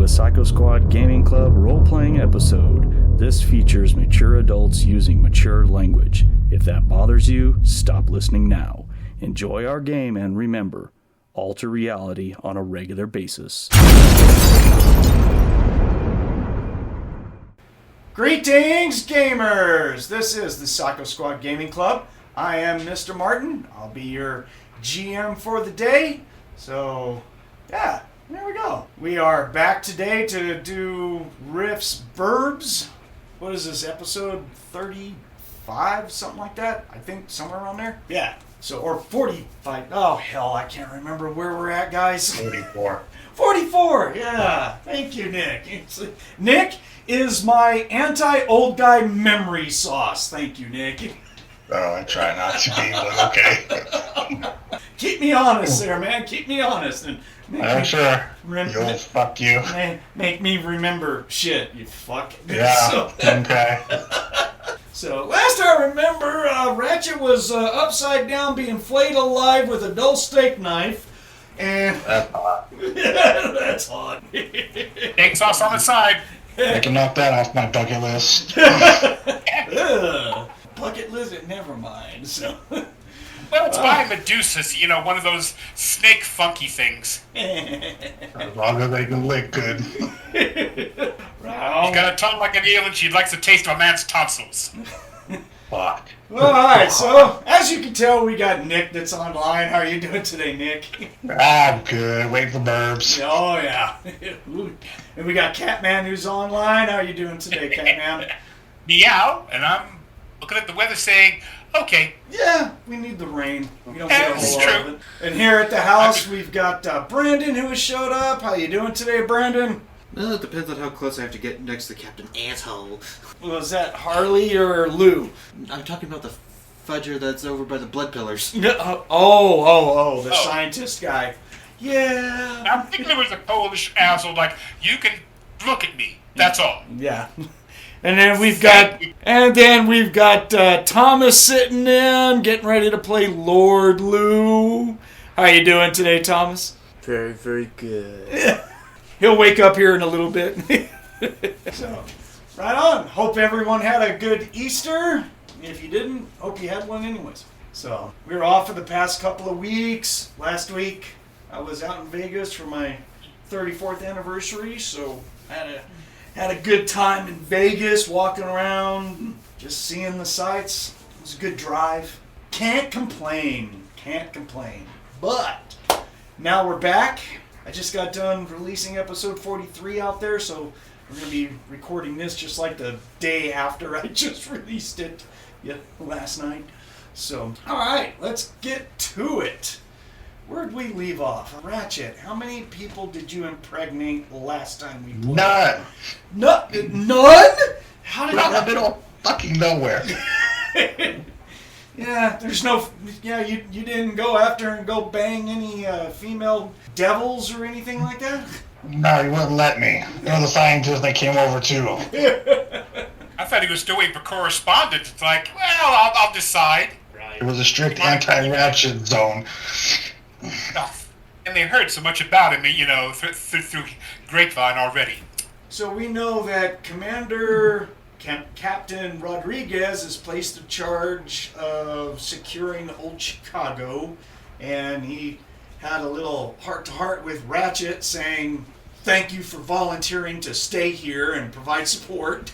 the Psycho Squad Gaming Club role-playing episode. This features mature adults using mature language. If that bothers you, stop listening now. Enjoy our game and remember, alter reality on a regular basis. Greetings, gamers! This is the Psycho Squad Gaming Club. I am MrMartin. I'll be your GM for the day. So, yeah, there we go. We are back today to do RIFTS Burbs. What is this, episode 35? Something like that? I think somewhere around there? Yeah. So, or 45. Oh, hell, I can't remember where we're at, guys. 44. 44, yeah. Thank you, Nick. Nick is my anti-old guy memory sauce. Thank you, Nick. Oh, I try not to be, but okay. Keep me honest there, man. Keep me honest. And I'm sure. You'll fuck you. Make me remember shit, you fuck. Yeah, okay. So, last I remember, Ratchet was upside down being flayed alive with a dull steak knife. And That's hot. that's hot. Egg sauce on the side. I can knock that off my bucket list. Bucket lizard, never mind. So. Well, it's by Medusa's, one of those snake funky things. As long as they can lick good. Right. She's got a tongue like an eel and she likes the taste of a man's tonsils. Fuck. Well, alright, so, as you can tell, we got Nick that's online. How are you doing today, Nick? I'm good. Wait for Burbs. Oh, yeah. And we got Catman who's online. How are you doing today, Catman? Meow, and I'm looking at the weather saying, okay. Yeah, we need the rain. We don't get a That's whole lot true. of it. And here at the house, we've got Brandon who has showed up. How you doing today, Brandon? Well, it depends on how close I have to get next to Captain Asshole. Was that Harley or Lou? I'm talking about the fudger that's over by the blood pillars. The scientist guy. Yeah. I'm thinking it was a Polish asshole, like, you can look at me. That's all. Yeah. And then we've got Thomas sitting in, getting ready to play Lord Lou. How you doing today, Thomas? Very, very good. He'll wake up here in a little bit. So, right on. Hope everyone had a good Easter. If you didn't, hope you had one anyways. So, we were off for the past couple of weeks. Last week, I was out in Vegas for my 34th anniversary, so I had a good time in Vegas, walking around, just seeing the sights. It was a good drive. Can't complain. But, now we're back. I just got done releasing episode 43 out there, so we're going to be recording this just like the day after I just released it last night. So, alright, let's get to it. Where'd we leave off? Ratchet, how many people did you impregnate last time we played? None. None? How did Not in the that... middle of fucking nowhere. Yeah, there's no... Yeah, you didn't go after and go bang any female devils or anything like that? No, he wouldn't let me. There was a scientist that came over too. I thought he was still waiting for correspondence. It's like, well, I'll decide. It was a strict anti-Ratchet zone. Oh, and they heard so much about him, through grapevine already. So we know that Captain Rodriguez is placed in charge of securing Old Chicago, and he had a little heart-to-heart with Ratchet saying, thank you for volunteering to stay here and provide support.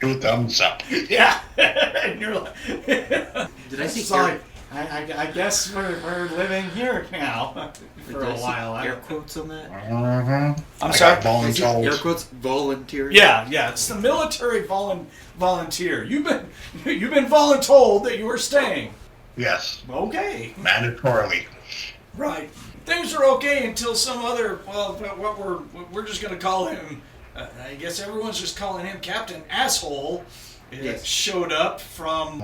2 thumbs up. Yeah. And you're like... Did I see Sorry. I guess we're living here now for a while. Air quotes on that? Mm-hmm. I'm sorry? Air Volunteers. quotes volunteering? Yeah, it's the military volunteer. You've been voluntold that you were staying. Yes. Okay. Mandatorily. Right. Things are okay until some other, well, what we're just going to call him, I guess everyone's just calling him Captain Asshole, Yes. showed up from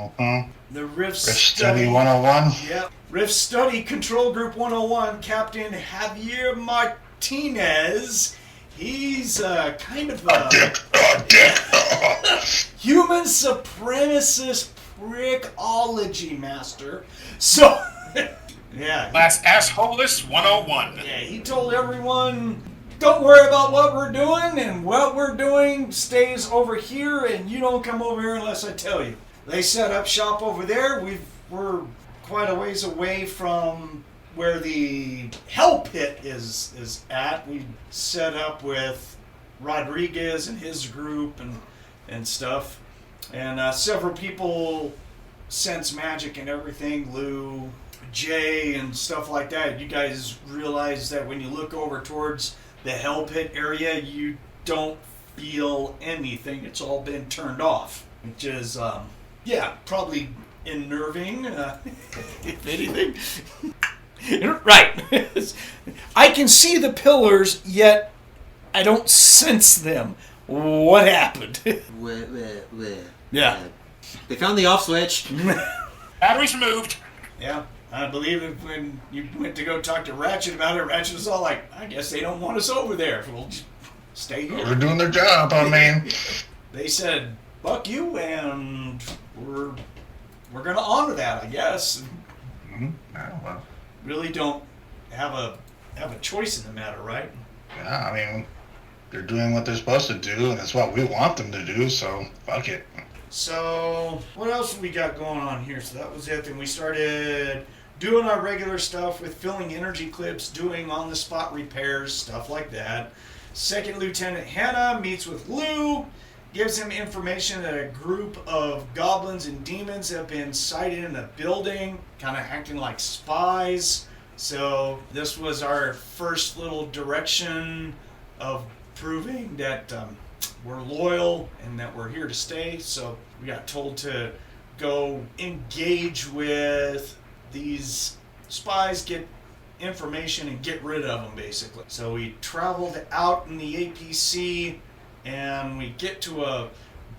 the Rift Study 101. Yep. Rift Study Control Group 101, Captain Javier Martinez. He's kind of a Dick. human supremacist prickology master. So, yeah. Last assholeless 101. Yeah, he told everyone don't worry about what we're doing, and what we're doing stays over here, and you don't come over here unless I tell you. They set up shop over there. We're quite a ways away from where the hell pit is at. We set up with Rodriguez and his group and stuff. And several people sense magic and everything. Lou, Jay, and stuff like that. You guys realize that when you look over towards the hell pit area, you don't feel anything. It's all been turned off, which is, probably unnerving, if anything. Right. I can see the pillars, yet I don't sense them. What happened? Yeah. They found the off switch. Batteries removed. Yeah. I believe that when you went to go talk to Ratchet about it, Ratchet was all like, I guess they don't want us over there. We'll just stay here. They're doing their job, I mean. They said, fuck you, and we're going to honor that, I guess. Mm-hmm. Oh, well. Really don't have a choice in the matter, right? Yeah, I mean, they're doing what they're supposed to do, and it's what we want them to do, so fuck it. So, what else have we got going on here? So that was it. Then we started doing our regular stuff with filling energy clips, doing on-the-spot repairs, stuff like that. Second Lieutenant Hannah meets with Lou, gives him information that a group of goblins and demons have been sighted in a building, kind of acting like spies. So this was our first little direction of proving that we're loyal and that we're here to stay. So we got told to go engage with these spies, get information, and get rid of them, basically. So we traveled out in the APC, and we get to a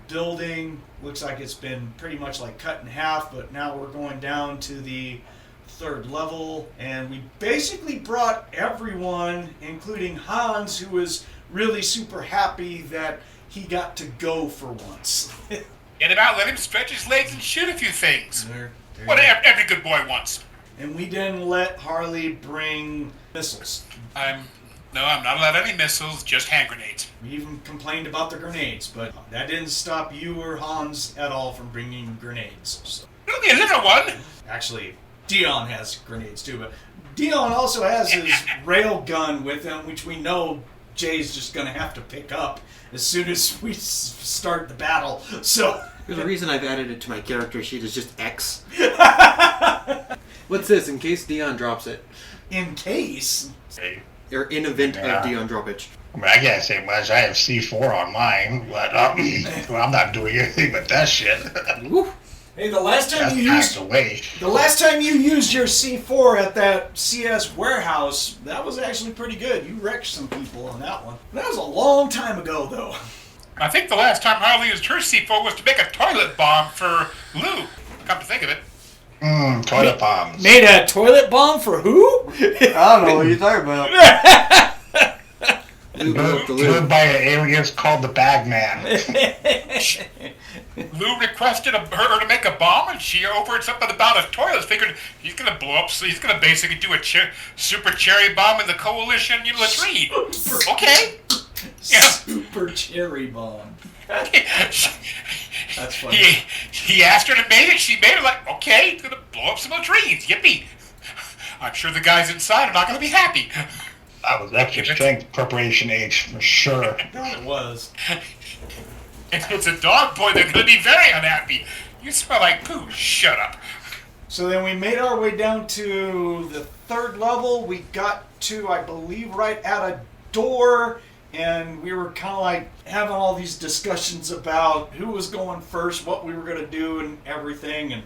building. Looks like it's been pretty much like cut in half, but now we're going down to the third level, and we basically brought everyone, including Hanz, who was really super happy that he got to go for once. Get him out, let him stretch his legs and shoot a few things. There What you go. every good boy wants. And we didn't let Harley bring missiles. I'm not allowed any missiles, just hand grenades. We even complained about the grenades, but that didn't stop you or Hanz at all from bringing grenades. So, Only a little one. actually, Dion has grenades too, but Dion also has his rail gun with him, which we know Jay's just going to have to pick up as soon as we start the battle. So The reason I've added it to my character sheet is just X. What's this, in case Dion drops it? in case. Hey, Or in event Yeah. of Dion droppage. I mean, I can't say much. I have C4 on mine, but well, I'm not doing anything but that shit. Woo! Hey, the last That's time you passed used away. your C4 at that CS warehouse, that was actually pretty good. You wrecked some people on that one. That was a long time ago, though. I think the last time Harley used her C4 was to make a toilet bomb for Lou. Come to think of it. Toilet bombs. Made a toilet bomb for who? I don't know what you're talking about. Lube up the Lived lube. by an aliens called the Bagman. Lou requested her to make a bomb, and she overheard something about a toilet. Figured he's going to blow up, so he's going to basically do a super cherry bomb in the coalition latrine. Okay. Yeah. Super cherry bomb. That's funny. He asked her to make it. She made it. Like, okay, he's going to blow up some latrines. Yippee. I'm sure the guys inside are not going to be happy. That was extra strength preparation H for sure. It was. If it's a dog boy, they're going to be very unhappy. You smell like poo. Shut up. So then we made our way down to the third level. We got to, I believe, right at a door, and we were kind of like having all these discussions about who was going first, what we were going to do, and everything, and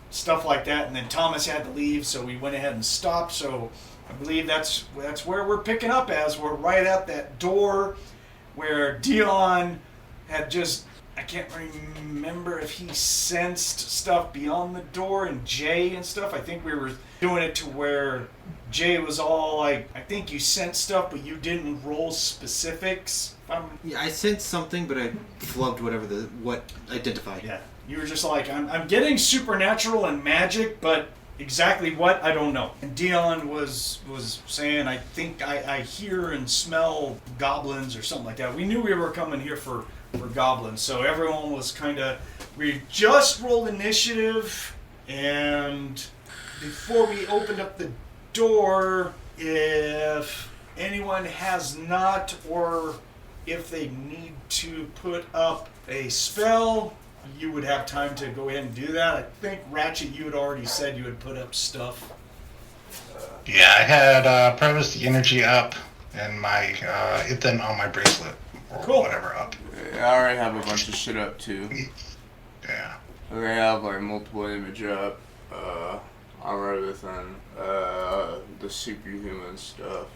stuff like that. And then Thomas had to leave, so we went ahead and stopped. So I believe that's where we're picking up as. We're right at that door where Dion had just, I can't remember if he sensed stuff beyond the door, and Jay and stuff. I think we were doing it to where Jay was all like, I think you sensed stuff, but you didn't roll specifics. Yeah, I sensed something, but I flubbed what identified. Yeah, you were just like, I'm getting supernatural and magic, but Exactly what, I don't know. And Dion was saying, I think I hear and smell goblins or something like that. We knew we were coming here for goblins, so everyone was kind of... We just rolled initiative, and before we opened up the door, if anyone has not, or if they need to put up a spell, you would have time to go ahead and do that. I think, Ratchet, you had already said you would put up stuff. Yeah, I had premise the energy up and my it then on my bracelet or Cool. whatever up. I already have a bunch of shit up too. Yeah. I already have like multiple image up. Everything. The superhuman stuff.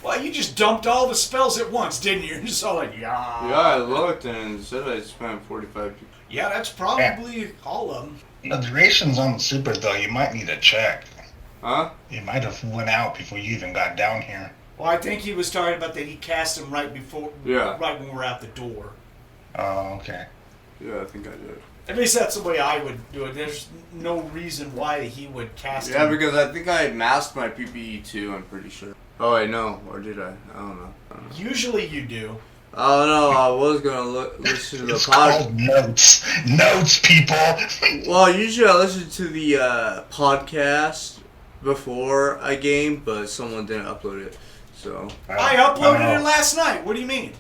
Well, you just dumped all the spells at once, didn't you? You're just all like, yeah. Yeah, I looked and it said I spent 45. Yeah, that's probably all of them. The durations on the super though, you might need to check. Huh? You might have went out before you even got down here. Well, I think he was talking about that he cast them right before, right when we were at the door. Oh, okay. Yeah, I think I did. At least that's the way I would do it. There's no reason why he would cast Yeah, them. because I think I masked my PPE too, I'm pretty sure. Oh, wait, no. Or did I? I don't know. Usually you do. Oh, no, I was going to listen to the It's podcast. called notes. Notes, people. Well, usually I listen to the podcast before I game, but someone didn't upload it. So, I uploaded it last night. What do you mean?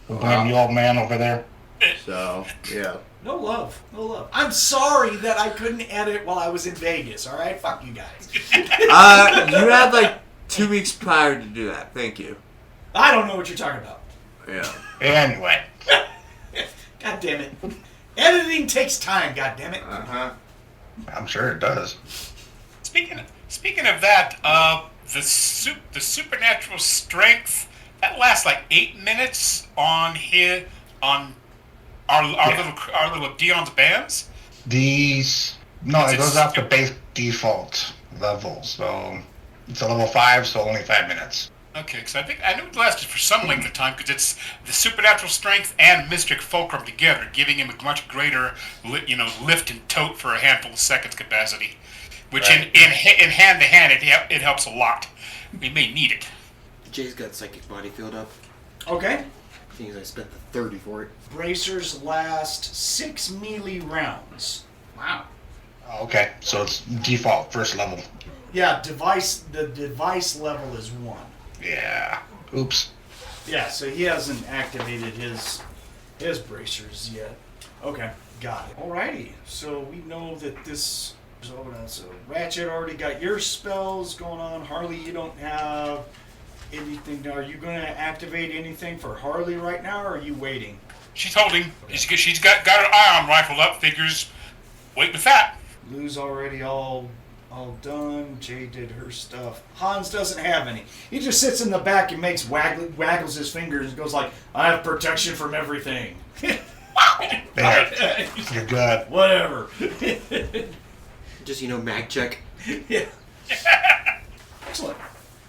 Blame the old man over there. yeah. No love. No love. I'm sorry that I couldn't edit while I was in Vegas, alright? Fuck you guys. You had like 2 weeks prior to do that. Thank you. I don't know what you're talking about. Yeah. Anyway. God damn it. Editing takes time, god damn it. Uh-huh. I'm sure it does. Speaking of that, the supernatural strength that lasts like 8 minutes on our little Dion's bands. It goes off the base default level, so it's a level 5, so only 5 minutes. Okay, because I knew it lasted for some length of time because it's the supernatural strength and mystic fulcrum together, giving him a much greater, lift and tote for a handful of seconds capacity, which Right. in hand to hand it helps a lot. We may need it. Jay's got psychic body filled up. Okay. Seems I spent the 30 for it. Bracers last 6 melee rounds. Wow. Okay, so it's default first level. Yeah, the device level is 1. Yeah. Oops. Yeah, so he hasn't activated his bracers yet. Okay, got it. Alrighty, so we know that this is over now. So Ratchet already got your spells going on. Harley, you don't have anything. Are you going to activate anything for Harley right now, or are you waiting? She's holding. She's got her ion rifle up. Figures. Wait with that. Lou's already all done. Jay did her stuff. Hanz doesn't have any. He just sits in the back and waggles his fingers and goes like, I have protection from everything. There. You're good. Whatever. Just, mag check. Yeah. Excellent.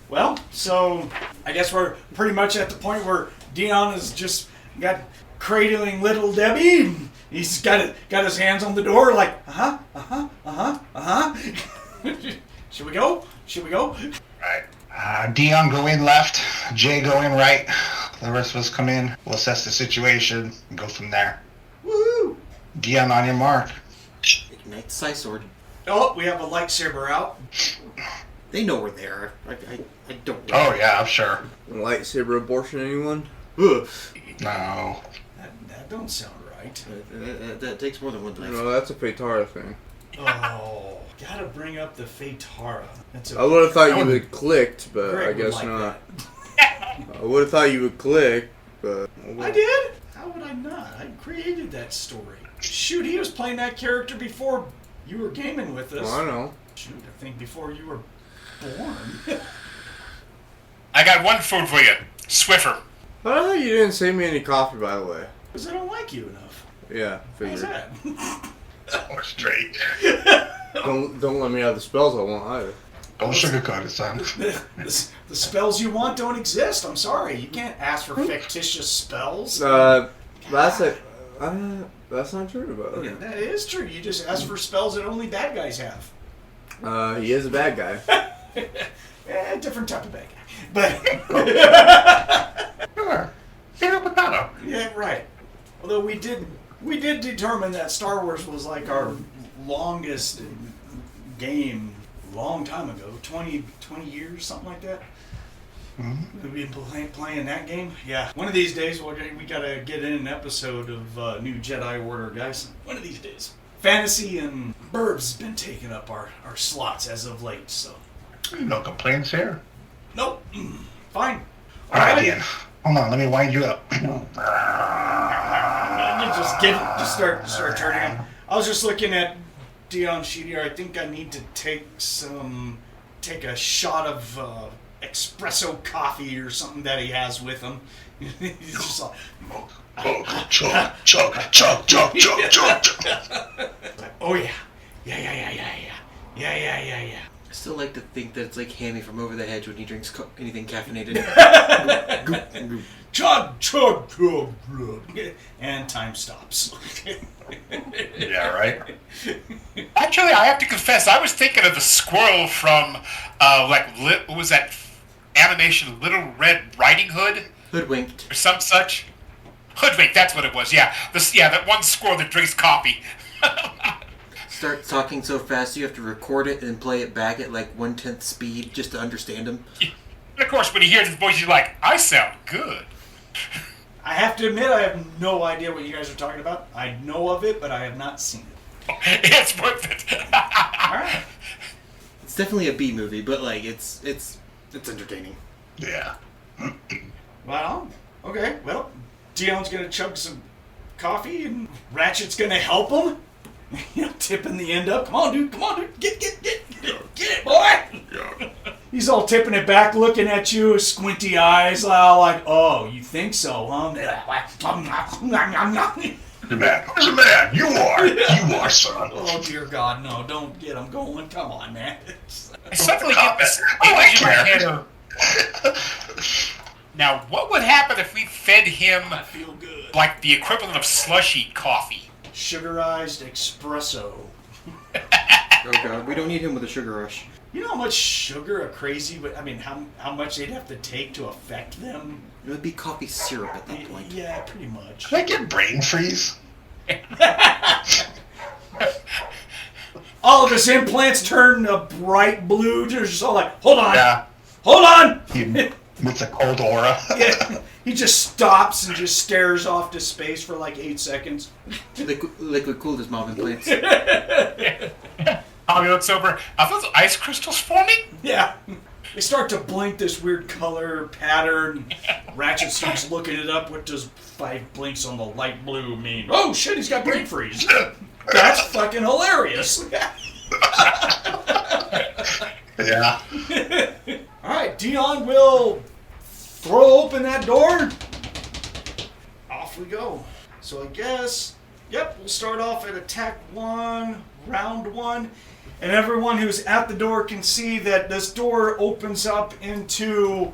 Well, so I guess we're pretty much at the point where Dion has just got cradling little Debbie. He's got his hands on the door like, Should we go? Right. Dion go in left, Jay go in right. The rest of us come in. We'll assess the situation and go from there. Woo! Dion, on your mark. Ignite the Scythe Sword. Oh, we have a lightsaber out. They know we're there. I don't know. Oh yeah, I'm sure. Lightsaber abortion, anyone? Ugh. No. That don't sound right. That takes more than one knife. No, that's a Fatara thing. Oh, gotta bring up the Fatara. That's I would have thought you would clicked, but Greg I would guess like not. I would have thought you would click, but... I did? How would I not? I created that story. Shoot, he was playing that character before you were gaming with us. Well, I know. Shoot, I think before you were born. I got one food for you. Swiffer. I thought you didn't save me any coffee, by the way. Because I don't like you enough. Yeah, How's figured. that? Or straight. Don't let me have the spells I want either. Don't sugarcoat it, son. The spells you want don't exist. I'm sorry. You can't ask for fictitious spells. That's not true, but okay. That is true. You just ask for spells that only bad guys have. He is a bad guy. Different type of bad guy. But Sure. Potato. yeah, right. Although we did determine that Star Wars was like our longest game a long time ago, 20 years, something like that. Mm-hmm. We've been playing that game. Yeah. One of these days we gotta get in an episode of New Jedi Order, guys. One of these days. Fantasy and Burbs has been taking up our slots as of late, so. No complaints here. Nope. Fine. All right, Ian. Hold on, let me wind you up. You just start turning on. I was just looking at Dion sheet here. I think I need to take a shot of espresso coffee or something that he has with him. He's just like, Chug. oh yeah. I still like to think that it's like Hammy from Over the Hedge when he drinks anything caffeinated. Chug. And time stops. Yeah, right? Actually, I have to confess, I was thinking of the squirrel from, what was that animation, Little Red Riding Hood? Hoodwinked. Or some such? Hoodwink, that's what it was, yeah. That one squirrel that drinks coffee. Start talking so fast you have to record it and play it back at like 1/10 speed just to understand him. And of course, when he hears his voice, he's like, I sound good. I have to admit, I have no idea what you guys are talking about. I know of it, but I have not seen it. It's worth it. Alright. It's definitely a B movie, but like it's entertaining. Yeah. Right on. Okay, well, Dion's gonna chug some coffee and Ratchet's gonna help him. Tipping the end up. Come on, dude. Get it, boy. He's all tipping it back, looking at you, squinty eyes, all like, oh, you think so, huh? Who's a man? You are, son. Oh, dear God, no, don't get him going. Come on, man. I suddenly get this image in my head of... Now, what would happen if we fed him I feel good. like the equivalent of slushy coffee? Sugarized espresso. Oh god, we don't need him with a sugar rush. You know how much sugar a crazy, but I mean, how much they'd have to take to affect them? It would be coffee syrup at that point. Yeah, pretty much. Can I get brain freeze? All of his implants turn a bright blue. Just all like, hold on, Yeah. hold on. With the cold aura. Yeah, he just stops and just stares off to space for like 8 seconds. Liquid cooled his mom implants. Tommy looks over. Are those ice crystals forming? Yeah. They start to blink this weird color pattern. Ratchet starts looking it up. What does 5 blinks on the light blue mean? Oh shit, he's got brain freeze. That's fucking hilarious. Yeah. Alright, Dion will throw open that door. Off we go. So I guess, yep, we'll start off at attack 1, round 1. And everyone who's at the door can see that this door opens up into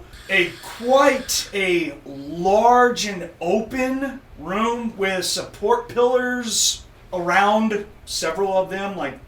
quite a large and open room with support pillars around, several of them, like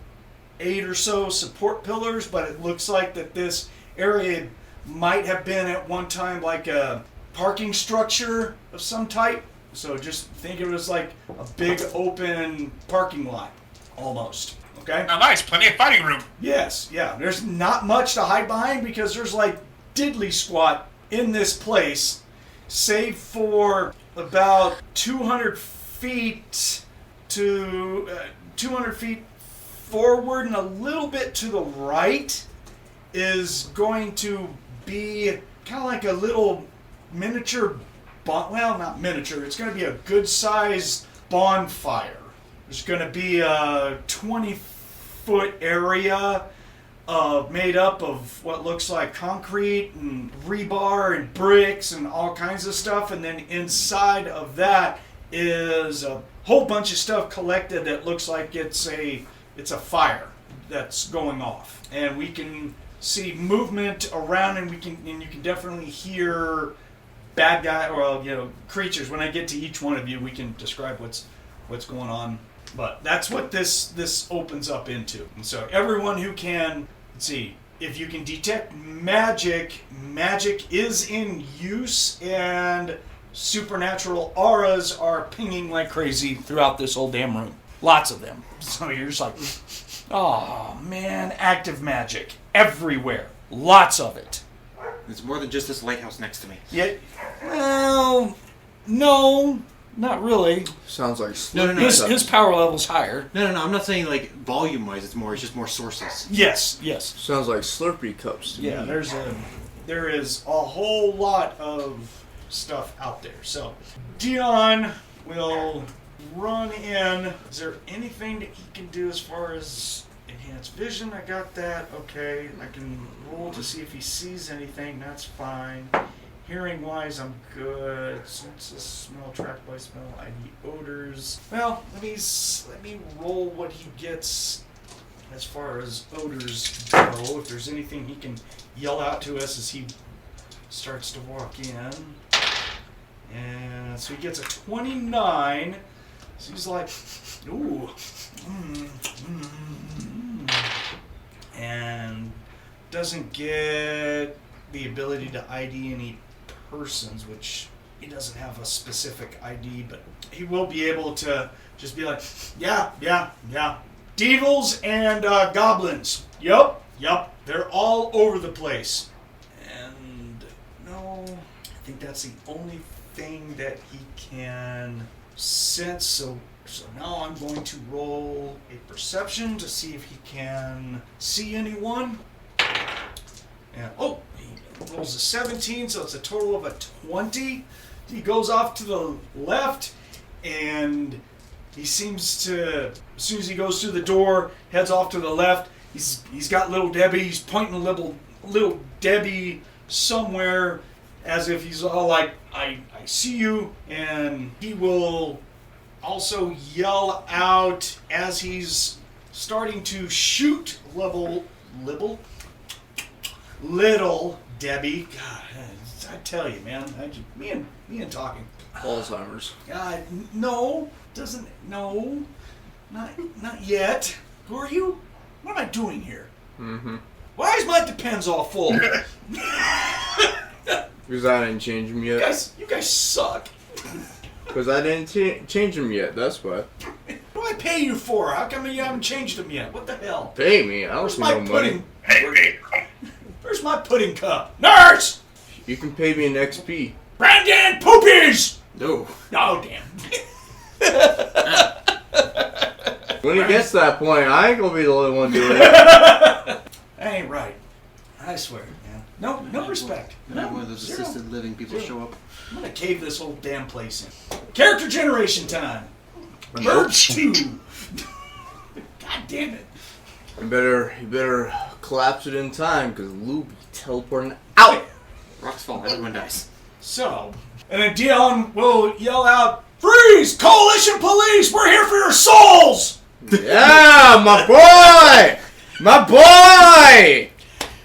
8 or so support pillars, but it looks like that this area might have been at one time like a parking structure of some type. So just think of it as like a big open parking lot, almost. Okay? Oh, nice. Plenty of fighting room. Yes, yeah. There's not much to hide behind because there's like diddly squat in this place, save for about 200 feet to 200 feet forward and a little bit to the right is going to be kind of like a little miniature well, not miniature, it's going to be a good-sized bonfire. There's going to be a 20-foot area made up of what looks like concrete and rebar and bricks and all kinds of stuff, and then inside of that is a whole bunch of stuff collected that looks like it's a fire that's going off, and we can see movement around, and you can definitely hear bad guy or creatures. When I get to each one of you, we can describe what's going on. But that's what this opens up into. And so everyone who can, let's see, if you can detect magic is in use, and supernatural auras are pinging like crazy throughout this whole damn room. Lots of them. So you're just like, oh man, active magic everywhere. Lots of it. It's more than just this lighthouse next to me. Yeah. Well, no, not really. Sounds like No. His power level's higher. No. I'm not saying like volume-wise. It's just more sources. Yes. Sounds like Slurpee cups to Yeah, me. there is a whole lot of stuff out there. So Dion will run in. Is there anything that he can do as far as enhanced vision? I got that. Okay, I can roll to see if he sees anything. That's fine. Hearing wise, I'm good. Sense smell, track by smell, ID odors. Well, let me roll what he gets as far as odors go. If there's anything he can yell out to us as he starts to walk in. And so he gets a 29. So he's like, ooh. And doesn't get the ability to ID any persons, which he doesn't have a specific ID, but he will be able to just be like, yeah. Devils and goblins. Yup. They're all over the place. And no, I think that's the only thing that he can sense. So now I'm going to roll a perception to see if he can see anyone. And he rolls a 17, so it's a total of a 20. He goes off to the left, and he seems to, as soon as he goes through the door, heads off to the left. He's got little Debbie. He's pointing little Debbie somewhere, as if he's all like, I see you. And he will also yell out as he's starting to shoot little Debbie. God, I tell you, man, me and talking. Alzheimer's. No, not yet. Who are you? What am I doing here? Mm-hmm. Why is my depends all full? Because I didn't change them yet. You guys suck. Because I didn't change them yet, that's why. What do I pay you for? How come you haven't changed them yet? What the hell? Pay me, I don't Where's see my no money. pudding? Where's my pudding cup? Nurse! You can pay me an XP. Brandon Poopies! No. Oh, damn. When it gets to that point, I ain't gonna be the only one doing it. That ain't right. I swear, man. No respect. When one of those Zero. assisted living people show up. I'm gonna cave this whole damn place in. Character generation time. Burbs 2. God damn it. You better collapse it in time, because Lou be teleporting out. Rocks fall, everyone dies. So, and then Dion will yell out, "Freeze! Coalition police! We're here for your souls!" Yeah, my boy! My boy!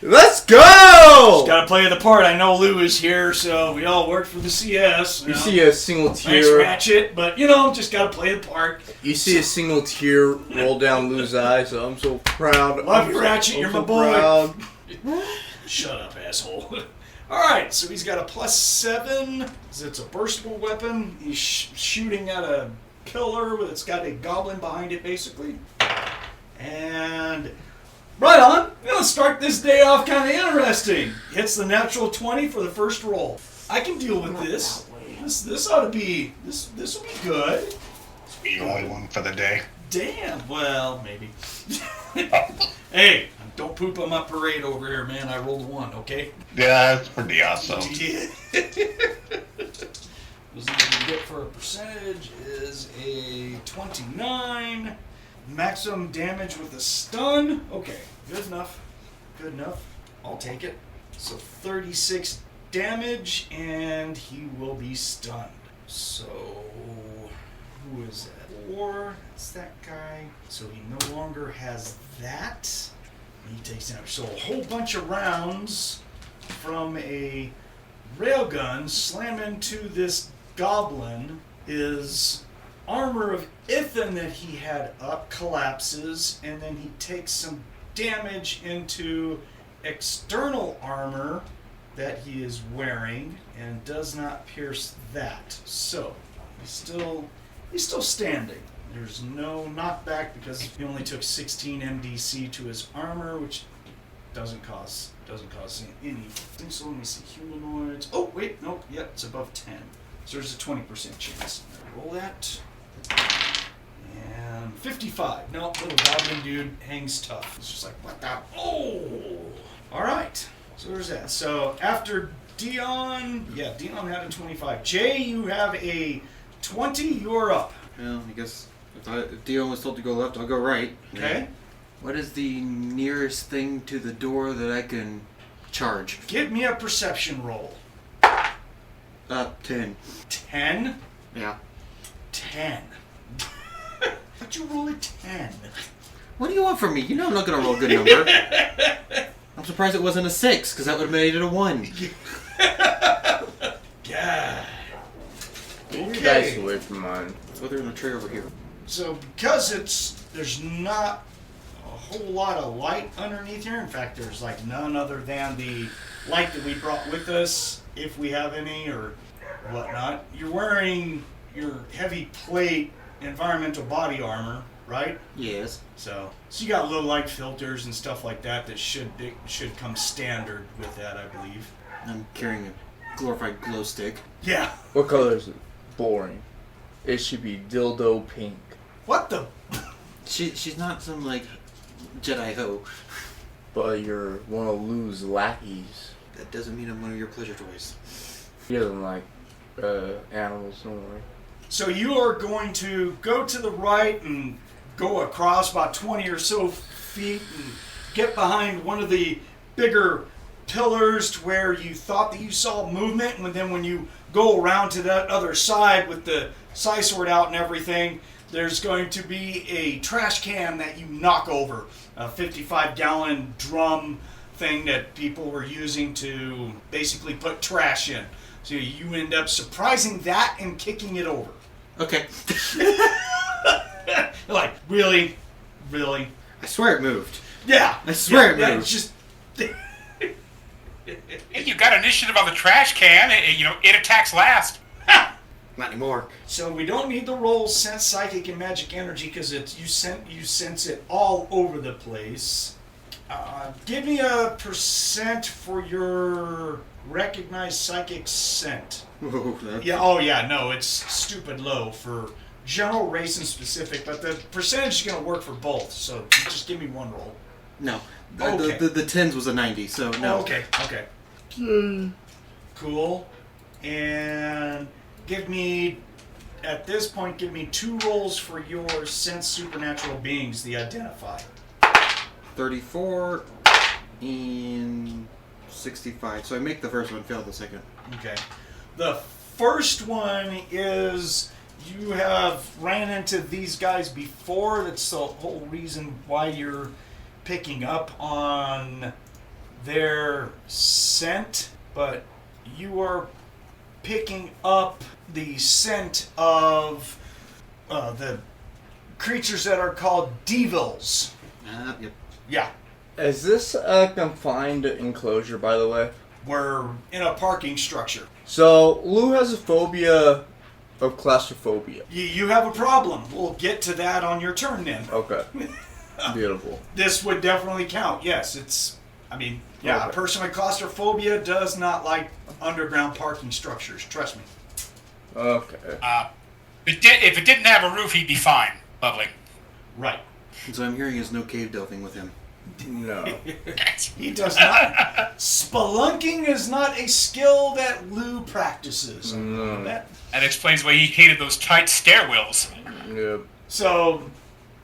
Let's go! Just gotta play the part. I know Lou is here, so we all work for the CS. You see a single Thanks, tear. Ratchet, but just gotta play the part. You see a single tear roll down Lou's eye, so I'm so proud. Love you, Ratchet. I'm You're so my boy. proud. Shut up, asshole. Alright, so he's got a +7. It's a burstable weapon. He's shooting at a pillar that's got a goblin behind it, basically. And right on. We're going to start this day off kind of interesting. Hits the natural 20 for the first roll. I can deal with this. This ought to be... This will be good. Be the only one for the day. Damn. Well, maybe. Hey, don't poop on my parade over here, man. I rolled a 1, okay? Yeah, that's pretty awesome. Yeah. What you get for a percentage is a 29. Maximum damage with a stun. Okay, good enough. Good enough. I'll take it. So 36 damage, and he will be stunned. So, who is that? 4. That's that guy. So he no longer has that. He takes damage. So a whole bunch of rounds from a railgun slam into this goblin is armor of Ithan that he had up collapses, and then he takes some damage into external armor that he is wearing and does not pierce that. So he's still standing. There's no knockback because he only took 16 MDC to his armor, which doesn't cause any. So let me see, humanoids. Oh wait, nope, yeah, it's above 10. So there's a 20% chance. Roll that. And 55. No, little goblin dude hangs tough. It's just like, what the? Oh! Alright. So there's that. So after Dion, Dion had a 25. Jay, you have a 20. You're up. Well, I guess if Dion was told to go left, I'll go right. Okay. What is the nearest thing to the door that I can charge? Give me a perception roll. 10. 10? Yeah. 10. How'd you roll a 10? What do you want from me? You know I'm not going to roll a good number. I'm surprised it wasn't a 6, because that would have made it a 1. God. Get your dice away from mine. Oh, they're in a tray over here. So because there's not a whole lot of light underneath here. In fact, there's like none other than the light that we brought with us, if we have any or whatnot. You're wearing your heavy plate environmental body armor, right? Yes. So you got low light filters and stuff like that should come standard with that, I believe. I'm carrying a glorified glow stick. Yeah. What color is it? Boring. It should be dildo pink. What the? She's not some, like, Jedi ho. But you're one of Lou's lackeys. That doesn't mean I'm one of your pleasure toys. He doesn't like animals, don't worry. So you are going to go to the right and go across about 20 or so feet and get behind one of the bigger pillars to where you thought that you saw movement, and then when you go around to that other side with the side sword out and everything, there's going to be a trash can that you knock over, a 55-gallon drum thing that people were using to basically put trash in. So you end up surprising that and kicking it over. Okay. You're like, really? Really? I swear it moved. Yeah. I swear it moved. It's just... Hey, you got initiative on the trash can. It attacks last. Not anymore. So we don't need to roll sense, psychic, and magic energy because you sense it all over the place. Give me a percent for your recognized psychic scent. Whoa, No, it's stupid low for general, race, and specific, but the percentage is going to work for both, so just give me one roll. No. Okay. The 10s was a 90, so no. Okay. Cool. And at this point, give me 2 rolls for your sense supernatural beings, the identify. 34 and 65. So I make the first one, fail the second. Okay. The first one is you have ran into these guys before. That's the whole reason why you're picking up on their scent, but you are picking up the scent of the creatures that are called devils. Yep. Yeah. Is this a confined enclosure, by the way? We're in a parking structure. So, Lou has a phobia of claustrophobia. You have a problem. We'll get to that on your turn then. Okay. Beautiful. This would definitely count. Yes, Okay. A person with claustrophobia does not like underground parking structures. Trust me. Okay. If it didn't have a roof, he'd be fine. Lovely. Right. And so I'm hearing is no cave delving with him. No. He does not. Spelunking is not a skill that Lou practices. No. That explains why he hated those tight stairwells. Yep. So,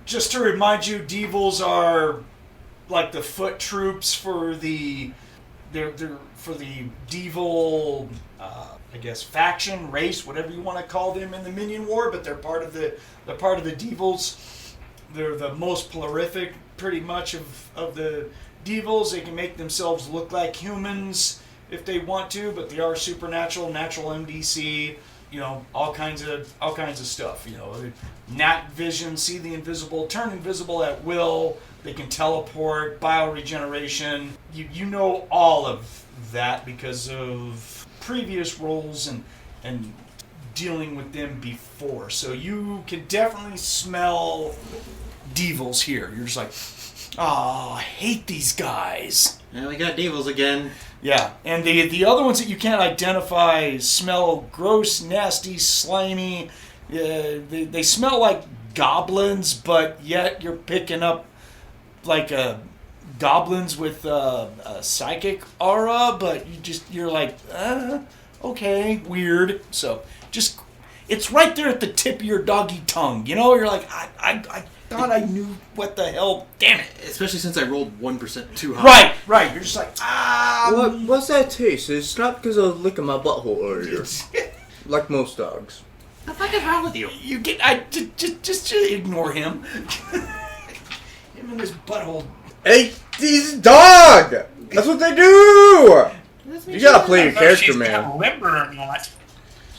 just to remind you, devils are like the foot troops for the for the devil, I guess, faction, race, whatever you want to call them in the Minion War, but they're part of the devils. They're the most prolific, pretty much, of the devils. They can make themselves look like humans if they want to, but they are supernatural, natural MDC, all kinds of stuff. Nat vision, see the invisible, turn invisible at will. They can teleport, bioregeneration. You know all of that because of previous roles and dealing with them before. So you can definitely smell devils here. You're just like, oh, I hate these guys. Yeah, we got devils again. Yeah, and the other ones that you can't identify smell gross, nasty, slimy. They smell like goblins, but yet you're picking up like goblins with a psychic aura, but you're like, okay, weird. So just, it's right there at the tip of your doggy tongue. You're like, I thought I knew what the hell. Damn it! Especially since I rolled 1% too high. Right. You're just like, What's that taste? It's not because I was licking my butthole earlier. Like most dogs. What the fuck is wrong with you? You get, just ignore him. Him and his butthole. Hey, he's a dog! That's what they do! You gotta play your character, she's man. got limber or not.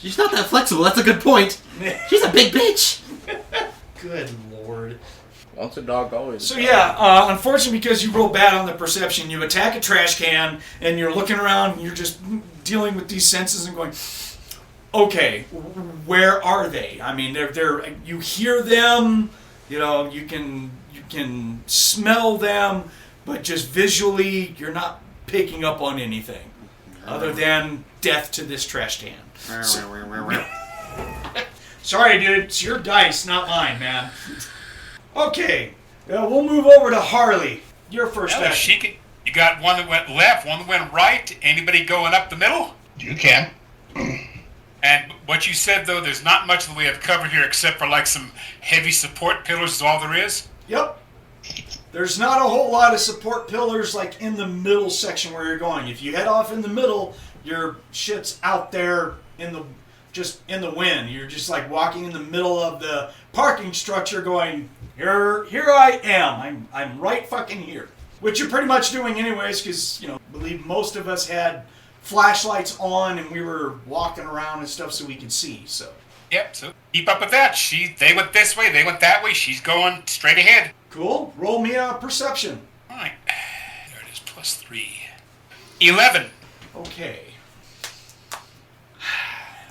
She's not that flexible, that's a good point. She's a big bitch. Good lord. Once a dog, always a dog. So unfortunately, because you roll bad on the perception, you attack a trash can, and you're looking around, and you're just dealing with these senses and going, okay, where are they? I mean, they're you hear them, you can smell them, but just visually, you're not picking up on anything other than death to this trash can. Sorry, dude. It's your dice, not mine, man. Okay. We'll move over to Harley. Your first action. You got one that went left, one that went right. Anybody going up the middle? You can. And what you said, though, there's not much that we have covered here except for like some heavy support pillars is all there is? Yep. There's not a whole lot of support pillars like in the middle section where you're going. If you head off in the middle, your shit's out there in the wind. You're just like walking in the middle of the parking structure going, here I am. I'm right fucking here. Which you're pretty much doing anyways because, I believe most of us had flashlights on and we were walking around and stuff so we could see. So. Yep, so keep up with that. They went this way, they went that way. She's going straight ahead. Cool. Roll me a perception. All right. There it is, +3. 11. Okay.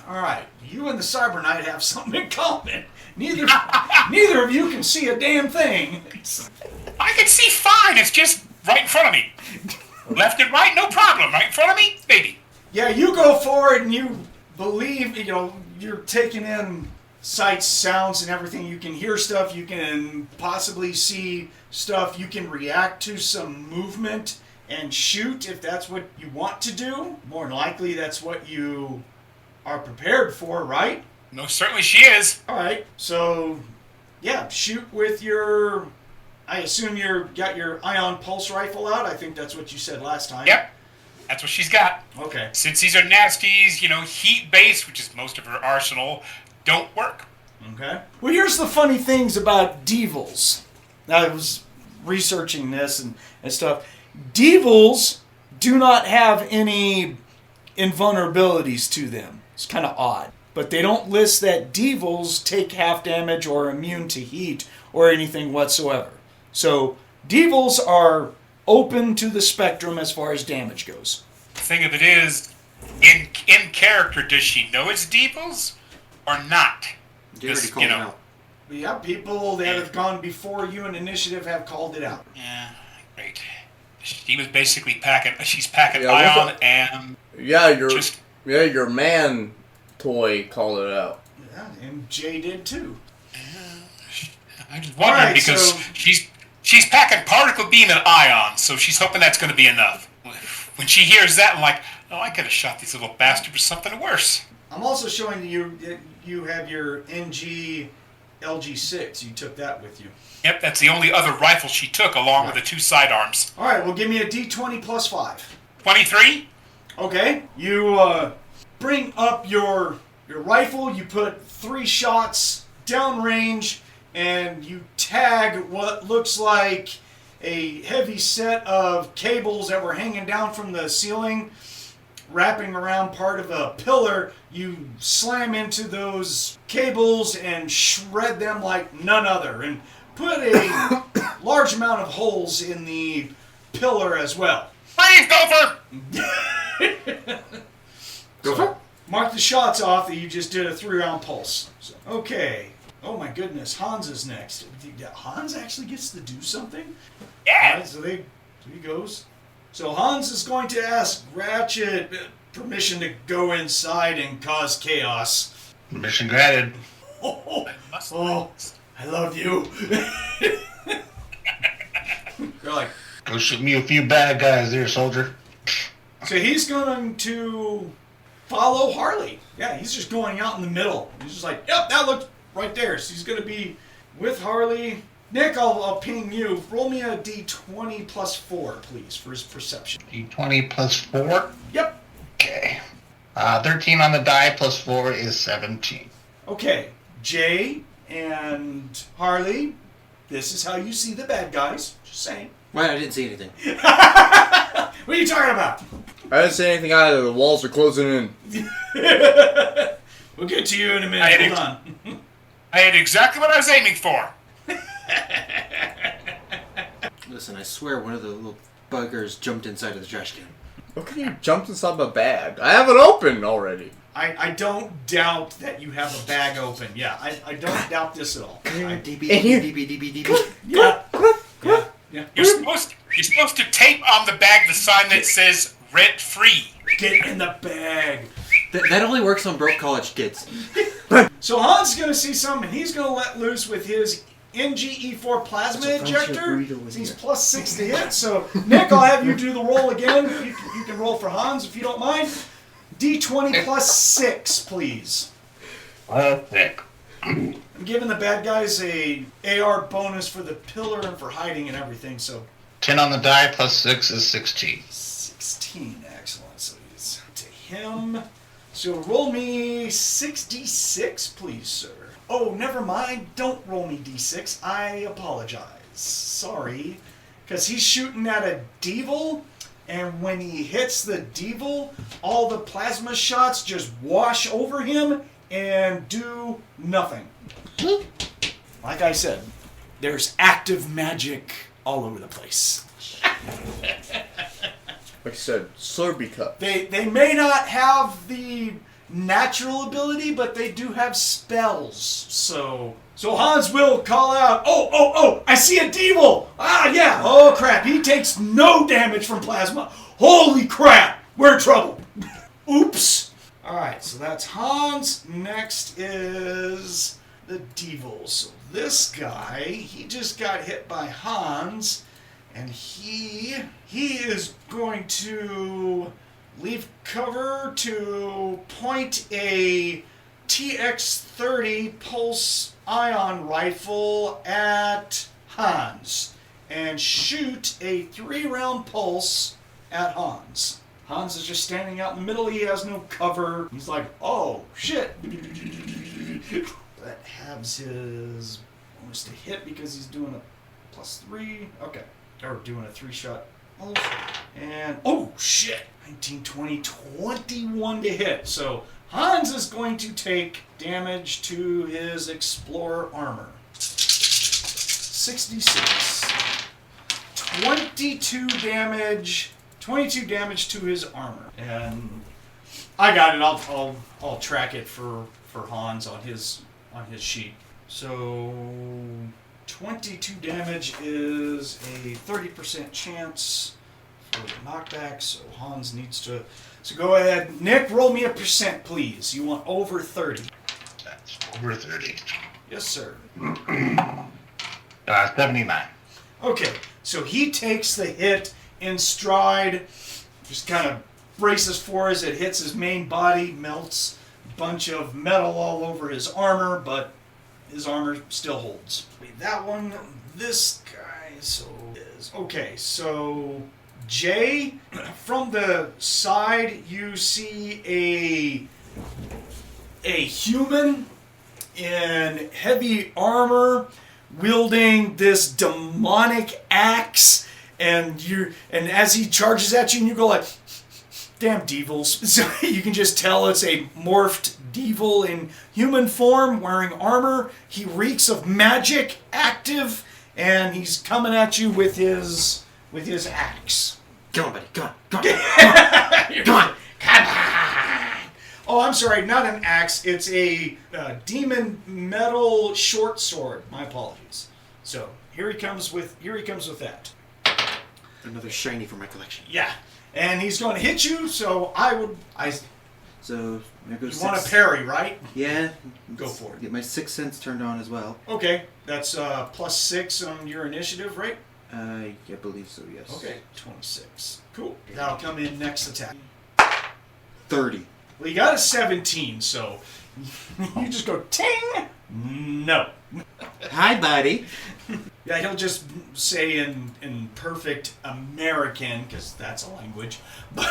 All right. You and the Cyber Knight have something in common. Neither of you can see a damn thing. I can see fine. It's just right in front of me. Left and right, no problem. Right in front of me, baby. Yeah, you go forward and you believe, you're taking in sights, sounds, and everything. You can hear stuff. You can possibly see stuff. You can react to some movement and shoot if that's what you want to do. More than likely, that's what you are prepared for, right? No, certainly she is. All right. So, yeah, shoot with your... I assume you got your ion pulse rifle out. I think that's what you said last time. Yep. That's what she's got. Okay. Since these are nasties, heat-based, which is most of her arsenal, don't work. Okay. Well, here's the funny things about devils. I was researching this and stuff. Devils do not have any invulnerabilities to them. It's kind of odd. But they don't list that devils take half damage or are immune to heat or anything whatsoever. So, devils are open to the spectrum as far as damage goes. The thing of it is, in character, does she know it's devils or not? You already called it out. Yeah, people that have gone before you in initiative have called it out. Yeah, great. She was basically packing Yeah, ion and your man toy called it out. Yeah, and Jay did too. I just wondering because she's packing particle beam and ion, so she's hoping that's going to be enough. When she hears that, I'm like, oh, I could have shot these little bastards with something worse. I'm also showing you that you have your NG LG6. You took that with you. Yep, that's the only other rifle she took, along with the 2 sidearms. All right, well, give me a D20 plus 5. 23? Okay, you bring up your rifle. You put 3 shots downrange, and you tag what looks like a heavy set of cables that were hanging down from the ceiling wrapping around part of a pillar, you slam into those cables and shred them like none other, and put a large amount of holes in the pillar as well. Please, Gopher! So, mark the shots off that you just did a 3-round pulse. So, okay. Oh my goodness, Hanz is next. Hanz actually gets to do something? Yeah! Right, so he goes. So Hanz is going to ask Ratchet permission to go inside and cause chaos. Mission granted. Oh, I love you. You're like, Go shoot me a few bad guys there, soldier. so he's going to follow Harley. Yeah, he's just going out in the middle. He's just like, yep, that looks right there. So he's going to be with Harley. Nick, I'll ping you. Roll me a d20 plus 4, please, for his perception. D20 plus 4? Yep. Okay. 13 on the die plus 4 is 17. Okay, Jay and Harley, this is how you see the bad guys. Just saying. Why? I didn't see anything. What are you talking about? I didn't say anything either. The walls are closing in. We'll get to you in a minute. Hold on. I had exactly what I was aiming for. Listen, I swear one of the little buggers jumped inside of the trash can. What can you jump inside my bag? I have it open already. I don't doubt that you have a bag open. Yeah, I don't doubt this at all. Yeah. You're supposed to tape on the bag the sign that says rent free. Get in the bag. That only works on broke college kids. So Han's going to see something, and he's going to let loose with his NGE4 plasma injector. He's plus 6 to hit. So, Nick, I'll have you do the roll again. You can roll for Hanz if you don't mind. D20 plus 6, please. Perfect. I'm giving the bad guys a AR bonus for the pillar and for hiding and everything. So 10 on the die plus 6 is 16. 16, excellent. So it's to him. So roll me 6d6, please, sir. Oh, never mind. Don't roll me d6. I apologize. Sorry. Because he's shooting at a devil, and when he hits the devil, all the plasma shots just wash over him and do nothing. Like I said, there's active magic all over the place. Like I said, Slurpee cup. They may not have the natural ability, but they do have spells. So Hanz will call out, oh, I see a devil! Ah, yeah, oh crap, he takes no damage from plasma. Holy crap, we're in trouble. Oops. Alright, so that's Hanz. Next is the devil. So this guy, he just got hit by Hanz, and he is going to leave cover to point a TX-30 pulse ion rifle at Hanz and shoot a 3-round pulse at Hanz. Hanz is just standing out in the middle. He has no cover. He's like, oh, shit. That halves his bonus to hit because he's doing a +3. Okay. Or doing a 3-shot pulse. And, oh, shit. 19, 20, 21 to hit. So Hanz is going to take damage to his Explorer armor. 66. 22 damage. 22 damage to his armor. And I got it. I'll track it for Hanz on his sheet. So 22 damage is a 30% chance for the knockback, so Hanz needs to... So go ahead. Nick, roll me a percent, please. You want over 30. That's over 30. Yes, sir. 79. Okay, so he takes the hit in stride, just kind of braces for as it hits his main body, melts a bunch of metal all over his armor, but his armor still holds. That one, this guy, so is... Okay, so... Jay, from the side, you see a human in heavy armor wielding this demonic axe, and as he charges at you, and you go like, Damn devils. So you can just tell it's a morphed devil in human form, wearing armor. He reeks of magic, active, and he's coming at you with his axe. Come on, buddy. Come on. Come on. Oh, I'm sorry, not an axe. It's a demon metal short sword. My apologies. So here he comes with that. Another shiny for my collection. Yeah, and he's going to hit you. So So there goes. You want to parry, right? Yeah. Go for it. Get my 6 cents turned on as well. Okay, that's +6 on your initiative, right? I believe so. Yes. Okay, 26. Cool. That'll come in next attack. 30. Well, you got a 17, so you just go ting. No. Hi, buddy. Yeah, he'll just say in perfect American, because that's a language, but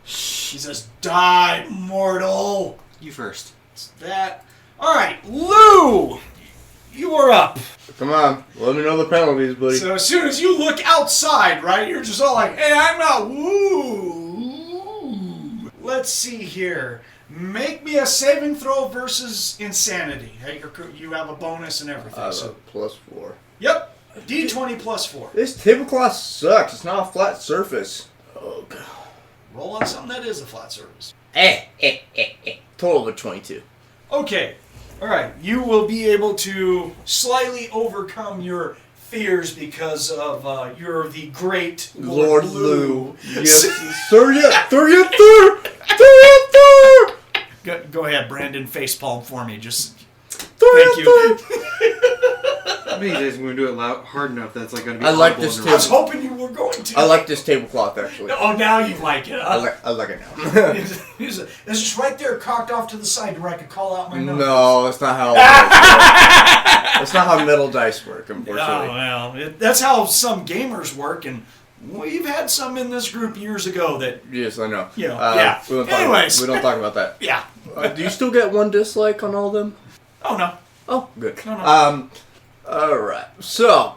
he says, "Die, mortal." You first. It's that. All right, Lou, you are up. Come on, let me know the penalties, buddy. So as soon as you look outside, right, you're just all like, "Hey, I'm not woo." Let's see here. Make me a saving throw versus insanity. Hey, you have a bonus and everything. So +4. yep, D20 +4. This tablecloth sucks. It's not a flat surface. Oh god. Roll on something that is a flat surface. Total of 22. Okay, all right. You will be able to slightly overcome your fears because of you're the great Lord Lou. Lou. Yes, sir. Go ahead, Brandon. Facepalm for me. Just thank you. How many days I'm going to do it hard enough that's like going to be I like audible this in I the was room. hoping you were going to. I like this tablecloth actually. Oh, now you like it. I like it now. It's just right there, cocked off to the side where I could call out my nose. No, that's not how. That's not how metal dice work, unfortunately. Oh, well, that's how some gamers work, and we've had some in this group years ago that, Yes, I know. you know, yeah. We don't Anyways. we don't talk about that. Yeah. Do you still get 1 dislike on all of them? Oh, no. Oh, good. No. All right. So,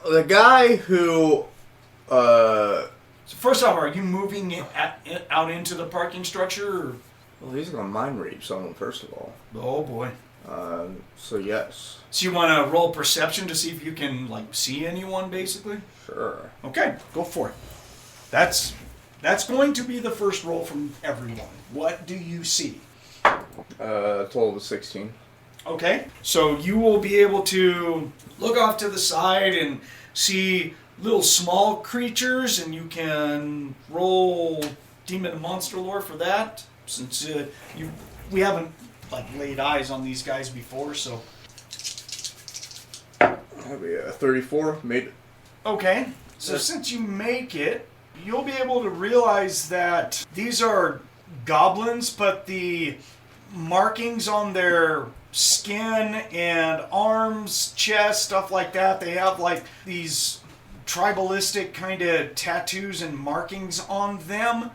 the guy who, So first off, are you moving out into the parking structure? Or? well, he's gonna mind rape someone first of all. Oh, boy. So yes. So you want to roll perception to see if you can, like, see anyone, basically? Sure. Okay, go for it. That's going to be the first roll from everyone. What do you see? Total of 16. Okay, so you will be able to look off to the side and see little small creatures, and you can roll demon and monster lore for that. Since we haven't like laid eyes on these guys before, so That'll be 34. Made it. okay. So Yes. since you make it, you'll be able to realize that these are goblins, but the markings on their skin and arms, chest, stuff like that, they have like these tribalistic kind of tattoos and markings on them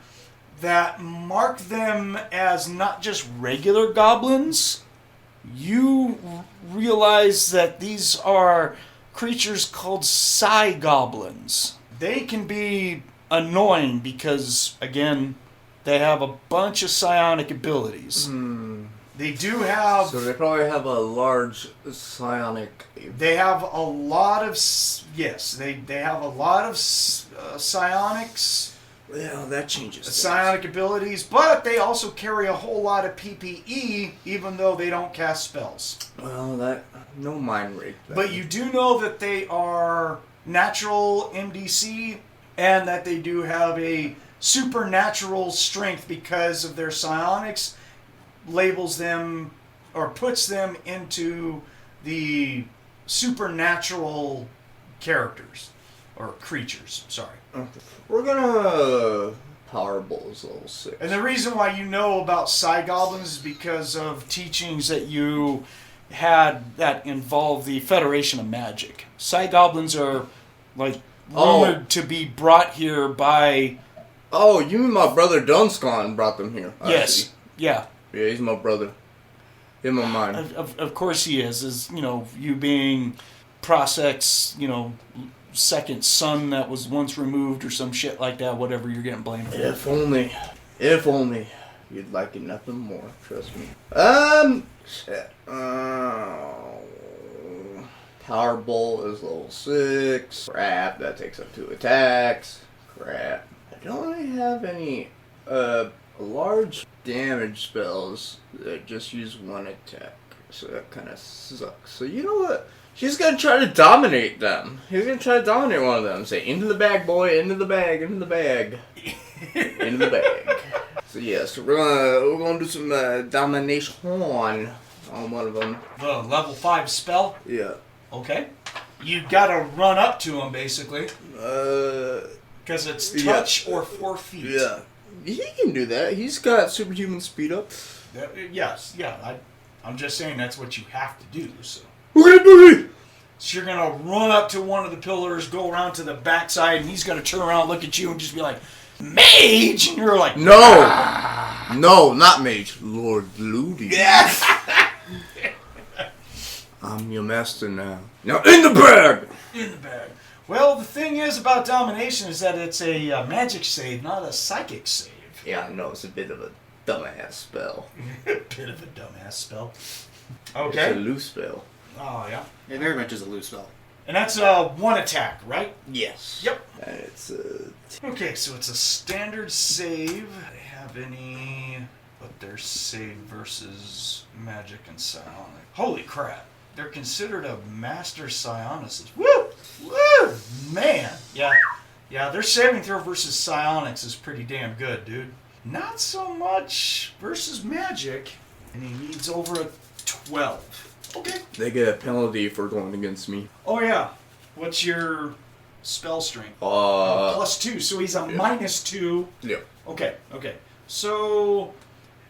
that mark them as not just regular goblins. You realize that these are creatures called psi goblins. They can be annoying because, again, they have a bunch of psionic abilities. They do have... So they probably have a large psionic. They have a lot of... Yes, they have a lot of psionics... Well, that changes. Psionic abilities, but they also carry a whole lot of PPE, even though they don't cast spells. Well, that no mind rape. Then. But you do know that they are natural MDC, and that they do have a supernatural strength because of their psionics, labels them, or puts them into the supernatural characters, or creatures, sorry. We're gonna power bulls level 6. And the reason why you know about psi goblins is because of teachings that you had that involve the Federation of Magic. Psi goblins are like rumored to be brought here by... Oh, you mean my brother Dunscon brought them here? I Yes. see. Yeah. Yeah, he's my brother. In my mind. Of course he is. You know, you being Prosex, you know, second son that was once removed or some shit like that, whatever you're getting blamed for. If only you'd like it nothing more, trust me. Shit. Power Bolt is level 6. Crap, that takes up 2 attacks. Crap. I don't really have any large damage spells that just use 1 attack. So that kind of sucks. So you know what? She's gonna try to dominate them. He's gonna try to dominate one of them. Say, into the bag, boy, into the bag, into the bag. Into the bag. So yes, we're gonna do some domination on one of them. The level 5 spell? Yeah. Okay. You gotta run up to him, basically. Because it's touch or 4 feet. Yeah. He can do that. He's got superhuman speed up. Yes, yeah. I'm just saying that's what you have to do, so. Okay. So you're gonna run up to one of the pillars, go around to the backside, and he's gonna turn around, look at you, and just be like, "Mage!" And you're like, No! Ah. No, not mage. Lord Ludi. Yes! I'm your master now. Now in the bag! In the bag. Well, the thing is about domination is that it's a magic save, not a psychic save. Yeah, I know, it's a bit of a dumbass spell. Bit of a dumbass spell. It's a Okay. loose spell. Oh, yeah. It very much is a loose spell. And that's 1 attack, right? Yes. Yep. And it's Okay, so it's a standard save. Do they have any... But they're save versus magic and psionic. Holy crap. They're considered a master psionicist. Woo! Woo! Man! Yeah. Yeah, their saving throw versus psionics is pretty damn good, dude. Not so much versus magic. And he needs over a 12. Okay. They get a penalty for going against me. Oh, yeah. What's your spell strength? +2, so he's a -2. Yeah. Okay. So,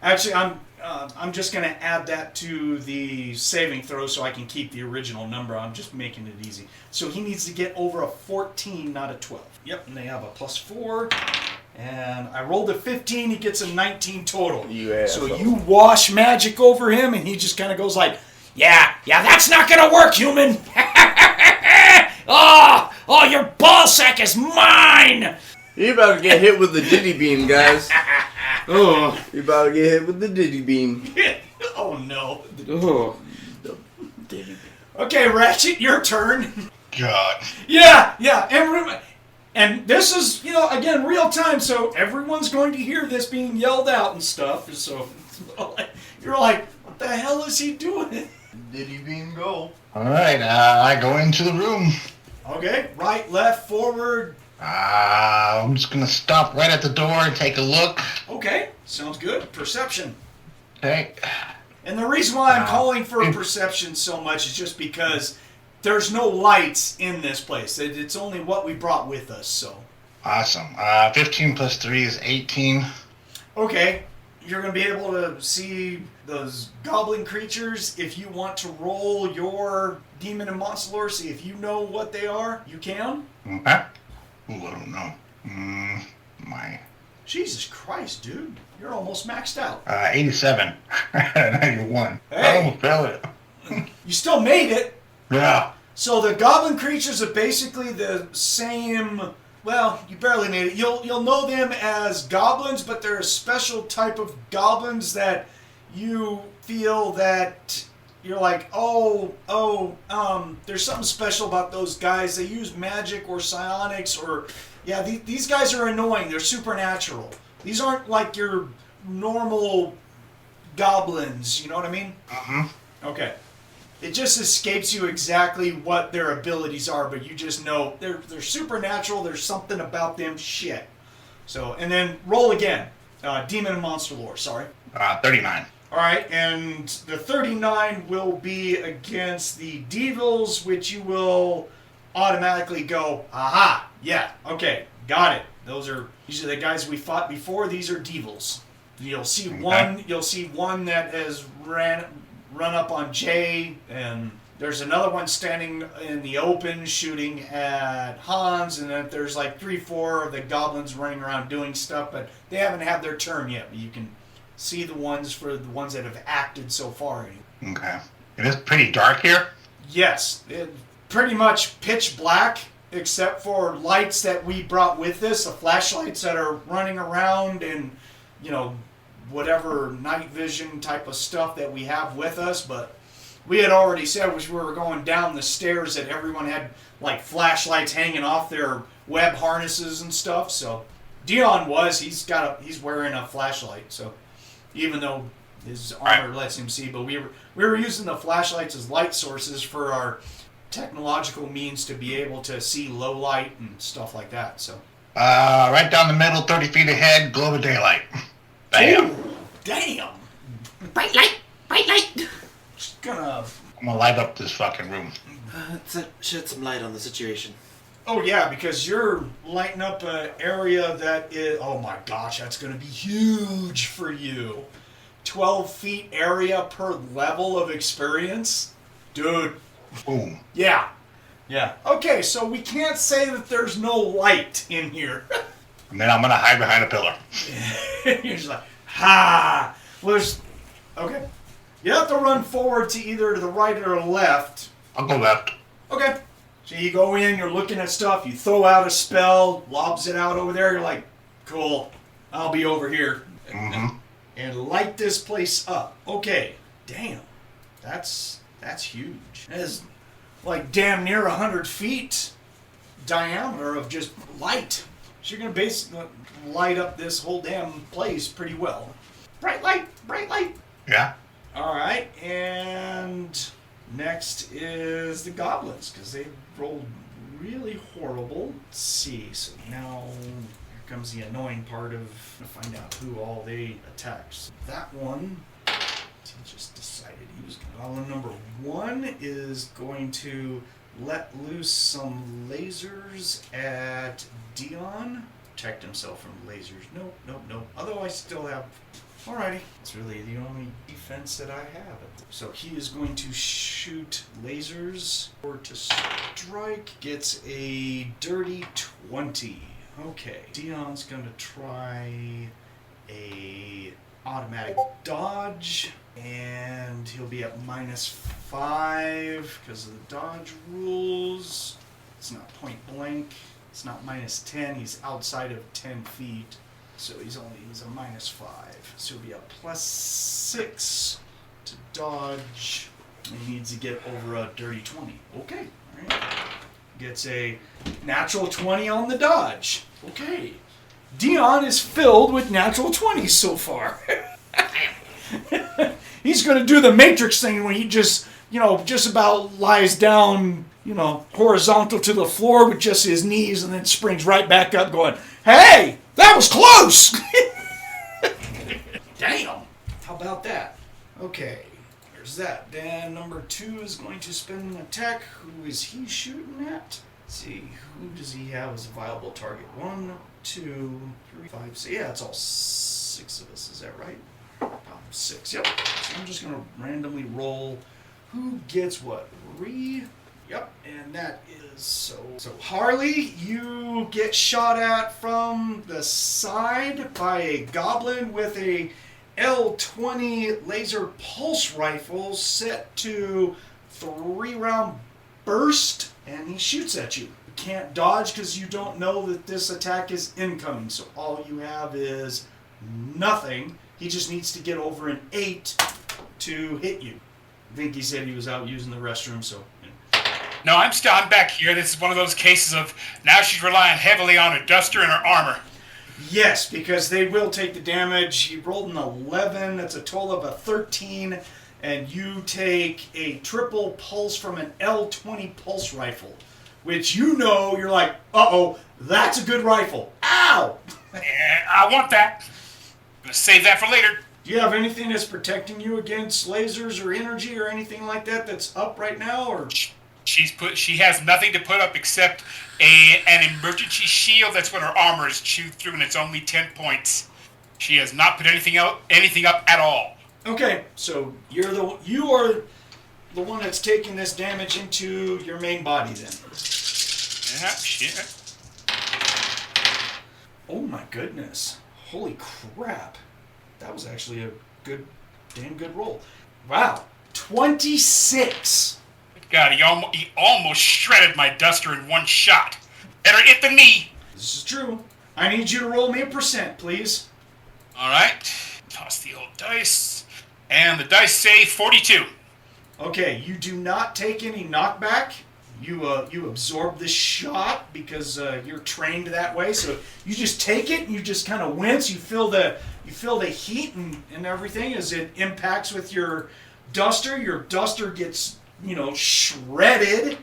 actually, I'm just going to add that to the saving throw so I can keep the original number. I'm just making it easy. So he needs to get over a 14, not a 12. Yep, and they have a +4. And I rolled a 15, he gets a 19 total. So you wash magic over him, and he just kind of goes like, yeah, that's not going to work, human. Oh, your ball sack is mine. You about to get hit with the diddy beam, guys. Oh, you about to get hit with the diddy beam. Oh, no. Oh, the diddy beam. Okay, Ratchet, your turn. God. Yeah, and this is, again, real time, so everyone's going to hear this being yelled out and stuff, so you're like, what the hell is he doing? Diddy beam go. Alright, I go into the room. Okay, right, left, forward. I'm just gonna stop right at the door and take a look. Okay, sounds good. Perception. Okay. And the reason why I'm calling for perception so much is just because there's no lights in this place. It's only what we brought with us, so. Awesome. 15 plus 3 is 18. Okay, you're going to be able to see those goblin creatures. If you want to roll your demon and monster lore, see if you know what they are, you can. Okay. Ooh, I don't know. My. Jesus Christ, dude. You're almost maxed out. 87. 91. Hey. I almost failed it. You still made it. Yeah. So the goblin creatures are basically the same. Well, you barely made it. You'll know them as goblins, but they're a special type of goblins that you feel that you're like, there's something special about those guys. They use magic or psionics or, yeah, these guys are annoying. They're supernatural. These aren't like your normal goblins. You know what I mean? Mm-hmm. Okay. It just escapes you exactly what their abilities are, but you just know they're supernatural. There's something about them. Shit. So, and then roll again. Demon and monster lore. Sorry. 39. All right, and the 39 will be against the devils, which you will automatically go, aha, yeah, okay, got it. These are the guys we fought before. These are devils. You'll see one. You'll see one that has run up on Jay, and there's another one standing in the open shooting at Hanz, and then there's like 3-4 of the goblins running around doing stuff, but they haven't had their turn yet. But you can see the ones that have acted so far. Okay. It is pretty dark here. Yes, pretty much pitch black. except for lights that we brought with us, the flashlights that are running around and, whatever night vision type of stuff that we have with us. But we had already said as we were going down the stairs that everyone had like flashlights hanging off their web harnesses and stuff. So Dion he's wearing a flashlight. So even though his armor lets him see, but we were using the flashlights as light sources for our technological means to be able to see low light and stuff like that. So right down the middle, 30 feet ahead, glow of daylight. Bam. Ooh, damn. Bright light! Bright light! I'm gonna light up this fucking room. Let's shed some light on the situation. Oh yeah, because you're lighting up an area that is, oh my gosh, that's going to be huge for you. 12 feet area per level of experience? Dude. Boom. Yeah. Yeah. Okay, so we can't say that there's no light in here. And then I'm gonna hide behind a pillar. You're just like, ha! Well, okay. You have to run forward to either the right or the left. I'll go left. Okay. So you go in, you're looking at stuff, you throw out a spell, lobs it out over there, you're like, cool, I'll be over here. Mm-hmm. And light this place up. Okay. Damn. That's huge. That is like damn near 100 feet diameter of just light. So you're going to basically light up this whole damn place pretty well. Bright light! Bright light! Yeah. Alright, and next is the goblins, because they rolled really horrible. Let's see, so now here comes the annoying part of find out who all they attacked. So that one, he just decided he was going to. Goblin number 1 is going to let loose some lasers at Dion. Protect himself from lasers. Nope. Otherwise, still have. Alrighty. It's really the only defense that I have. So he is going to shoot lasers or to strike. Gets a dirty 20. Okay. Dion's going to try a automatic dodge. And he'll be at -5 because of the dodge rules. It's not point blank. It's not -10. He's outside of 10 feet. So he's a -5. So he'll be a +6 to dodge. And he needs to get over a dirty 20. Okay. All right. Gets a natural 20 on the dodge. Okay. Dion is filled with natural 20s so far. He's going to do the Matrix thing when he just about lies down, horizontal to the floor with just his knees and then springs right back up going, hey, that was close! Damn! How about that? Okay, there's that. Then number 2 is going to spend an attack. Who is he shooting at? Let's see, who does he have as a viable target? 1, 2, 3, 5, 6. Yeah, it's all 6 of us, is that right? 6, yep. So I'm just going to randomly roll who gets what. Yep, and that is so Harley, you get shot at from the side by a goblin with a L20 laser pulse rifle set to 3-round burst, and he shoots at you. You can't dodge because you don't know that this attack is incoming, so all you have is nothing. He just needs to get over an 8 to hit you. I think he said he was out using the restroom, so... No, I'm back here. This is one of those cases of now she's relying heavily on her duster and her armor. Yes, because they will take the damage. He rolled an 11. That's a total of a 13. And you take a triple pulse from an L20 pulse rifle, which you're like, uh-oh, that's a good rifle. Ow! Yeah, I want that. I'm going to save that for later. Do you have anything that's protecting you against lasers or energy or anything like that that's up right now, or... She has nothing to put up except an emergency shield. That's what her armor is chewed through, and it's only 10 points. She has not put anything up at all. Okay, so you are the one that's taking this damage into your main body then. Yeah, shit. Oh my goodness! Holy crap! That was actually a damn good roll. Wow, 26. God, he almost shredded my duster in one shot. better it than me. This is true. I need you to roll me a percent, please. All right. Toss the old dice. And the dice say 42. Okay, you do not take any knockback. You absorb this shot because you're trained that way. So you just take it and you just kind of wince. You feel the heat and everything as it impacts with your duster. Your duster gets, shredded.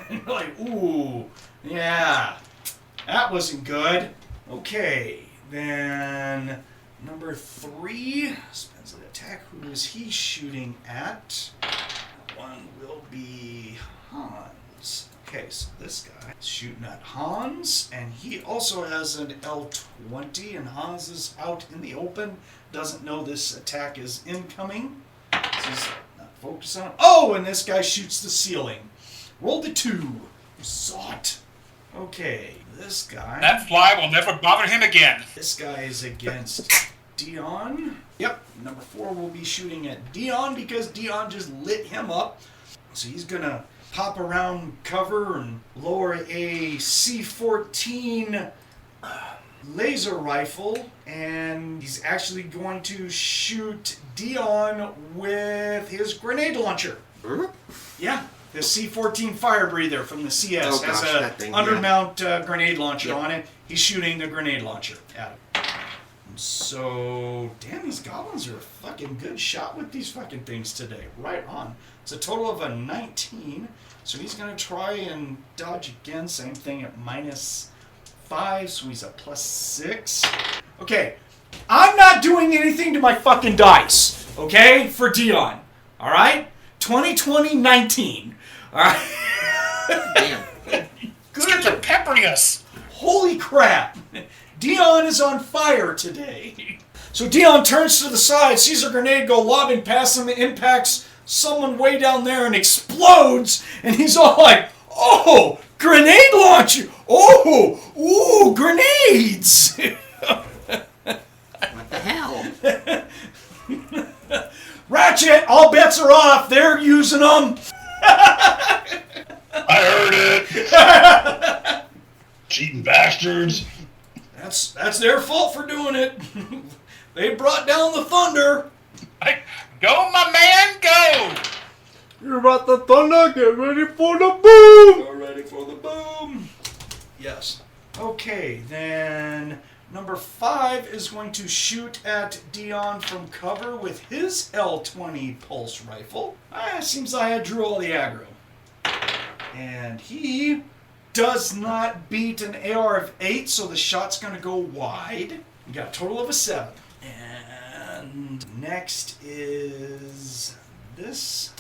You're like, ooh, yeah, that wasn't good. Okay, then number 3 spends an attack. Who is he shooting at? One will be Hanz. Okay, so this guy is shooting at Hanz, and he also has an L20, and Hanz is out in the open, doesn't know this attack is incoming, so he's not focused on it. Oh, and this guy shoots the ceiling. Rolled a 2. Zot. Okay, this guy... That fly will never bother him again. This guy is against Dion. Yep, number 4 will be shooting at Dion because Dion just lit him up. So he's going to pop around cover and lower a C-14 laser rifle. And he's actually going to shoot Dion with his grenade launcher. Yeah. The C-14 fire breather from the CS has a undermount grenade launcher on it. He's shooting the grenade launcher at him. So, damn, these goblins are a fucking good shot with these fucking things today. Right on. It's a total of a 19. So he's going to try and dodge again. Same thing at -5. So he's a +6. Okay. I'm not doing anything to my fucking dice. Okay? For Dion. Alright? 2020-19. Alright? Damn. Good. They're peppering us. Holy crap. Dion is on fire today. So Dion turns to the side, sees a grenade go lobbing past him, impacts someone way down there and explodes. And he's all like, oh, grenade launcher. Oh, ooh, grenades. What the hell? Ratchet, all bets are off. They're using them. I heard it. Cheating bastards. That's their fault for doing it. They brought down the thunder. Go, my man, go! You're about the thunder, get ready for the boom! Get ready for the boom. Yes. Okay, then number 5 is going to shoot at Dion from cover with his L20 pulse rifle. Seems I had drew all the aggro. And he does not beat an AR of 8, so the shot's going to go wide. You got a total of a 7. And next is this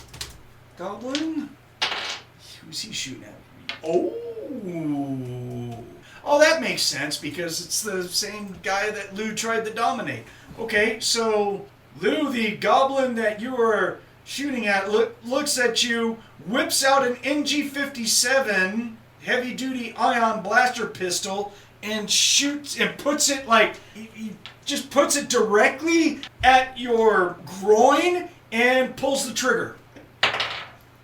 goblin. Who's he shooting at? Oh, that makes sense because it's the same guy that Lou tried to dominate. Okay, so Lou, the goblin that you were shooting at, looks at you, whips out an NG-57 heavy-duty ion blaster pistol and shoots and puts it he just puts it directly at your groin and pulls the trigger.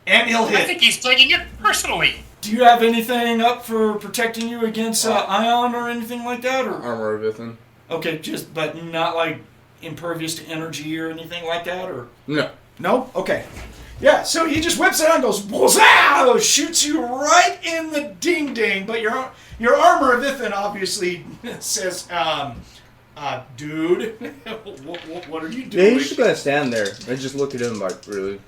And he'll hit. I think he's taking it personally. Do you have anything up for protecting you against ion or anything like that? Or Armor of Ithan. Okay, but not like impervious to energy or anything like that, or No. no? Okay. Yeah, so he just whips it out and goes, wazzow! Shoots you right in the ding-ding, but your armor of Ithan obviously says, dude, what are you doing? Yeah, he's just gonna stand there and just look at him like, really?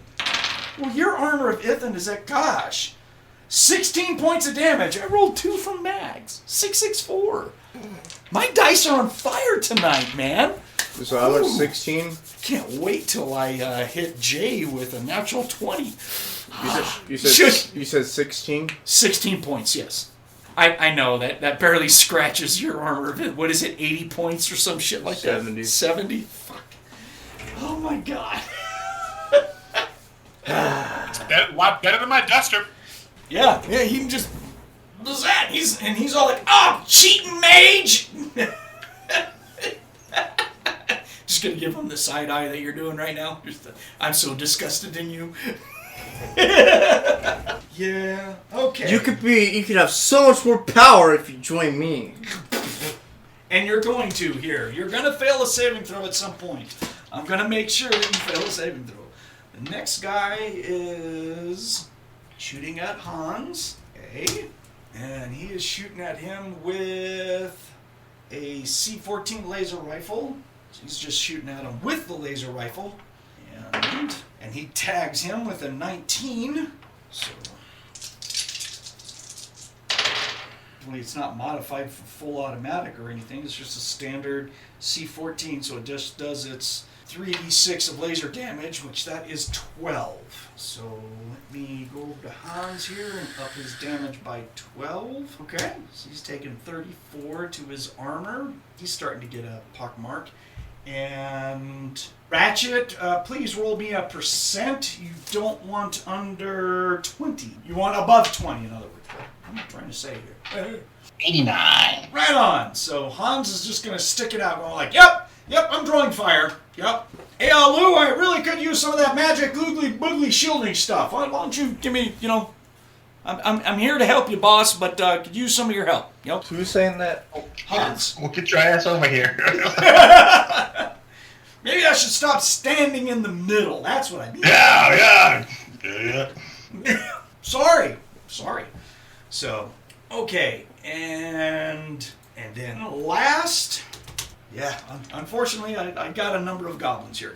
Well, your armor of Ithan is at, 16 points of damage. I rolled 2 from mags. 664. My dice are on fire tonight, man. So how much? 16? Can't wait till I hit Jay with a natural 20. You said 16? 16 points, yes. I know that barely scratches your armor. What is it, 80 points or some shit like 70. that? 70. Fuck. Oh my god. It's a lot better than my duster. Yeah, he can just... What's that? He's all like, oh, cheating mage! Just gonna give him the side eye that you're doing right now. I'm so disgusted in you. Yeah, okay. You could have so much more power if you join me. And you're going to here. You're going to fail a saving throw at some point. I'm going to make sure that you fail a saving throw. The next guy is shooting at Hanz. Okay. And he is shooting at him with a C-14 laser rifle. So he's just shooting at him with the laser rifle. And he tags him with a 19. So it's not modified for full automatic or anything. It's just a standard C-14. So it just does its 3d6 of laser damage, which that is 12. So let me go over to Hanz here and up his damage by 12. Okay, so he's taking 34 to his armor. He's starting to get a pockmark. And Ratchet, please roll me a percent. You don't want under 20. You want above 20, in other words. What am I trying to say here? 89. Right on. So Hanz is just going to stick it out, going like, yep, I'm drawing fire. Yep. Hey, Lou, I really could use some of that magic googly boogly shielding stuff. Why don't you give me, I'm here to help you, boss, but could use some of your help. Yep. Who's saying that? Hanz. We'll get your ass over here. Maybe I should stop standing in the middle. That's what I mean. Yeah. Sorry. So, okay, and then last, unfortunately, I got a number of goblins here.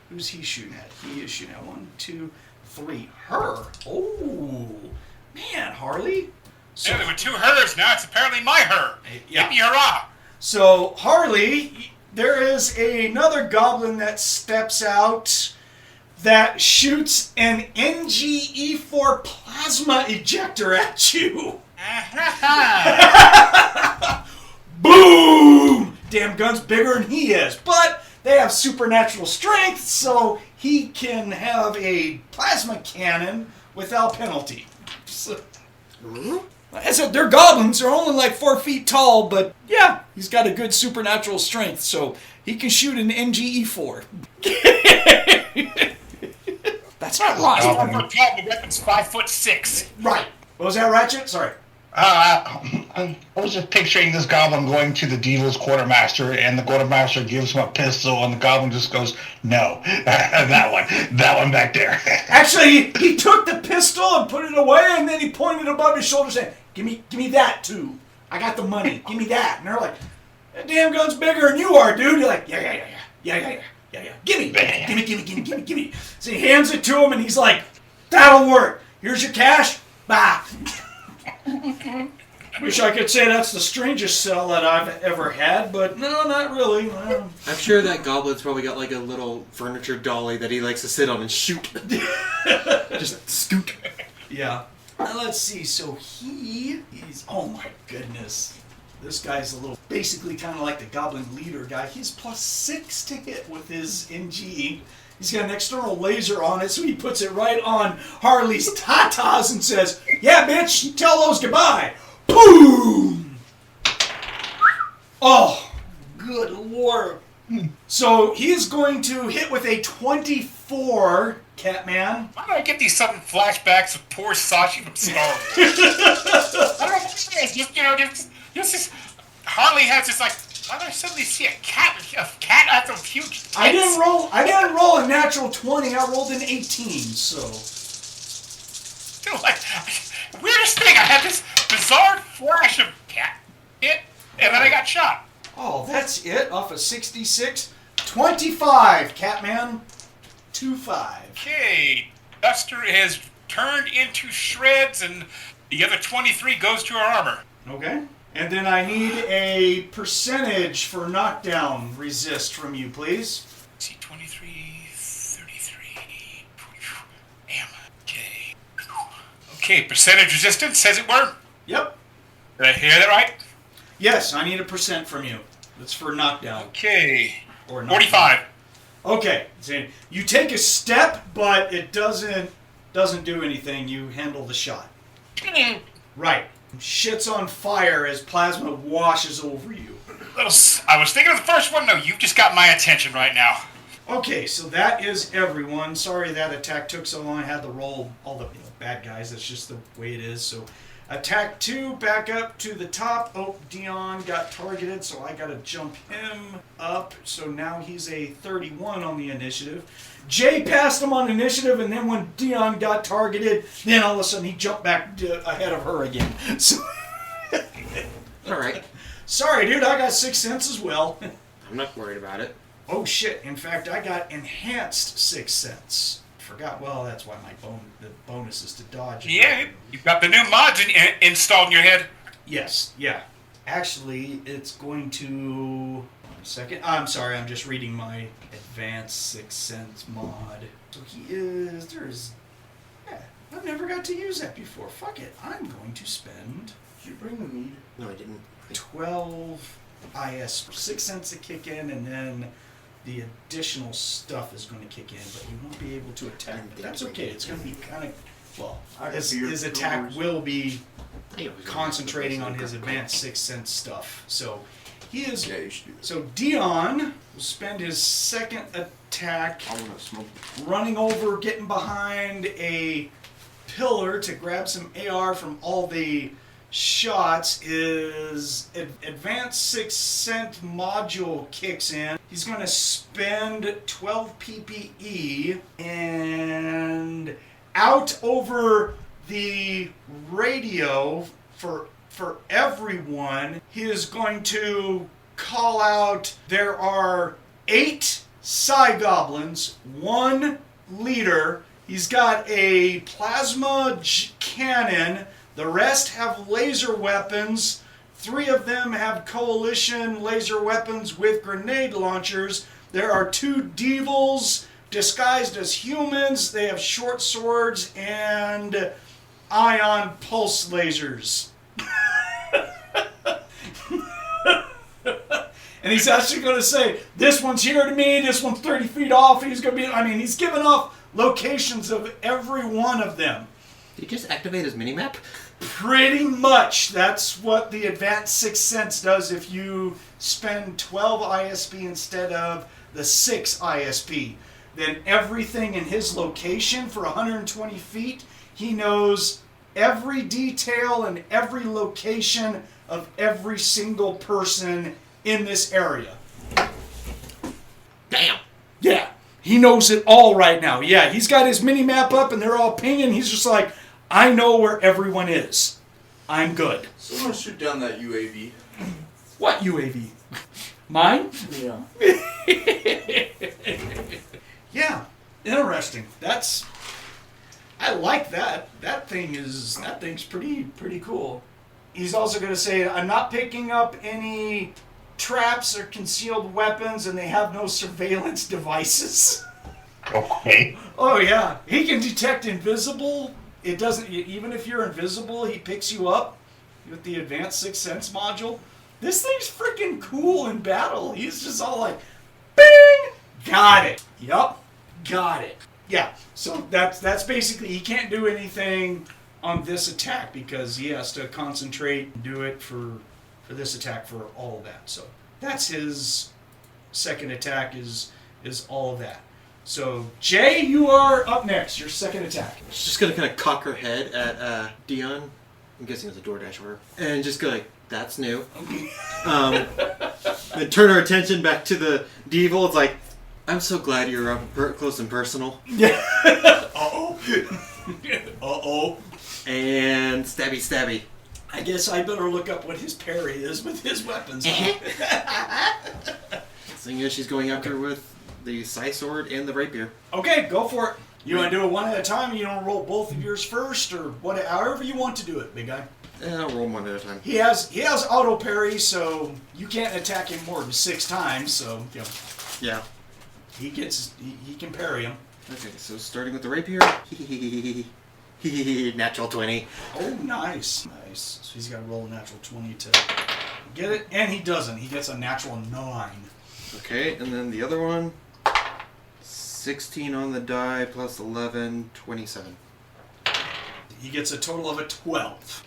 Who's he shooting at? He is shooting at 1, 2, 3. Her. Oh, man, Harley. So, Yeah, there were two hers. Now it's apparently my her. Yeah. Yippee hurrah! So Harley, there is another goblin that steps out that shoots an NGE4 plasma ejector at you. Boom! Damn gun's bigger than he is, but they have supernatural strength, so he can have a plasma cannon without penalty. So, I said they're goblins, they're only like 4 feet tall, but yeah, he's got a good supernatural strength, so he can shoot an NGE4. That's not right. The weapon's 5'6". Right. What was that, Ratchet? Sorry. I was just picturing this goblin going to the devil's quartermaster, and the quartermaster gives him a pistol, and the goblin just goes, "No, that one back there." Actually, he took the pistol and put it away, and then he pointed above his shoulder saying, give me that too. I got the money. Give me that. And they're like, that damn gun's bigger than you are, dude. You're like, yeah. Give me. So he hands it to him, and he's like, that'll work. Here's your cash. Bye. Wish I could say that's the strangest sell that I've ever had, but no, not really. I'm sure that goblin's probably got like a little furniture dolly that he likes to sit on and shoot. Just scoot. Yeah. Let's see. So he's. Oh my goodness. This guy's basically kind of like the goblin leader guy. He's +6 to hit with his NG. He's got an external laser on it, so he puts it right on Harley's tatas and says, yeah, bitch, tell those goodbye. Boom! Oh, good lord. So he's going to hit with a 24, Catman. Why do I get these sudden flashbacks of poor Sashi from Star Wars? I don't know what it is. Just Harley has this why do I suddenly see a cat at the huge tits? I didn't roll a natural 20. I rolled an 18. So, weirdest thing. I had this bizarre flash of cat hit, and then I got shot. Oh, that's it. Off of 66, 25. Catman, 25. Okay, Duster has turned into shreds, and the other 23 goes to her armor. Okay. And then I need a percentage for knockdown resist from you, please. See, 23, 33. Damn. Okay. Okay, percentage resistance, says it were? Yep. Did I hear that right? Yes, I need a percent from you. That's for knockdown. Okay. Or 45. Okay. So you take a step, but it doesn't do anything. You handle the shot. Right. Shit's on fire as plasma washes over you. I was thinking of the first one. No, you just got my attention right now. Okay, so that is everyone. Sorry that attack took so long. I had to roll all the bad guys. That's just the way it is. So attack 2, back up to the top. Oh, Dion got targeted, so I got to jump him up. So now he's a 31 on the initiative. Jay passed him on initiative, and then when Dion got targeted, then all of a sudden he jumped back ahead of her again. So All right. sorry, dude. I got 6th sense as well. I'm not worried about it. Oh shit! In fact, I got enhanced 6th sense. Forgot. Well, that's why the bonus is to dodge. Yeah, you've got the new mods installed in your head. Yes. Yeah. Actually, it's going to. 1 second. I'm sorry. I'm just reading my advanced 6th sense mod. So he is. There's. Yeah. I've never got to use that before. Fuck it. I'm going to spend. Did you bring the meat? No, I didn't. 12 IS 6th sense to kick in, and then the additional stuff is going to kick in, but you won't be able to attack. But that's okay. It's going to be kind of well. His attack will be concentrating on his advanced 6th sense stuff. So he is. Yeah, you should do that. So Dion will spend his 2nd attack I want to smoke. running over, getting behind a pillar to grab some AR from all the shots. His advanced 6th sense module kicks in. He's going to spend 12 PPE and out over the radio for everyone. He is going to call out there are 8 Psy Goblins, 1 leader. He's got a plasma cannon. The rest have laser weapons. 3 of them have coalition laser weapons with grenade launchers. There are 2 devils disguised as humans. They have short swords and ion pulse lasers. And he's actually going to say, this one's here to me, this one's 30 feet off. He's going to be, he's giving off locations of every one of them. Did he just activate his minimap? Pretty much. That's what the advanced 6th sense does if you spend 12 ISP instead of the 6 ISP. Then everything in his location for 120 feet, he knows every detail and every location of every single person in this area. Damn. Yeah, he knows it all right now. Yeah, he's got his mini-map up and they're all pinging. He's just like, I know where everyone is. I'm good. Someone shoot down that UAV. What UAV? Mine? Yeah. Yeah, interesting. I like that. That thing's pretty cool. He's also going to say, I'm not picking up any traps or concealed weapons, and they have no surveillance devices. Okay. Oh yeah, he can detect invisible. It doesn't, even if you're invisible, he picks you up with the advanced 6th sense module. This thing's freaking cool in battle. He's just all like, bing, got it. Yup, got it. Yeah, so that's basically, he can't do anything on this attack because he has to concentrate and do it for this attack for all of that. So that's his 2nd attack is all of that. So, Jay, you are up next. Your 2nd attack. She's just gonna kind of cock her head at Dion. I'm guessing it's a DoorDash order. And just go like, that's new. And turn her attention back to the devil. It's like, I'm so glad you're up close and personal. Yeah. Uh-oh. Uh-oh. And stabby stabby. I guess I better look up what his parry is with his weapons. Seeing as she's going after with the Psy Sword and the Rapier. Okay, go for it. You want to do it one at a time? You want to roll both of yours first, or what? However you want to do it, big guy. I'll roll one at a time. He has auto parry, so you can't attack him more than 6 times. So Yeah. he can parry him. Okay, so starting with the Rapier. Natural 20. Oh, nice. So he's got to roll a natural 20 to get it, and he doesn't. He gets a natural 9. Okay, and then the other one. 16 on the die plus 11, 27. He gets a total of a 12.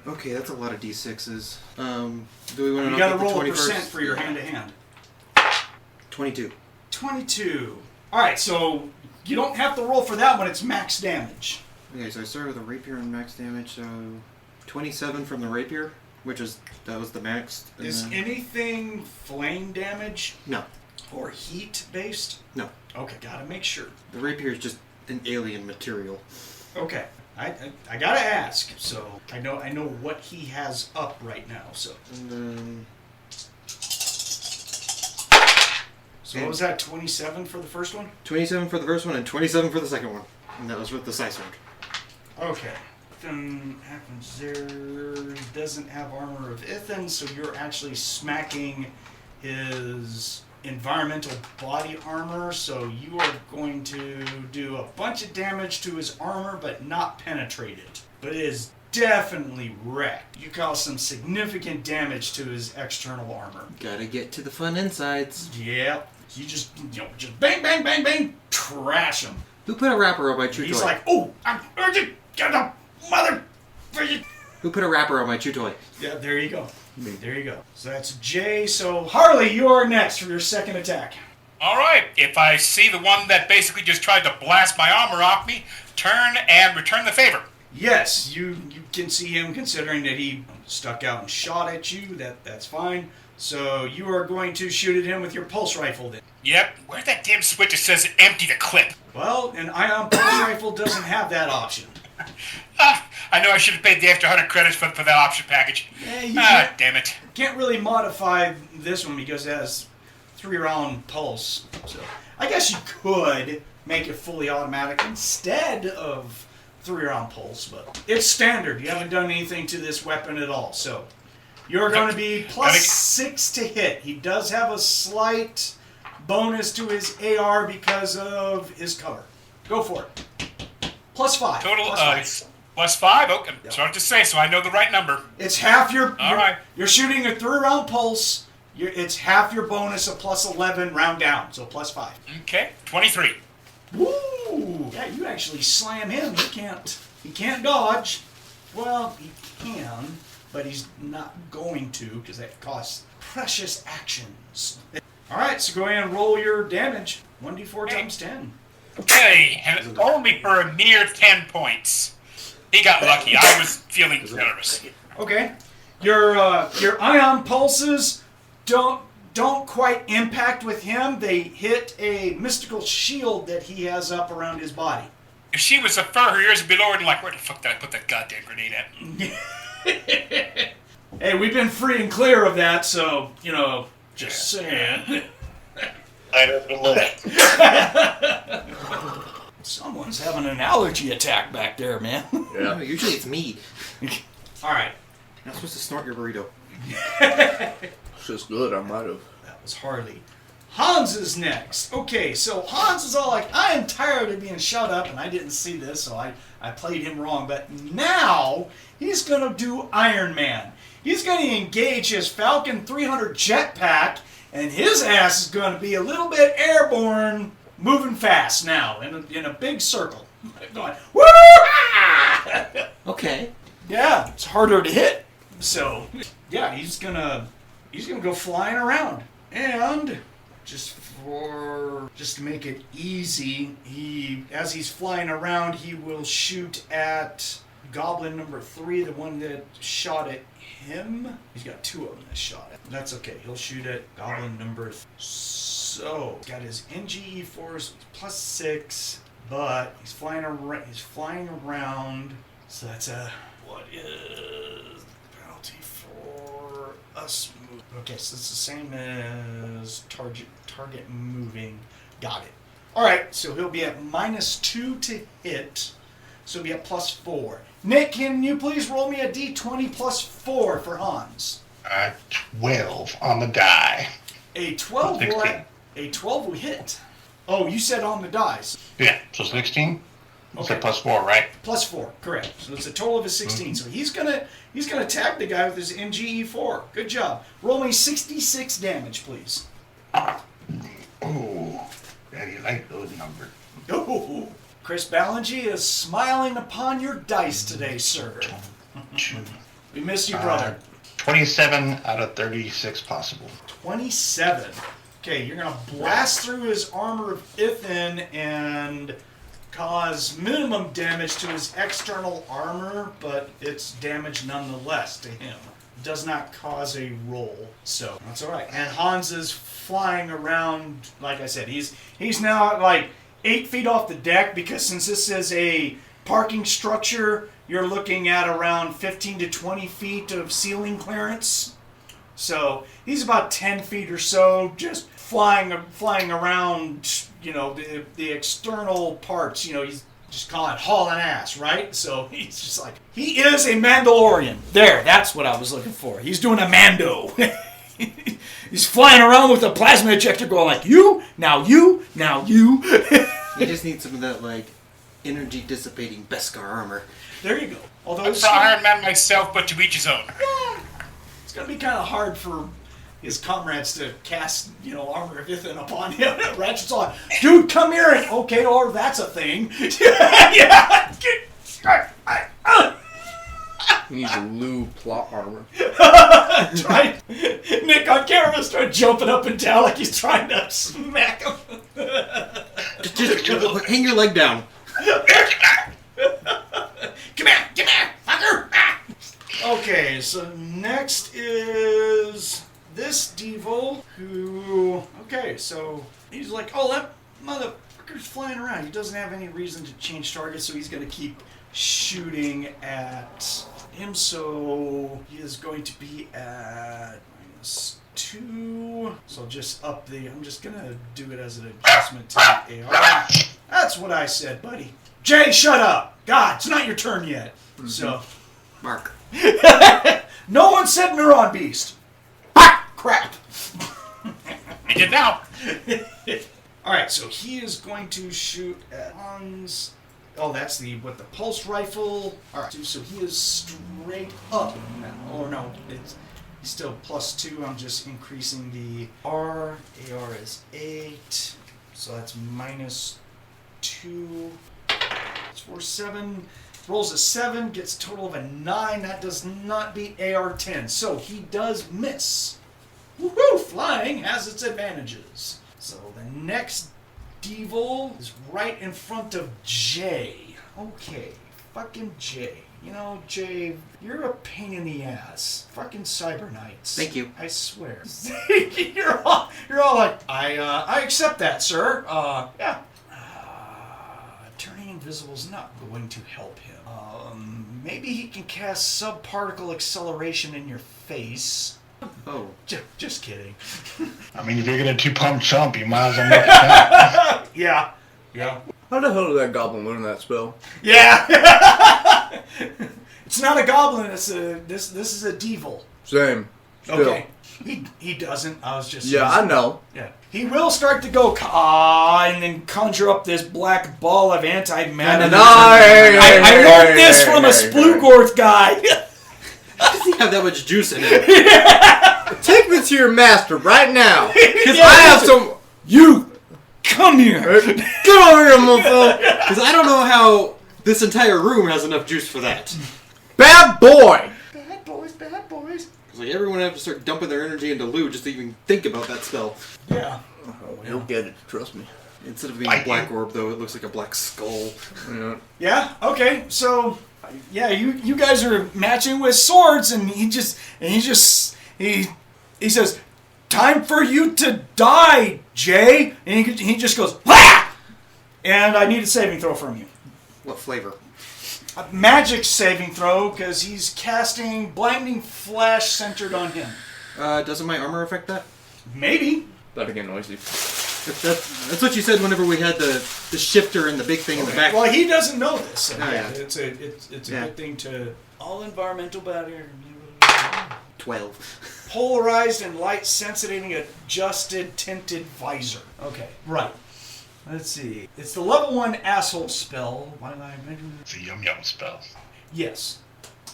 Okay, that's a lot of d6s. Do we want to You got to roll a percent for your hand-to-hand. 22. 22. Alright, so you don't have to roll for that one. It's max damage. Okay, so I started with a rapier and max damage, so 27 from the rapier, that was the max. Is anything flame damage? No. Or heat based? No. Okay, gotta make sure. The rapier is just an alien material. Okay. I gotta ask, so I know what he has up right now. So. And then. So what was that? 27 for the first one? 27 for the first one and 27 for the second one, and that was with the size round. Okay. Nothing happens there. He doesn't have armor of Ithan, so you're actually smacking his environmental body armor, so you are going to do a bunch of damage to his armor, but not penetrate it. But it is definitely wrecked. You cause some significant damage to his external armor. Gotta get to the fun insides. Yep. You just bang, bang, bang, bang, trash him. Who put a wrapper on my chew toy? He's like, oh, I'm urgent, get the mother. Who put a wrapper on my chew toy? Yeah, there you go. There you go. So that's Jay. So Harley, you are next for your second attack. All right. If I see the one that basically just tried to blast my armor off me, turn and return the favor. Yes, you can see him, considering that he stuck out and shot at you. That's fine. So you are going to shoot at him with your pulse rifle then. Yep. Where's that damn switch that says empty the clip? Well, an ion pulse rifle doesn't have that option. I know I should have paid the extra 100 credits for that option package. Yeah, damn it. Can't really modify this one because it has 3-round pulse. So I guess you could make it fully automatic instead of 3-round pulse, but it's standard. You haven't done anything to this weapon at all. So you're going to be plus 6 to hit. He does have a slight bonus to his AR because of his cover. Go for it. Plus 5. Total plus 5. +5? Okay, I'm sorry to say, so I know the right number. It's half your... All right. You're shooting a 3-round pulse. It's half your bonus of plus 11 round down, so plus 5. Okay, 23. Woo! Yeah, you actually slam him. He can't dodge. Well, he can, but he's not going to because that costs precious actions. All right, so go ahead and roll your damage. 1d4 times 10. Okay, and only for a mere 10 points. He got lucky. I was feeling nervous. Okay. Your ion pulses don't quite impact with him. They hit a mystical shield that he has up around his body. If she was a fur, her ears would be lowered and like, where the fuck did I put that goddamn grenade at? Hey, we've been free and clear of that, so, just saying. I don't believe. Someone's having an allergy attack back there, man. Yeah. Usually it's me. All right. You're not supposed to snort your burrito. It's just good, I might have. That was Harley. Hanz is next. Okay, so Hanz is all like, I am tired of being shut up, and I didn't see this, so I played him wrong. But now, he's going to do Iron Man. He's going to engage his Falcon 300 jetpack, and his ass is going to be a little bit airborne, moving fast now, in a big circle. Going, woo! Okay. Yeah, it's harder to hit. So, yeah, he's gonna go flying around. And just to make it easy, as he's flying around, he will shoot at goblin number 3, the one that shot at him. He's got 2 of them that shot at him. That's okay. He'll shoot at goblin number 3. So, got his NGE force plus 6, but he's flying around. So that's what is the penalty for us move? Okay, so it's the same as target moving. Got it. All right, so he'll be at -2 to hit. So he'll be at plus 4. Nick, can you please roll me a d20 plus 4 for Hanz? 12 on the die. A 12 will hit. Oh, you said on the dice. Yeah, so 16. It's Okay. a plus 4, right? Plus 4, correct. So it's a total of a 16. So he's gonna tag the guy with his NGE4. Good job. Roll me 66 damage, please. Ooh, Daddy, like those numbers. Oh, Chris Ballingy is smiling upon your dice today, sir. We missed you, brother. 27 out of 36 possible. 27. Okay, you're gonna blast through his armor of Ithin and cause minimum damage to his external armor, but it's damage nonetheless to him. Does not cause a roll, so that's all right. And Hanz is flying around. Like I said, he's now like 8 feet off the deck, because since this is a parking structure, you're looking at around 15 to 20 feet of ceiling clearance. So he's about 10 feet or so, just flying around, the external parts. He's just call it hauling ass, right? So he's just like, he is a Mandalorian. There, that's what I was looking for. He's doing a Mando. He's flying around with a plasma ejector going like, you, now you, now you. You just need some of that, like, energy dissipating Beskar armor. There you go. Although I'm for Iron Man myself, but to each his own. It's going to be kind of hard for his comrades to cast, armor of Ithin upon him. Ratchet's on, dude, come here, and okay, or that's a thing. Yeah. He needs a lube plot armor. That's right. Nick on camera started jumping up and down like he's trying to smack him. Just hang your leg down. Come here, fucker. Okay, so next is this Devil who, okay, so he's like, oh, that motherfucker's flying around. He doesn't have any reason to change target, so he's going to keep shooting at him. So he is going to be at -2. So just up I'm just going to do it as an adjustment to the AR. That's what I said, buddy. Jay, shut up. God, it's not your turn yet. Mm-hmm. So, Mark. No one said Neuron Beast. Ah, crap. You did now. Alright, so he is going to shoot at Hanz. Oh, that's the pulse rifle. Alright, so he is straight up now. Oh, no, he's still +2. I'm just increasing the R. AR is 8. So that's -2. It's 4, 7. Rolls a 7, gets a total of a 9. That does not beat AR 10. So he does miss. Woohoo! Flying has its advantages. So the next Devil is right in front of Jay. Okay, fucking Jay. Jay, you're a pain in the ass. Fucking Cyber Knights. Thank you. I swear. you're all like, I accept that, sir. Yeah. Turning invisible is not going to help him. Maybe he can cast subparticle acceleration in your face. Oh. Just kidding. I mean, if you're going to 2-pump chump, you might as well make it count. Yeah. How the hell did that goblin learn that spell? Yeah. It's not a goblin. This is a Devil. Same. Still. Okay. He doesn't. I was just. Yeah, I know. Yeah. He will start to go and then conjure up this black ball of anti-matter. I learned this from a Splugorth guy. How does he have that much juice in it? Take me to your master right now. Because Yeah, I have some... You come here. Get over here, motherfucker. Because I don't know how this entire room has enough juice for that. Bad boy. Bad boys. It's like everyone would have to start dumping their energy into loot just to even think about that spell. Yeah. Oh, you'll get it. Trust me. Instead of being a black orb, though, it looks like a black skull. Yeah. Yeah. Okay. So, yeah, you guys are matching with swords, and he says, "Time for you to die, Jay." And he just goes, "Wah!" And I need a saving throw from you. What flavor? A magic saving throw, because he's casting blinding flash centered on him. Doesn't my armor affect that? Maybe. That'd get noisy. That's what you said whenever we had the shifter and the big thing in the back. Well, he doesn't know this. So yeah. It's a good thing to all environmental matter. 12. Polarized and light sensitive adjusted tinted visor. Okay, right. Let's see. It's the level 1 asshole spell. Why did I mention It's a yum-yum spell. Yes.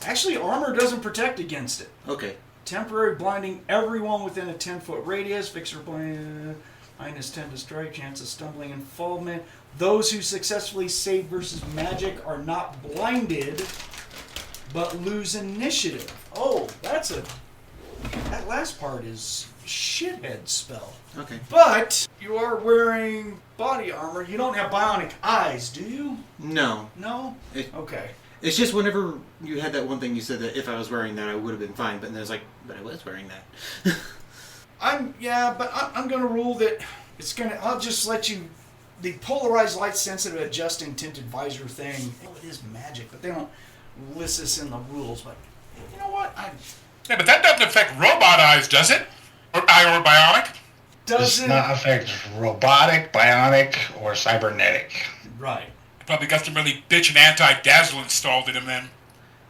Actually, armor doesn't protect against it. Okay. Temporary blinding everyone within a 10-foot radius. Fixer blind. -10 to strike. Chance of stumbling and involvement. Those who successfully save versus magic are not blinded, but lose initiative. Oh, that's a That last part is shithead spell. Okay. But you are wearing body armor. You don't have bionic eyes, do you? No. No? Okay. It's just whenever you had that one thing you said that if I was wearing that I would have been fine, but then I was like, but I was wearing that. I'm gonna rule that I'll just let you. The polarized light sensitive adjusting tinted visor thing. Oh, it is magic, but they don't list this in the rules. But you know what? Yeah, but that doesn't affect robot eyes, does it? Or bionic? Does not affect robotic, bionic, or cybernetic. Right. Probably got some really bitchin' anti-dazzle installed in him then.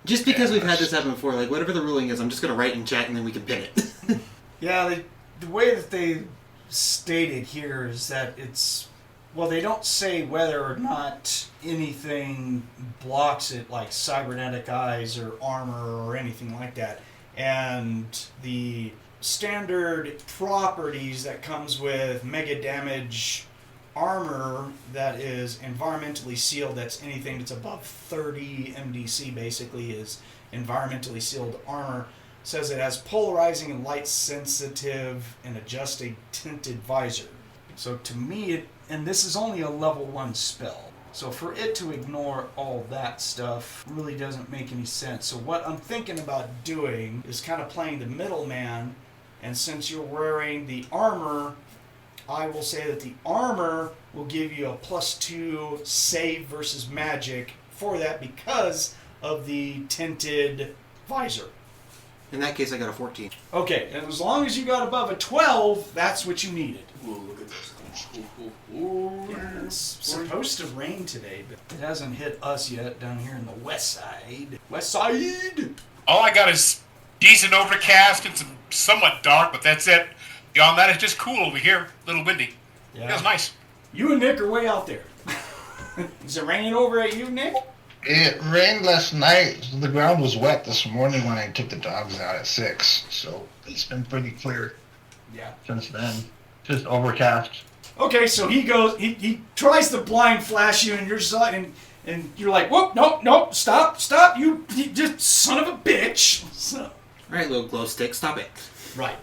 Just because we've had this happen before, like whatever the ruling is, I'm just gonna write in chat and then we can pin it. Yeah, the way that they state it here is that it's... Well, they don't say whether or not anything blocks it, like cybernetic eyes or armor or anything like that. And the standard properties that comes with mega damage armor that is environmentally sealed, that's anything that's above 30 MDC basically is environmentally sealed armor, says it has polarizing and light sensitive and adjusting tinted visor. So to me, and this is only a level 1 spell, so for it to ignore all that stuff really doesn't make any sense. So what I'm thinking about doing is kind of playing the middleman, and since you're wearing the armor, I will say that the armor will give you a +2 save versus magic for that because of the tinted visor. In that case, I got a 14. Okay, and as long as you got above a 12, that's what you needed. Ooh, look at this. Yeah, it's supposed to rain today, but it hasn't hit us yet down here in the west side. West side! All I got is decent overcast and some somewhat dark, but that's it. Beyond that, it's just cool over here. A little windy. Yeah. Feels nice. You and Nick are way out there. Is it raining over at you, Nick? It rained last night. The ground was wet this morning when I took the dogs out at 6. So it's been pretty clear Yeah. since then. Just overcast. Okay, so he goes, he tries to blind flash you, and you're and you're like, whoop, nope, stop, you just son of a bitch. So, All right, little glow stick, stop it. right.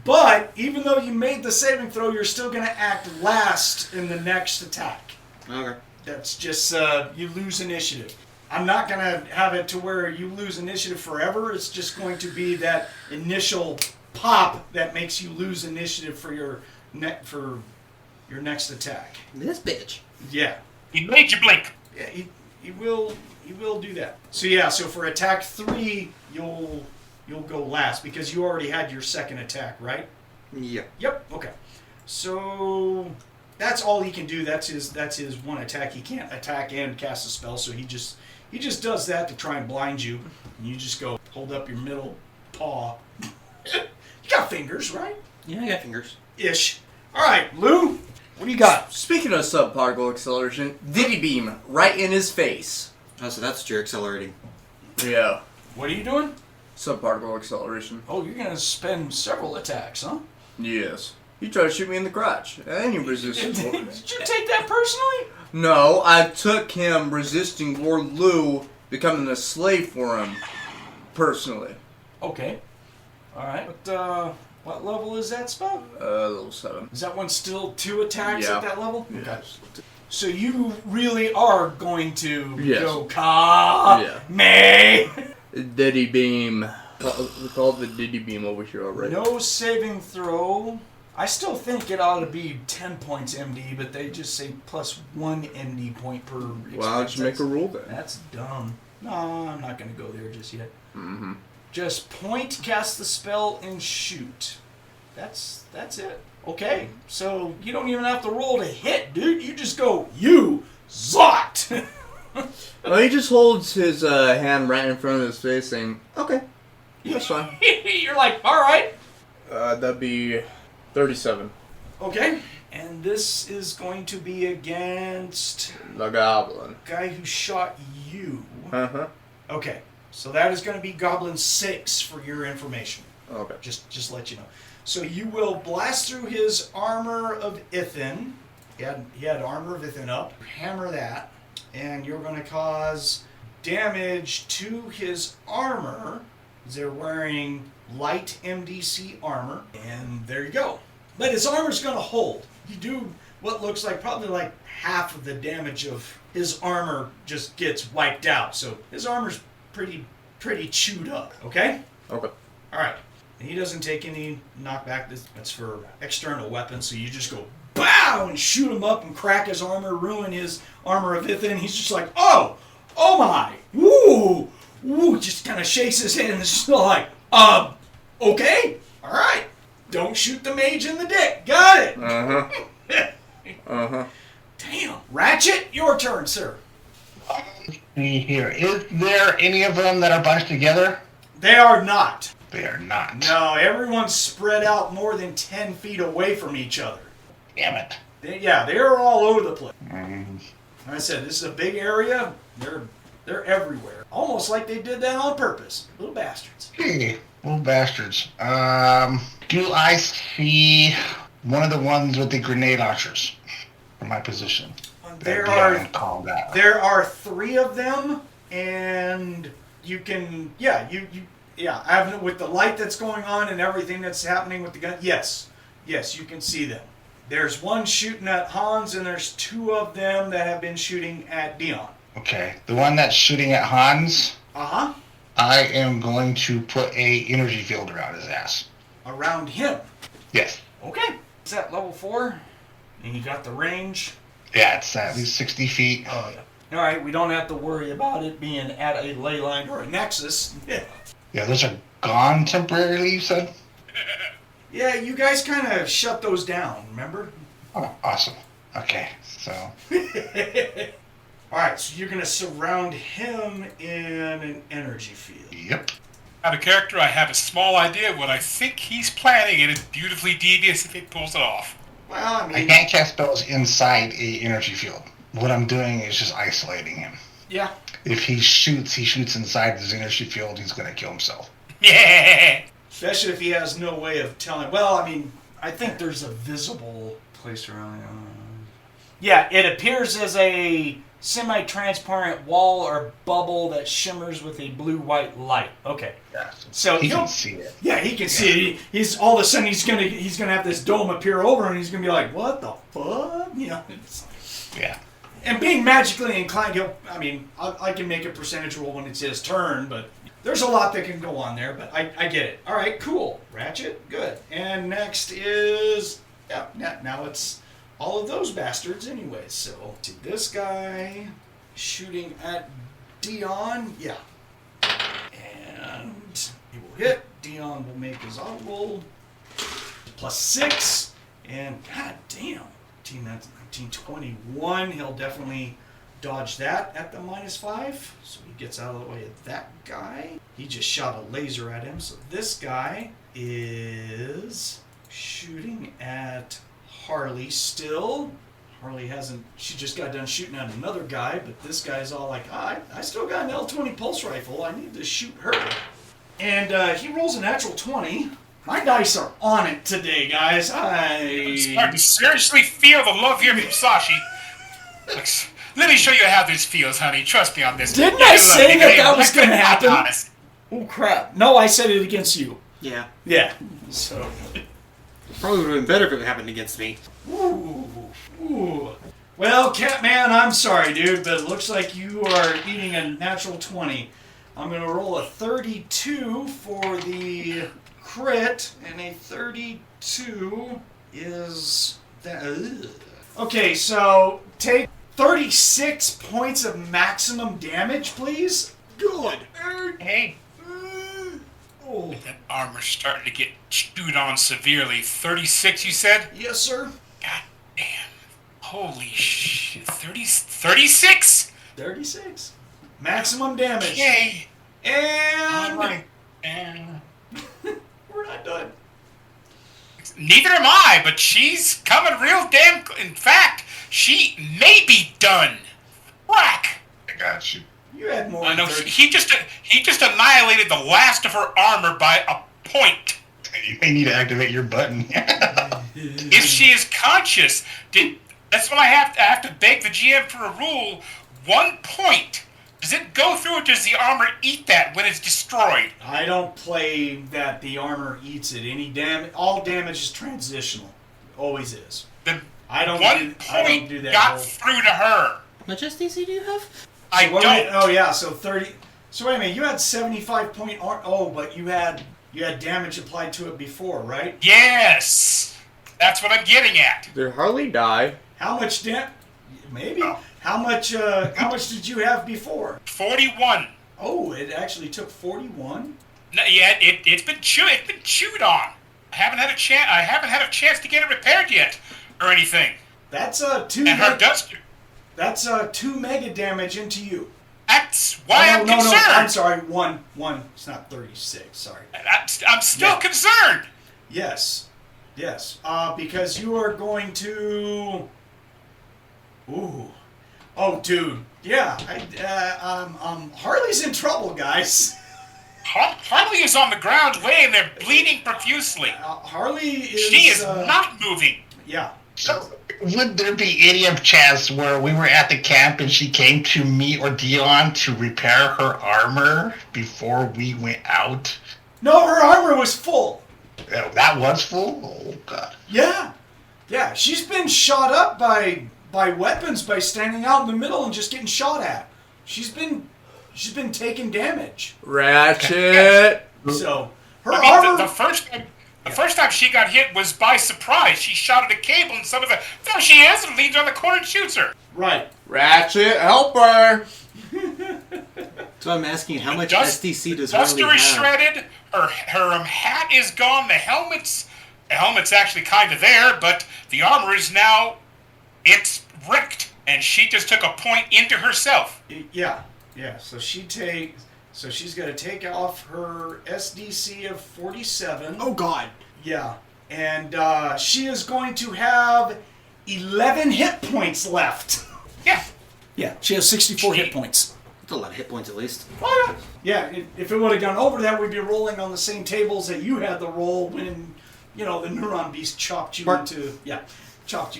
But even though you made the saving throw, you're still going to act last in the next attack. Okay. That's just, you lose initiative. I'm not going to have it to where you lose initiative forever. It's just going to be that initial pop that makes you lose initiative for your next attack. This bitch. Yeah. He made you blink. Yeah, he will do that. So yeah, so for attack 3, you'll go last because you already had your second attack, right? Yeah. Yep. Okay. So that's all he can do. That's his one attack. He can't attack and cast a spell, so he just does that to try and blind you. And you just go hold up your middle paw. You got fingers, right? Yeah, I got fingers. Ish. All right, Lou. What do you got? Speaking of subparticle acceleration, Diddy Beam right in his face. Oh, so that's what you're accelerating. Yeah. What are you doing? Subparticle acceleration. Oh, you're gonna spend several attacks, huh? Yes. He tried to shoot me in the crotch, and he resisted. Did you take that personally? No, I took him resisting Lord Lou, becoming a slave for him, personally. Okay. All right. But what level is that spell? Level 7. Is that one still 2 attacks Yeah. at that level? Yes. So you really are going to Yes. go ka Yeah. me. Diddy Beam. We call it the Diddy Beam over here already. No saving throw. I still think it ought to be 10 points MD, but they just say +1 MD point per experience. Well, I'll just make a rule then. That's dumb. No, I'm not going to go there just yet. Mm-hmm. Just point, cast the spell, and shoot. That's it. Okay, so you don't even have to roll to hit, dude. You just go, you, zot! Well, he just holds his hand right in front of his face saying, okay, that's fine. You're like, all right. That'd be 37. Okay, and this is going to be against The Goblin. the guy who shot you. Uh-huh. Okay, so that is going to be Goblin 6 for your information. Okay. Just let you know. So you will blast through his armor of Ithin. He had armor of Ithin up. Hammer that, and you're going to cause damage to his armor. They're wearing light MDC armor, and there you go. But his armor's going to hold. You do what looks like probably like half of the damage of his armor just gets wiped out. So his armor's pretty chewed up. Okay? Okay. All right. And he doesn't take any knockback. That's for external weapons. So you just go bow and shoot him up and crack his armor, ruin his armor of Ithan. He's just like, oh my, woo, just kind of shakes his head and is just like, okay, all right. Don't shoot the mage in the dick. Got it. Damn. Ratchet, your turn, sir. See here. Is there any of them that are bunched together? They are not. They are not. No, everyone's spread out more than 10 feet away from each other. Damn it. They're all over the place. Mm. Like I said, this is a big area. They're everywhere. Almost like they did that on purpose. Little bastards. Hey, little bastards. Do I see one of the ones with the grenade launchers from my position? There Dion called out. There are 3 of them, and you can, with the light that's going on and everything that's happening with the gun, yes, you can see them. There's one shooting at Hanz, and there's 2 of them that have been shooting at Dion. Okay, the one that's shooting at Hanz, Uh-huh. I am going to put a energy field around his ass. Around him. Yes. Okay. Is that level 4? And you got the range. Yeah, it's at least 60 feet. Oh, yeah. All right, we don't have to worry about it being at a ley line or a nexus. Yeah. Yeah, those are gone temporarily, you said? Yeah, you guys kind of shut those down, remember? Oh, awesome. Okay, so... All right, so you're going to surround him in an energy field. Yep. Out of character, I have a small idea of what I think he's planning, and it's beautifully devious if he pulls it off. Well, I I mean... can't cast spells inside a energy field. What I'm doing is just isolating him. Yeah. If he shoots inside his energy field, he's going to kill himself. Yeah! Especially if he has no way of telling... Well, I mean, I think there's a visible place around it. Yeah, it appears as a semi-transparent wall or bubble that shimmers with a blue-white light. Okay. Yeah. So He can see it. Yeah, he can see it. He's all of a sudden he's gonna have this dome appear over and he's gonna be like, what the fuck? You know. Yeah. And being magically inclined, I can make a percentage roll when it's his turn, but there's a lot that can go on there. But I get it. All right, cool. Ratchet, good. And next is now it's all of those bastards anyways. So to this guy shooting at Dion, yeah. And he will hit. Dion will make his auto roll. +6. And god damn. 19, that's 1921. He'll definitely dodge that at the -5. So he gets out of the way of that guy. He just shot a laser at him. So this guy is shooting at Harley still. Harley she just got done shooting at another guy, but this guy's all like, I still got an L20 pulse rifle. I need to shoot her. And he rolls a natural 20. My dice are on it today, guys. I'm starting to seriously feel the love here from Sashi. Let me show you how this feels, honey. Trust me on this. Didn't I say that was going to happen? Oh, crap. No, I said it against you. Yeah. Yeah. So... Probably would have been better if it happened against me. Ooh. Well, Catman, I'm sorry, dude, but it looks like you are eating a natural 20. I'm going to roll a 32 for the crit, and a 32 is that. Okay, so take 36 points of maximum damage, please. Good. Hey. Oh. That armor's starting to get chewed on severely. 36, you said? Yes, sir. God damn. Holy shit. 36? 36. Maximum damage. Okay. And... All right. And... We're not done. Neither am I, but she's coming real damn... In fact, she may be done. Whack! I got you. You had more. I know. He just annihilated the last of her armor by a point. You may need to activate your button. If she is conscious, that's what I have to beg the GM for a rule. 1 point. Does it go through, or does the armor eat that when it's destroyed? I don't play that the armor eats it. All damage is transitional. Always is. Then I don't do that. Got through to her. How much SDC do you have? I don't. Oh yeah, so 30. So wait a minute, you had 75 point armor. Oh, but you had damage applied to it before, right? Yes, that's what I'm getting at. Did Harley die? How much Maybe. How much did you have before? 41. Oh, it actually took 41. No, yeah, it's been chewed on. I haven't had a chance to get it repaired yet, or anything. That's 2. And her duster. That's 2 mega damage into you. That's why I'm concerned. No, I'm sorry. One. It's not 36. Sorry. I'm still concerned. Yes. Because you are going to. Ooh. Oh, dude. Yeah. Harley's in trouble, guys. Harley is on the ground, laying there, bleeding profusely. Harley is. She is not moving. Yeah. So, would there be any chance where we were at the camp and she came to me or Dion to repair her armor before we went out? No, her armor was full. That was full? Oh, God. Yeah. She's been shot up by weapons by standing out in the middle and just getting shot at. She's been taking damage. Ratchet. So her armor. The first time she got hit was by surprise. She shot at a cable and there she is, and leans on the corner and shoots her. Right. Ratchet, help her. So I'm asking, how much Dust- SDC does the duster Harley is have? shredded. Her hat is gone. The helmet's actually kind of there, but the armor is now it's wrecked, and she just took a point into herself. Yeah. So she's got to take off her SDC of 47. Oh God. Yeah. And she is going to have 11 hit points left. Yeah, she has 64 hit points. That's a lot of hit points at least. Oh, yeah. If it would have gone over that, we'd be rolling on the same tables that you had to roll when, the neuron beast chopped you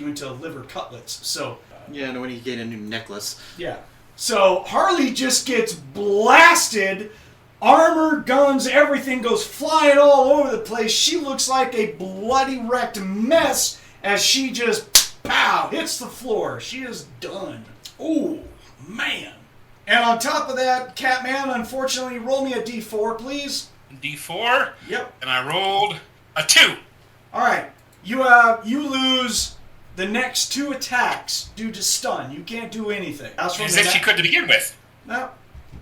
into liver cutlets. So. Yeah, and when you get a new necklace. Yeah. So Harley just gets blasted. Armor, guns, everything goes flying all over the place. She looks like a bloody wrecked mess as she just, pow, hits the floor. She is done. Oh, man. And on top of that, Catman, unfortunately, roll me a D4, please. D4? Yep. And I rolled a 2. All right. You lose the next 2 attacks due to stun. You can't do anything. As if she could to begin with. No.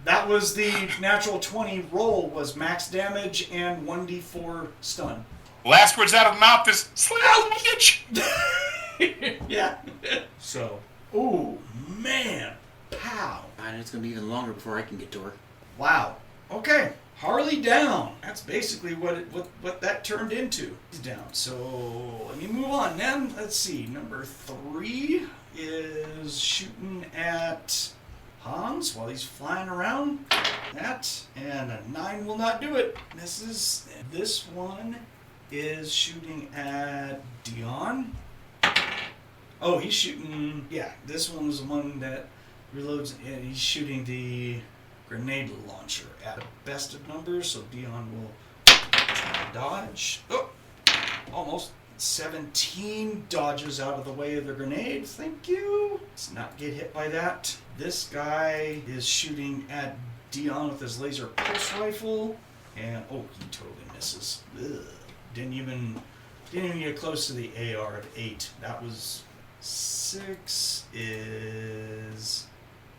That was the natural 20 roll, was max damage and 1d4 stun. Last words out of the mouth is, slouch! Yeah. So, ooh, man. Pow. And it's going to be even longer before I can get to her. Wow. Okay. Harley down. That's basically what that turned into. He's down. So, let me move on then. Let's see. Number 3 is shooting at Hanz while he's flying around. And a 9 will not do it. Misses. This one is shooting at Dion. Oh, he's shooting. Yeah, this one was the one that reloads. Yeah, he's shooting the grenade launcher at a best of numbers, so Dion will try to dodge. Oh, almost. 17 dodges out of the way of the grenade. Thank you. Let's not get hit by that. This guy is shooting at Dion with his laser pulse rifle, and oh, he totally misses. Ugh. Didn't even get close to the AR of 8. That was 6 is.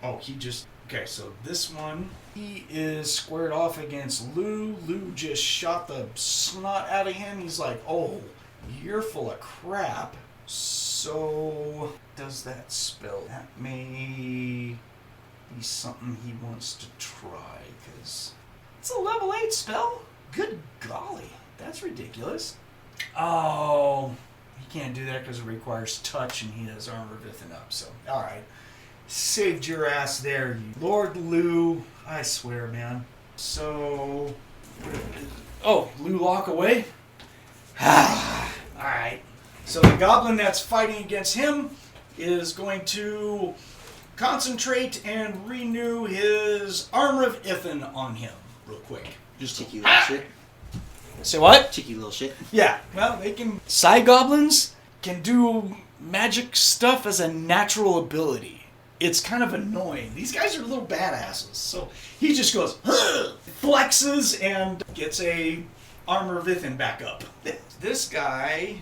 Oh, he just. Okay, so this one, he is squared off against Lou. Lou just shot the snot out of him. He's like, oh, you're full of crap. So, does that spell? That may be something he wants to try, because it's a level 8 spell. Good golly, that's ridiculous. Oh, he can't do that because it requires touch, and he has armor Vithin up, so, alright. Saved your ass there, you Lord Lou. I swear, man. So, oh, Lou lock away? Alright. So the goblin that's fighting against him is going to concentrate and renew his Armor of Ithin on him real quick. Just cheeky little shit. Say what? Cheeky little shit. Yeah, well, they can... Side goblins can do magic stuff as a natural ability. It's kind of annoying. These guys are little badasses. So he just goes, flexes, and gets a Armor of Ithin back up. This guy...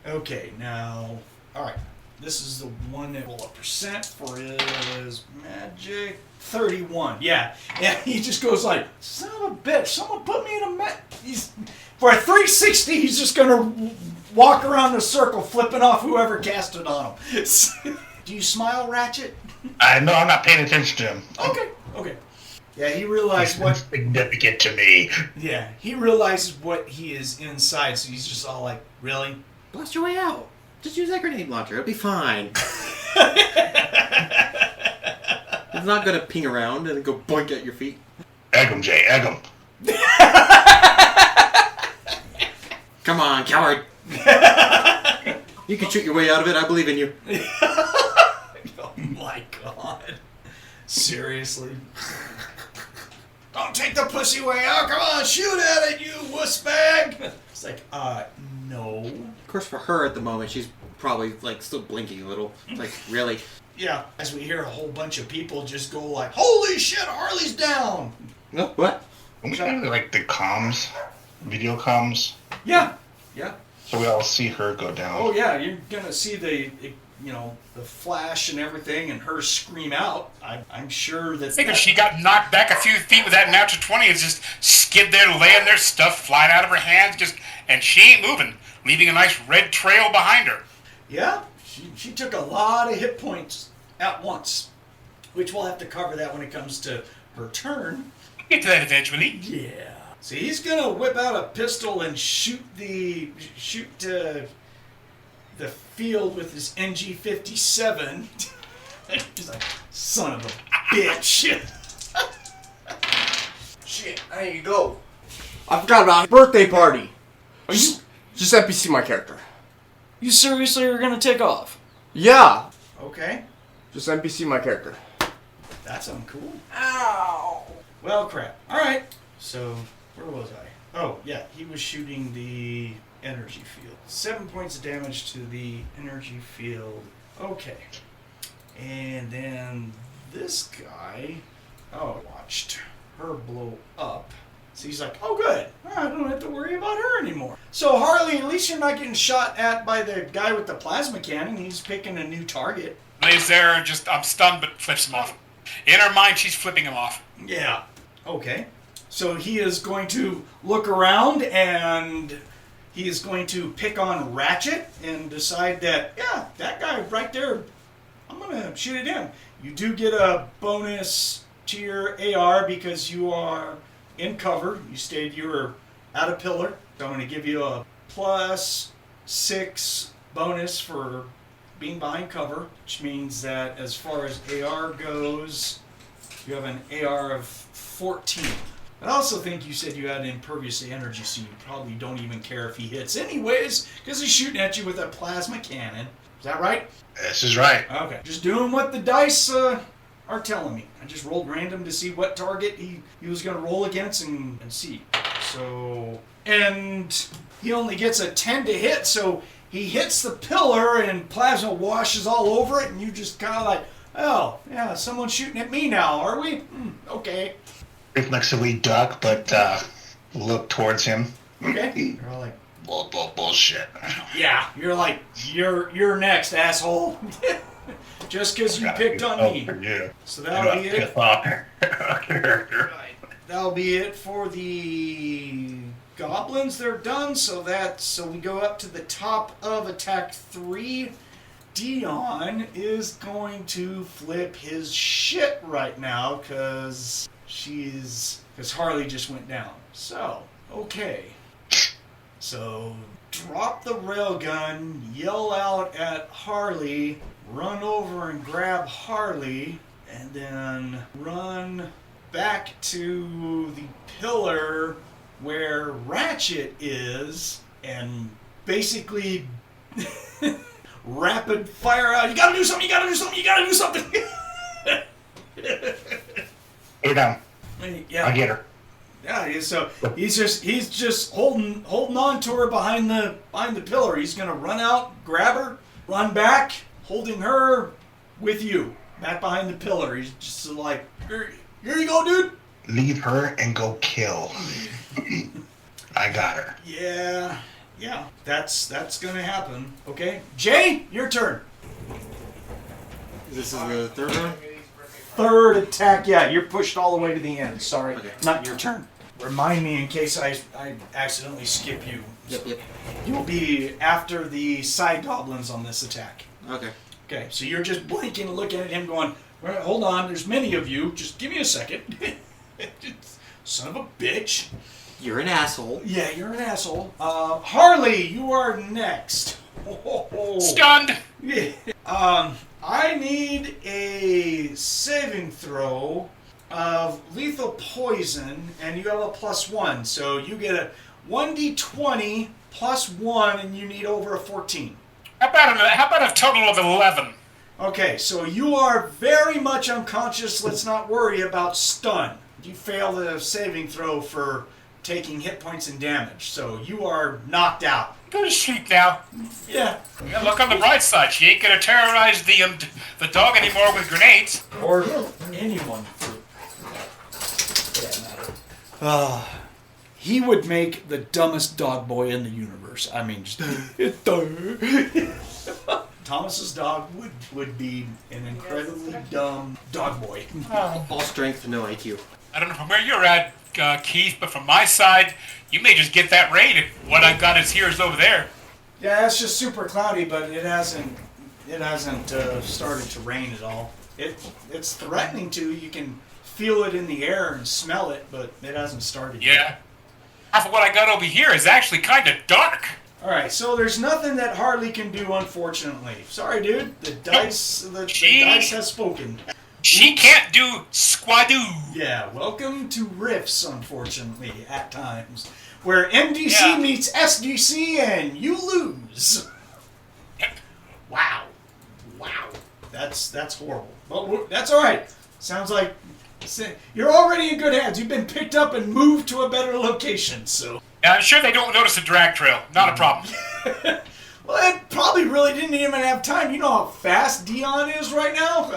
Okay, now... Alright, this is the one that roll a percent for his magic. 31, yeah. And he just goes like, son of a bitch, someone put me in a for a 360, he's just going to walk around the circle flipping off whoever cast it on him. Do you smile, Ratchet? No, I'm not paying attention to him. Okay. Yeah, he realized what... significant to me. Yeah, he realizes what he is inside, so he's just all like, really? Blast your way out. Just use that grenade launcher. It'll be fine. It's not going to ping around and go boink at your feet. Egg him, Jay. Egg him. Come on, coward. You can shoot your way out of it. I believe in you. Oh my god. Seriously? Don't take the pussy way out. Come on, shoot at it, you wuss bag. It's like, no. Of course, for her at the moment, she's probably like still blinking a little. It's like, really? Yeah, as we hear a whole bunch of people just go like, holy shit, Harley's down. No, what? We have like the comms, video comms, Yeah. so we all see her go down. Oh yeah, you're gonna see the flash and everything, and her scream out. I'm sure that. I think if she got knocked back a few feet with that natural 20, it's just skid there, laying there, stuff flying out of her hands, and she ain't moving, leaving a nice red trail behind her. Yeah, she took a lot of hit points at once, which we'll have to cover that when it comes to her turn. Get to that eventually. Yeah. See, he's gonna whip out a pistol and shoot the field with his NG-57. He's like, son of a bitch. Shit, there you go. I forgot about birthday party. Are you Just NPC my character. seriously are gonna take off? Yeah. Okay, Just NPC my character. that's uncool. Ow. Well, crap. All right. So where was I? Oh yeah, he was shooting the energy field. 7 points of damage to the energy field. Okay. And then this guy, watched her blow up. So he's like, oh good, I don't have to worry about her anymore. So Harley, at least you're not getting shot at by the guy with the plasma cannon. He's picking a new target. Lays there, I'm stunned, but flips him off. In her mind, she's flipping him off. Yeah. Okay. So he is going to look around and he is going to pick on Ratchet and decide that, yeah, that guy right there, I'm going to shoot at him. You do get a bonus to your AR because you are in cover. You were at a pillar. So I'm going to give you a +6 bonus for being behind cover, which means that as far as AR goes, you have an AR of 14. I also think you said you had impervious to energy, so you probably don't even care if he hits anyways, because he's shooting at you with a plasma cannon. Is that right? This is right. Okay. Just doing what the dice are telling me. I just rolled random to see what target he was going to roll against and see. So, and he only gets a 10 to hit, so he hits the pillar and plasma washes all over it, and you just kind of like, oh, yeah, someone's shooting at me now, are we? Okay. Reflexively duck, but look towards him. Okay. You're all like, Bullshit. yeah. You're like, you're next, asshole. Just because you picked on me. Yeah. So that'll be it. Right. That'll be it for the goblins. They're done. So we go up to the top of attack 3. Dion is going to flip his shit right now because Harley just went down. So, okay. So, drop the railgun, yell out at Harley, run over and grab Harley, and then run back to the pillar where Ratchet is, and basically rapid fire out. You gotta do something, you gotta do something, you gotta do something! Put her down. Yeah. I get her. Yeah, so he's just holding on to her behind the pillar. He's gonna run out, grab her, run back, holding her with you back behind the pillar. He's just like, here you go, dude. Leave her and go kill. I got her. Yeah, that's gonna happen. Okay, Jay, your turn. This is the third one? Third attack. Yeah, you're pushed all the way to the end. Sorry, Okay. not your turn. Remind me in case I accidentally skip you. Yep. You'll be after the side goblins on this attack. Okay. Okay, so you're just blinking and looking at him going, well, hold on, there's many of you. Just give me a second. Son of a bitch. You're an asshole. Yeah, you're an asshole. Harley, you are next. Stunned. Yeah. I need a saving throw of lethal poison, and you have a +1. So you get a 1d20 +1, and you need over a 14. How about a total of 11? Okay, so you are very much unconscious. Let's not worry about stun. You fail the saving throw for taking hit points and damage, so you are knocked out. Go to sleep now. Yeah. Yeah, look on the bright side. She ain't gonna terrorize the dog anymore with grenades. Or anyone. He would make the dumbest dog boy in the universe. I mean, just Thomas's dog would be an incredibly dumb dog boy. All strength, no IQ. I don't know from where you're at, Keith, but from my side, you may just get that raid if what I've got is over there. Yeah, it's just super cloudy, but it hasn't started to rain at all. It's threatening to. You can feel it in the air and smell it, but it hasn't started yet. Yeah. Half of what I got over here is actually kind of dark. All right, so there's nothing that Harley can do, unfortunately. Sorry, dude. The dice has spoken. She can't do squadoo. Yeah, welcome to RIFTS, unfortunately, at times, where MDC meets SDC and you lose. Wow, that's horrible. But that's all right. Sounds like you're already in good hands. You've been picked up and moved to a better location, so. I'm sure they don't notice the drag trail. Not a problem. Well, it probably really didn't even have time. You know how fast Dion is right now?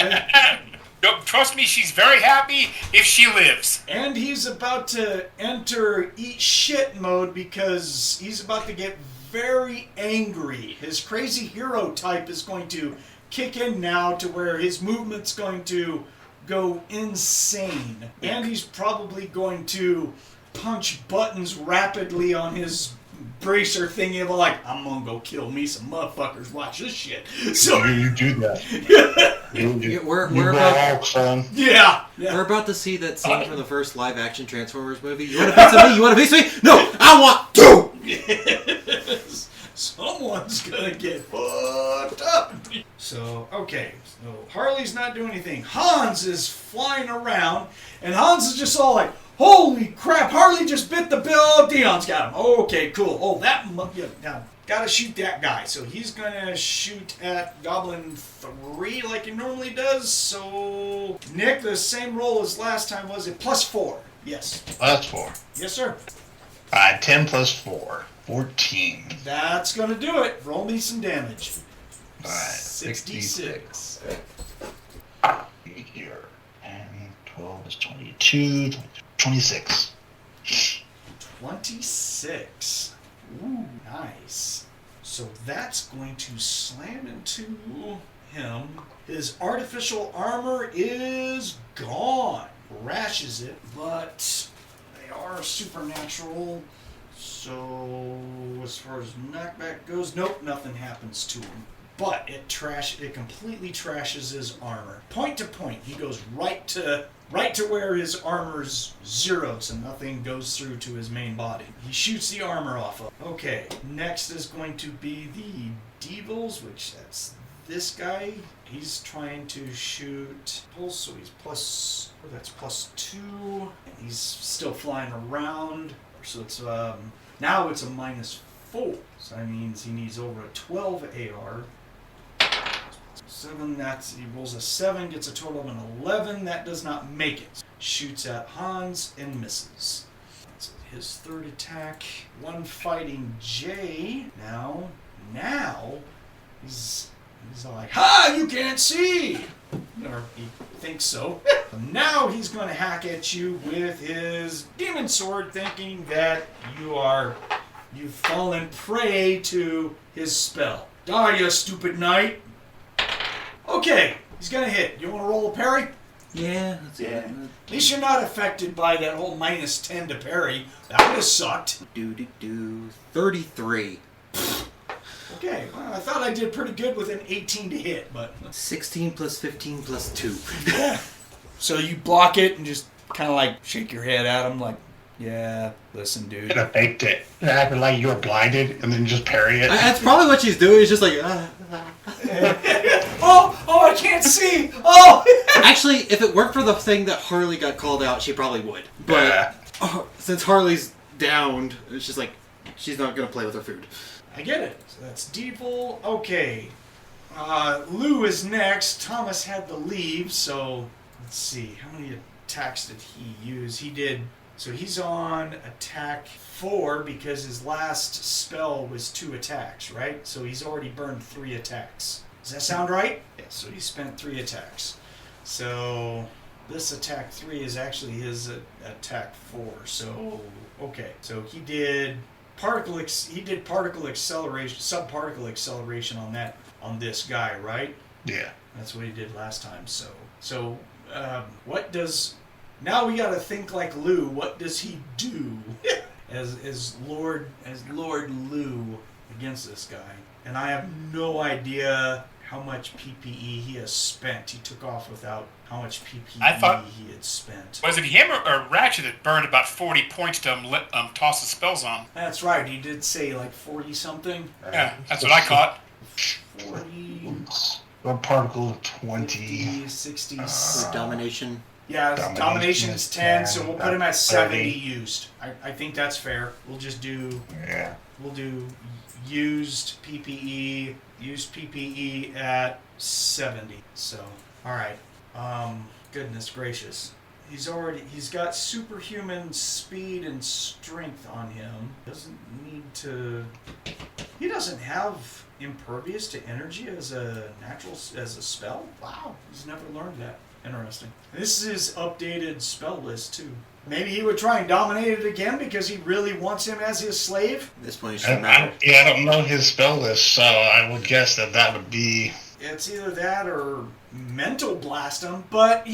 Trust me, she's very happy if she lives. And he's about to enter eat shit mode because he's about to get very angry. His crazy hero type is going to kick in now to where his movement's going to go insane. And he's probably going to punch buttons rapidly on his bracer thingy of like, I'm gonna go kill me some motherfuckers, watch this shit. So You do that. We're about, son. yeah. we're about to see that scene from the first live-action Transformers movie. You want a piece of me? You want a piece of me? No, I want two! Yes. Someone's gonna get fucked up. So, okay. So Harley's not doing anything. Hanz is flying around, and Hanz is just all like, holy crap, Harley just bit the bill. Oh, Dion's got him. Okay, cool. Oh, now, gotta shoot that guy. So he's gonna shoot at Goblin 3 like he normally does. So, Nick, the same roll as last time, was it +4? Yes. +4. Yes, sir. 10 + 4. 14. That's gonna do it. Roll me some damage. 66. Here. And 12 is 22. 26. 26. Ooh, nice. So that's going to slam into him. His artificial armor is gone. Rashes it, but they are supernatural. So as far as knockback goes, nope, nothing happens to him. But it completely trashes his armor. Point to point, he goes right to where his armor's 0, so nothing goes through to his main body. He shoots the armor off of. Okay, next is going to be the Devils, which that's this guy. He's trying to shoot pulse, so he's that's +2. And he's still flying around, so it's now it's a -4. So that means he needs over a 12 AR. 7, he rolls a 7, gets a total of an 11. That does not make it. Shoots at Hanz and misses. That's his third attack. One fighting Jay. Now, he's like, ha! You can't see! Or he thinks so. Now he's going to hack at you with his demon sword, thinking that you've fallen prey to his spell. Die, you stupid knight! Okay, he's going to hit. You want to roll a parry? Yeah. At least you're not affected by that whole -10 to parry. That would have sucked. 33. Okay, well, I thought I did pretty good with an 18 to hit, but... 16 plus 15 plus 2. Yeah. So you block it and just kind of like shake your head at him like, yeah, listen, dude. Could have faked it. It happened like you were blinded and then just parry it. That's probably what she's doing. It's just like, Oh, I can't see! Oh! Actually, if it weren't for the thing that Harley got called out, she probably would. But since Harley's downed, it's just like, she's not going to play with her food. I get it. So that's Devil. Okay. Lou is next. Thomas had to leave, so let's see. How many attacks did he use? He did. So he's on attack 4 because his last spell was 2 attacks, right? So he's already burned 3 attacks. Does that sound right? Yeah, so he spent 3 attacks. So this attack 3 is actually his attack 4. So, okay. So he did particle acceleration, subparticle acceleration on this guy, right? Yeah. That's what he did last time. So what does... Now we got to think like Lou. What does he do as Lord Lou against this guy? And I have no idea how much PPE he has spent. He took off without how much PPE he had spent. Was it him or Ratchet that burned about 40 points to toss the spells on? That's right. He did say like 40 something. Yeah, that's what I caught. 40, Or particle of 20. 50, 60. Domination. Yeah, domination is 10, so we'll put him at 70 30. used. I think that's fair. We'll just do... Yeah. We'll do used PPE at 70. So, all right. Goodness gracious. He's got superhuman speed and strength on him. He doesn't have impervious to energy as a spell? Wow, he's never learned that. Interesting. This is his updated spell list too. Maybe he would try and dominate it again because he really wants him as his slave? At this point, I don't know his spell list, so I would guess that would be... It's either that or mental blast him, but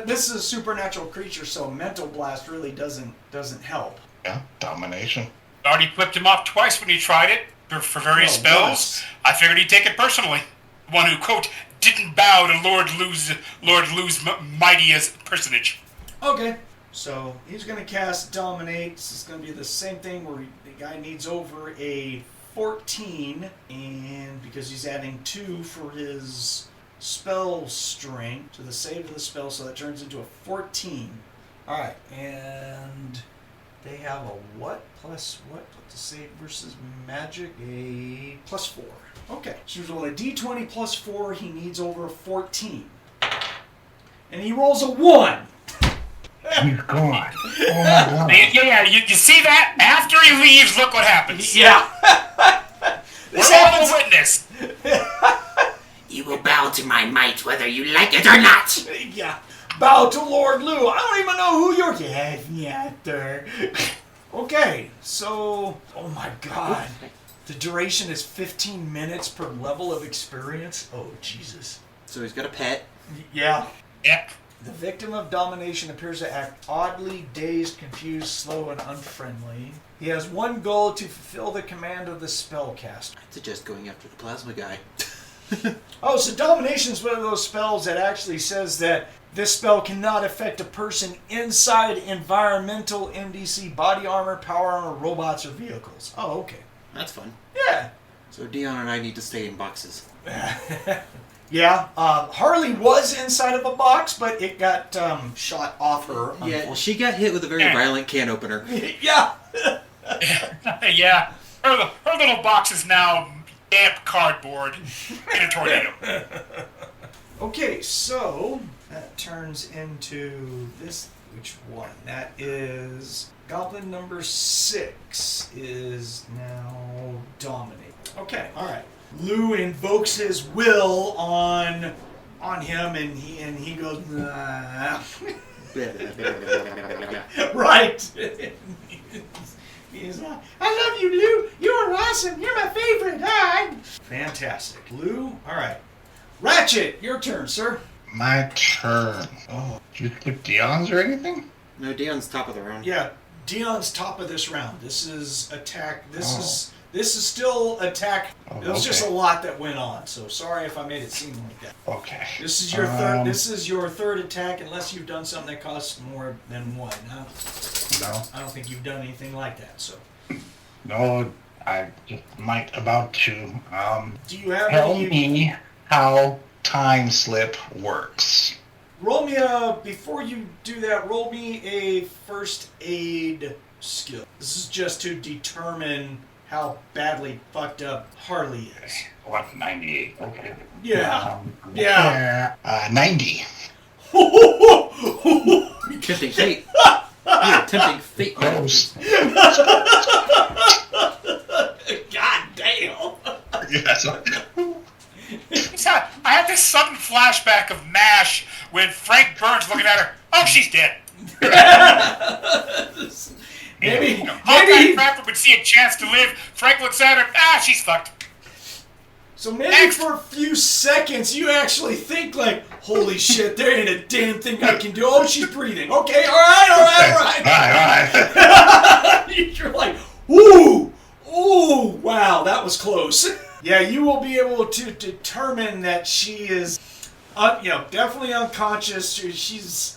this is a supernatural creature, so mental blast really doesn't help. Yeah, domination. Already flipped him off twice when he tried it for various spells. I figured he'd take it personally. One who, quote, didn't bow to Lord Lou's mightiest personage. Okay. So he's going to cast Dominate. This is going to be the same thing where the guy needs over a 14, and because he's adding 2 for his spell strength to the save of the spell, so that turns into a 14. All right, and they have a what plus what to save versus magic? A plus 4. Okay, so he's rolling a d20 plus 4. He needs over a 14, and he rolls a 1. He's gone. Oh my god. Yeah, you see that? After he leaves, look what happens. Yeah. This happens. We're all a witness. You will bow to my might whether you like it or not. Yeah. Bow to Lord Lou. I don't even know who you're... Yeah, there. Okay, so... Oh my god. The duration is 15 minutes per level of experience. Oh, Jesus. So he's got a pet. Yeah. Yeah. The victim of domination appears to act oddly, dazed, confused, slow, and unfriendly. He has one goal: to fulfill the command of the spellcaster. I'd suggest going after the plasma guy. Oh, so domination is one of those spells that actually says that this spell cannot affect a person inside environmental MDC, body armor, power armor, robots, or vehicles. Oh, okay. That's fun. Yeah. So Dion and I need to stay in boxes. Yeah, Harley was inside of a box, but it got shot off her. Yeah, she got hit with a very violent can opener. Yeah. Yeah. Her little box is now damp cardboard in a tornado. Okay, so that turns into this. Which one? That is Goblin number 6 is now dominating. Okay, all right. Lou invokes his will on him, and he goes, nah. Right. He's like, I love you, Lou. You're awesome. You're my favorite. Hi. Fantastic. Lou, all right. Ratchet, your turn, sir. My turn. Oh, did you put Dion's or anything? No, Dion's top of the round. Yeah, Dion's top of this round. This is attack. This is still attack. There was just a lot that went on, so sorry if I made it seem like that. Okay. This is your third. This is your third attack, unless you've done something that costs more than one. No, I don't think you've done anything like that. So. No, I just might about to. Do you have? Tell me how time slip works. Roll me before you do that, roll me a first aid skill. This is just to determine how badly fucked up Harley is. What, 98? Okay. Yeah. 90. Tempting fate. You're tempting fate. Close. God damn. Yes. I had this sudden flashback of MASH when Frank Burns looking at her. Oh, she's dead. Maybe Hawkeye Crawford would see a chance to live. Frank looks at her. She's fucked. So maybe for a few seconds you actually think like, holy shit, there ain't a damn thing I can do. Oh, she's breathing. Okay, all right. You're like, ooh, wow, that was close. Yeah, you will be able to determine that she is, definitely unconscious. She's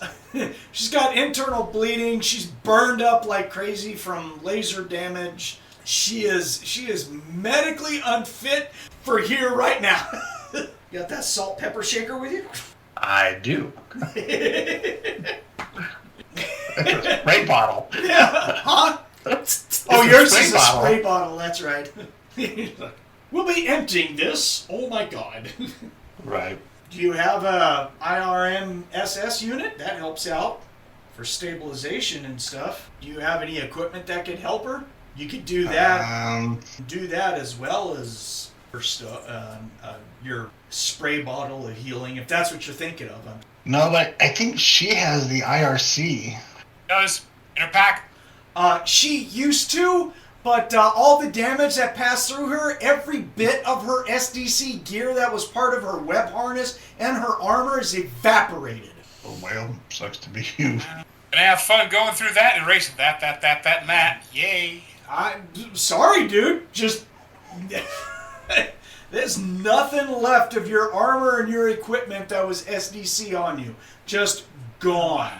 got internal bleeding. She's burned up like crazy from laser damage. She is medically unfit for here right now. You got that salt pepper shaker with you? I do. It's a spray bottle. Yeah, huh? Oh, yours is a spray bottle. That's right. We'll be emptying this. Oh my god. Right. Do you have a IRM SS unit? That helps out for stabilization and stuff. Do you have any equipment that could help her? You could do that. Do that as well as your spray bottle of healing, if that's what you're thinking of. No, but I think she has the IRC. Does in her pack? She used to, but all the damage that passed through her, every bit of her SDC gear that was part of her web harness and her armor is evaporated. Oh well, sucks to be you. Gonna have fun going through that and erasing that, and that. Yay. I'm sorry, dude. Just there's nothing left of your armor and your equipment that was SDC on you. Just gone.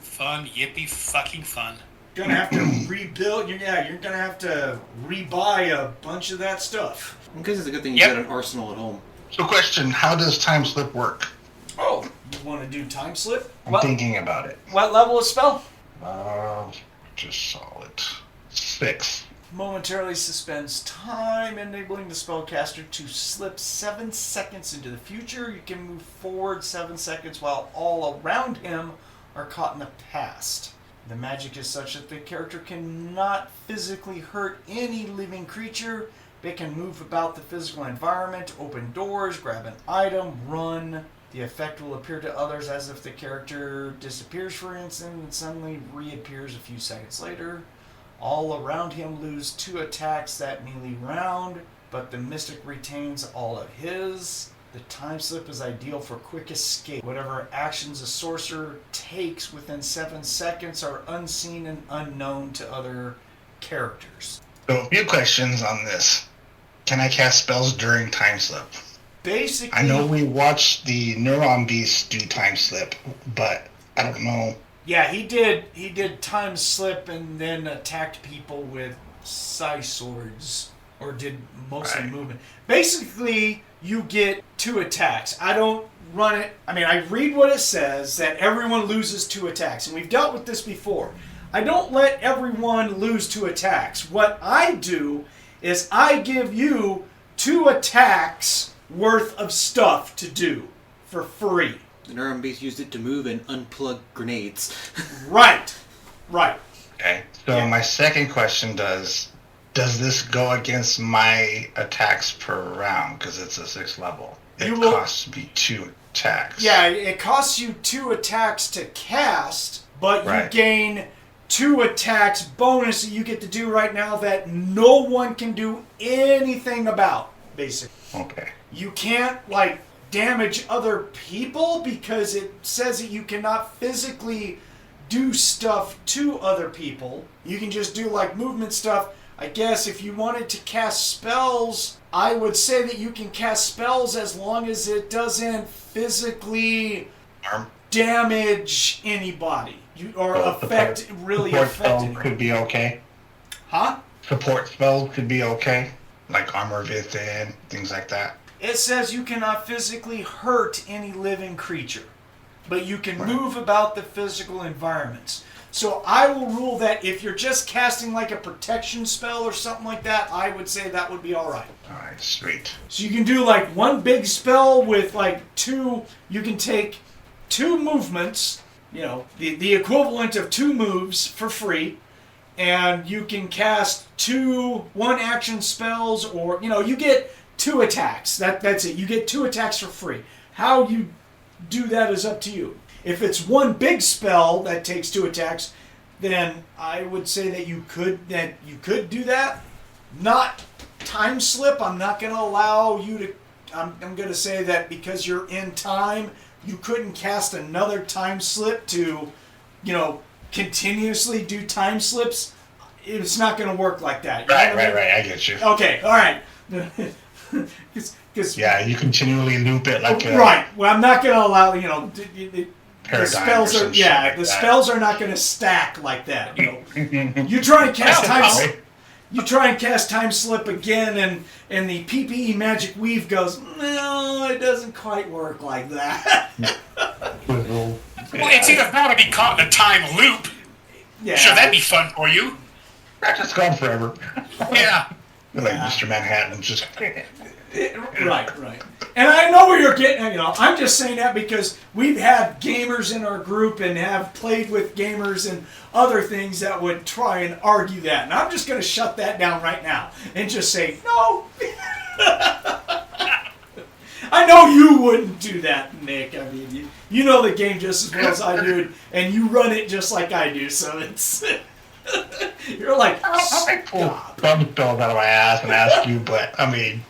Fun, yippee fucking fun. You're gonna have to rebuild. You're gonna have to rebuy a bunch of that stuff. Because it's a good thing you got an arsenal at home. So question, how does time slip work? Oh, you want to do time slip? I'm thinking about it. What level of spell? Just solid. 6. Momentarily suspends time, enabling the spellcaster to slip 7 seconds into the future. You can move forward 7 seconds while all around him are caught in the past. The magic is such that the character cannot physically hurt any living creature. They can move about the physical environment, open doors, grab an item, run. The effect will appear to others as if the character disappears for an instant and suddenly reappears a few seconds later. All around him lose 2 attacks that melee round, but the mystic retains all of his. The time slip is ideal for quick escape. Whatever actions a sorcerer takes within 7 seconds are unseen and unknown to other characters. So a few questions on this. Can I cast spells during time slip? Basically, I know we watched the Neuron Beast do time slip, but I don't know. Yeah, he did time slip and then attacked people with psi swords, or did mostly movement. Basically, you get 2 attacks. I don't run it. I mean, I read what it says, that everyone loses 2 attacks, and we've dealt with this before. I don't let everyone lose 2 attacks. What I do is I give you 2 attacks worth of stuff to do for free. The neuron beast used it to move and unplug grenades. Right. Okay. So my second question does this go against my attacks per round because it's a 6th level? It costs me 2 attacks. Yeah, it costs you 2 attacks to cast, but you Right. gain 2 attacks bonus that you get to do right now that no one can do anything about, basically. Okay. You can't, like, damage other people because it says that you cannot physically do stuff to other people. You can just do, like, movement stuff. I guess if you wanted to cast spells, I would say that you can cast spells as long as it doesn't physically damage anybody. Affect Support anyone. spells could be okay. Huh? Support spells could be okay. Like armor within, things like that. It says you cannot physically hurt any living creature, but you can move about the physical environments. So I will rule that if you're just casting like a protection spell or something like that, I would say that would be alright. Alright, sweet. So you can do like one big spell with like 2, you can take 2 movements, the equivalent of 2 moves for free, and you can cast 2 one-action spells, or, you get 2 attacks. That's it. You get 2 attacks for free. How you do that is up to you. If it's one big spell that takes 2 attacks, then I would say that you could do that. Not time slip. I'm not going to allow you to. I'm going to say that because you're in time, you couldn't cast another time slip to, continuously do time slips. It's not going to work like that. Right. I get you. Okay. All right. Yeah, you continually loop it like a... Right. Well, I'm not going to allow, Paradigm the spells or are some shit like that. spells are not going to stack like that. You try and cast time slip again, and the PPE magic weave goes, no, it doesn't quite work like that. Well, it's either that or be caught in a time loop. Yeah. Sure, that'd be fun for you. Ratchet's gone forever. Yeah. Like Mr. Manhattan, just... Right. And I know where you're getting, I'm just saying that because we've had gamers in our group and have played with gamers and other things that would try and argue that. And I'm just going to shut that down right now and just say, no. I know you wouldn't do that, Nick. I mean, you know the game just as well as I do, and you run it just like I do, so it's... You're like, I'll pull thumb spells out of my ass and ask you, but, I mean...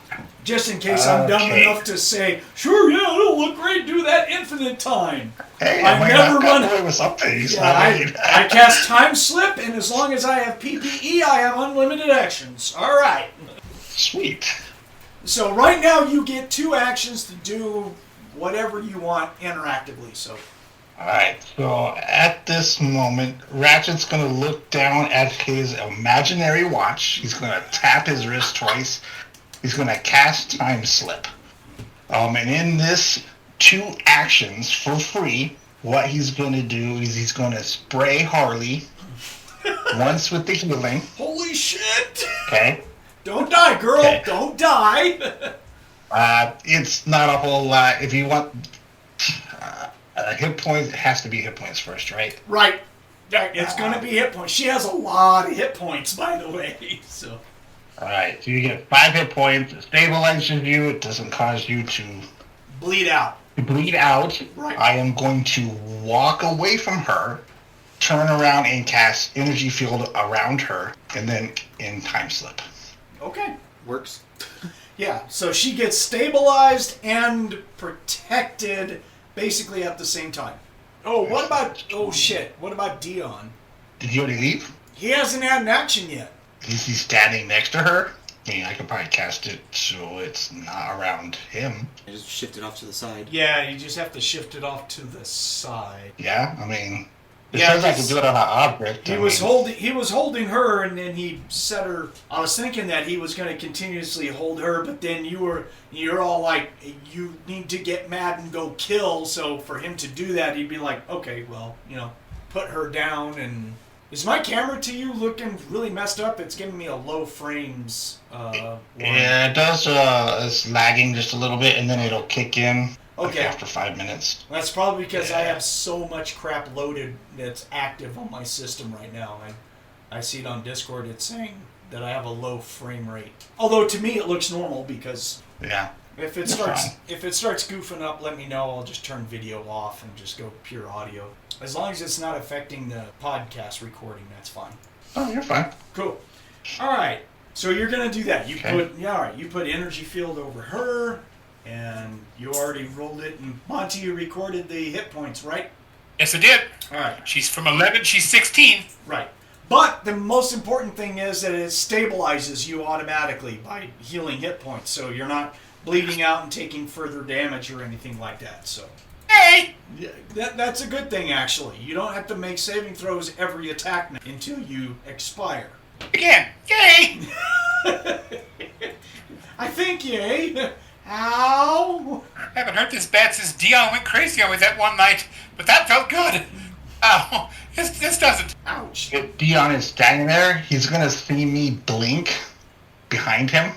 Just in case I'm dumb enough to say, sure, yeah, it'll look great, do that infinite time. Hey, I never run away with something. Yeah, I cast time slip, and as long as I have PPE, I have unlimited actions. All right. Sweet. So right now you get 2 actions to do whatever you want interactively. So. Alright, so at this moment, Ratchet's going to look down at his imaginary watch. He's going to tap his wrist twice. He's going to cast Time Slip. And in this 2 actions for free, what he's going to do is he's going to spray Harley once with the healing. Holy shit! Okay. Don't die, girl. Okay. Don't die. It's not a whole lot. If you want hit points, it has to be hit points first, right? Right. It's going to be hit points. She has a lot of hit points, by the way. So. Alright, so you get 5 hit points. It stabilizes you. It doesn't cause you to bleed out. Right. I am going to walk away from her, turn around and cast energy field around her, and then in Time Slip. Okay. Works. Yeah, so she gets stabilized and protected basically at the same time. What about Dion? Did he already leave? He hasn't had an action yet. Is he standing next to her? I mean, I could probably cast it so it's not around him. I just shift it off to the side. Yeah, you just have to shift it off to the side. Yeah, I mean, it Yeah, says I can do it on an object. He was holding her, and then he set her. I was thinking that he was going to continuously hold her, but then you're all like, you need to get mad and go kill. So for him to do that, he'd be like, okay, well, put her down, and Is my camera to you looking really messed up? It's giving me a low frames. Yeah, it does. It's lagging just a little bit, and then it'll kick in after 5 minutes. That's probably because I have so much crap loaded that's active on my system right now. I see it on Discord. It's saying that I have a low frame rate. Although to me it looks normal because if it starts goofing up, let me know. I'll just turn video off and just go pure audio. As long as it's not affecting the podcast recording, that's fine. Oh, you're fine. Cool. All right. So you're gonna do that. You put energy field over her, and you already rolled it. And Monte, you recorded the hit points, right? Yes, I did. All right. She's from 11. She's 16. Right. But the most important thing is that it stabilizes you automatically by healing hit points, so you're not bleeding out and taking further damage or anything like that. So. Hey! Yeah, that's a good thing, actually. You don't have to make saving throws every attack until you expire. Again, yay! I think, yay. Ow! I haven't hurt this bad since Dion went crazy on me that one night, but that felt good. Ow, this doesn't. Ouch. If Dion is standing there, he's gonna see me blink behind him,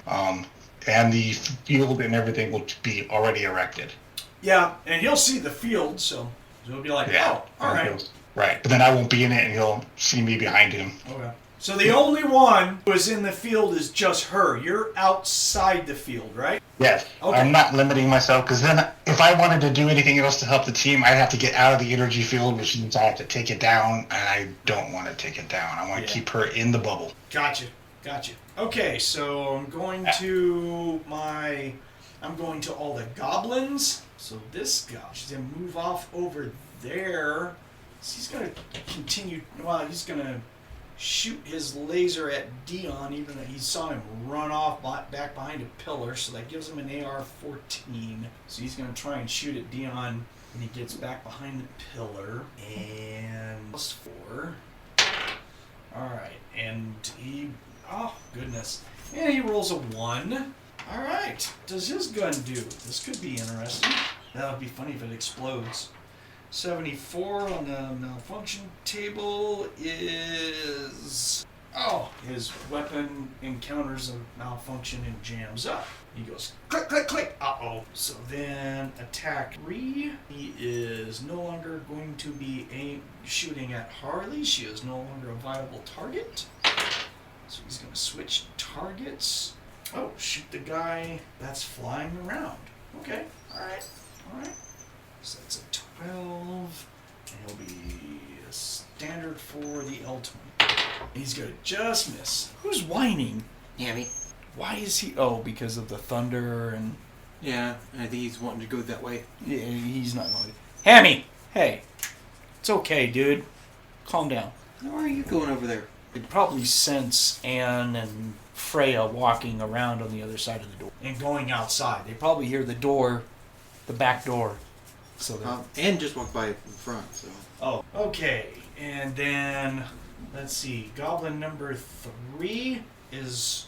and the field and everything will be already erected. Yeah, and he'll see the field, so he'll be like, oh, all right. Right, but then I won't be in it, and he'll see me behind him. Okay. So the only one who is in the field is just her. You're outside the field, right? Yes. Okay. I'm not limiting myself, because then if I wanted to do anything else to help the team, I'd have to get out of the energy field, which means I have to take it down, and I don't want to take it down. I want to keep her in the bubble. Gotcha. Okay, so I'm going to all the goblins. So this guy, she's going to move off over there. So he's going to continue, he's going to shoot his laser at Dion, even though he saw him run off back behind a pillar, so that gives him an AR-14. So he's going to try and shoot at Dion when he gets back behind the pillar. And +4. Alright, and he, oh goodness. And he rolls a 1. Alright, what does his gun do? This could be interesting. That would be funny if it explodes. 74 on the malfunction table is... Oh, his weapon encounters a malfunction and jams up. He goes click, click, click. Uh-oh. So then attack 3. He is no longer going to be shooting at Harley. She is no longer a viable target. So he's going to switch targets. Oh, shoot the guy that's flying around. Okay, alright. So that's a 12. And he'll be a standard for the L20. He's going to just miss. Who's whining? Hammy. Why is he... Oh, because of the thunder and... Yeah, I think he's wanting to go that way. Yeah, he's not going to... Hammy! Hey. It's okay, dude. Calm down. Why are you going over there? You'd probably sense Anne and Freya walking around on the other side of the door and going outside. They probably hear the door, the back door. So and just walked by in front. So. Oh, okay. And then let's see. Goblin number 3 is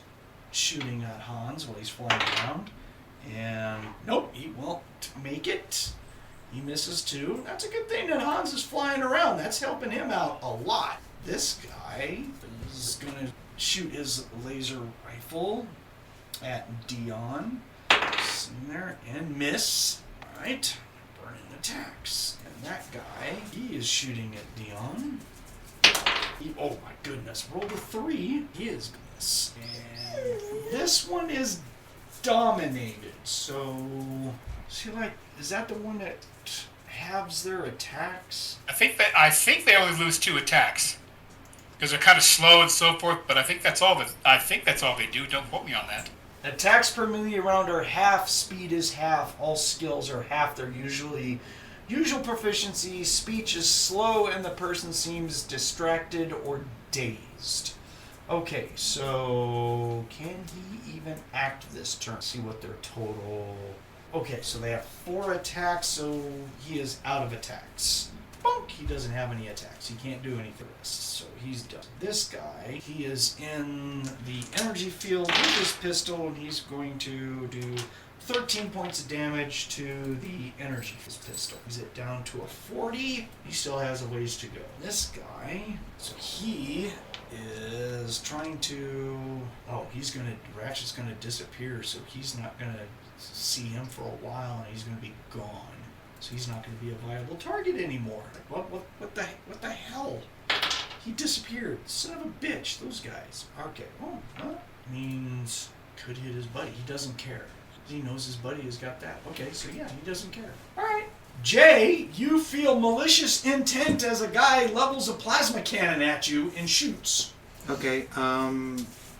shooting at Hanz while he's flying around, and nope, he won't make it. He misses too. That's a good thing that Hanz is flying around. That's helping him out a lot. This guy is gonna shoot his laser rifle at Dion. In there and miss. All right. Burning attacks. And that guy, he is shooting at Dion. Oh my goodness. Roll a 3. He is gonna miss. And this one is dominated. So, is that the one that halves their attacks? I think they only lose 2 attacks because they're kind of slow and so forth. But I think that's all they do. Don't quote me on that. Attacks per million round are half. Speed is half. All skills are half. They're usual proficiency. Speech is slow, and the person seems distracted or dazed. Okay, so can he even act this turn? See what their total... Okay, so they have 4 attacks, so he is out of attacks. Bonk! He doesn't have any attacks. He can't do anything else, so he's done. This guy, he is in the energy field with his pistol, and he's going to do 13 points of damage to the energy pistol. He's it down to a 40. He still has a ways to go. This guy, so he is trying to... Oh, Ratchet's gonna disappear, so he's not gonna see him for a while, and he's gonna be gone. So he's not gonna be a viable target anymore. What the hell? He disappeared. Son of a bitch, those guys. Okay. Oh, well, means could hit his buddy. He doesn't care. He knows his buddy has got that. Okay, so yeah, he doesn't care. Alright. Jay, you feel malicious intent as a guy levels a plasma cannon at you and shoots. Okay,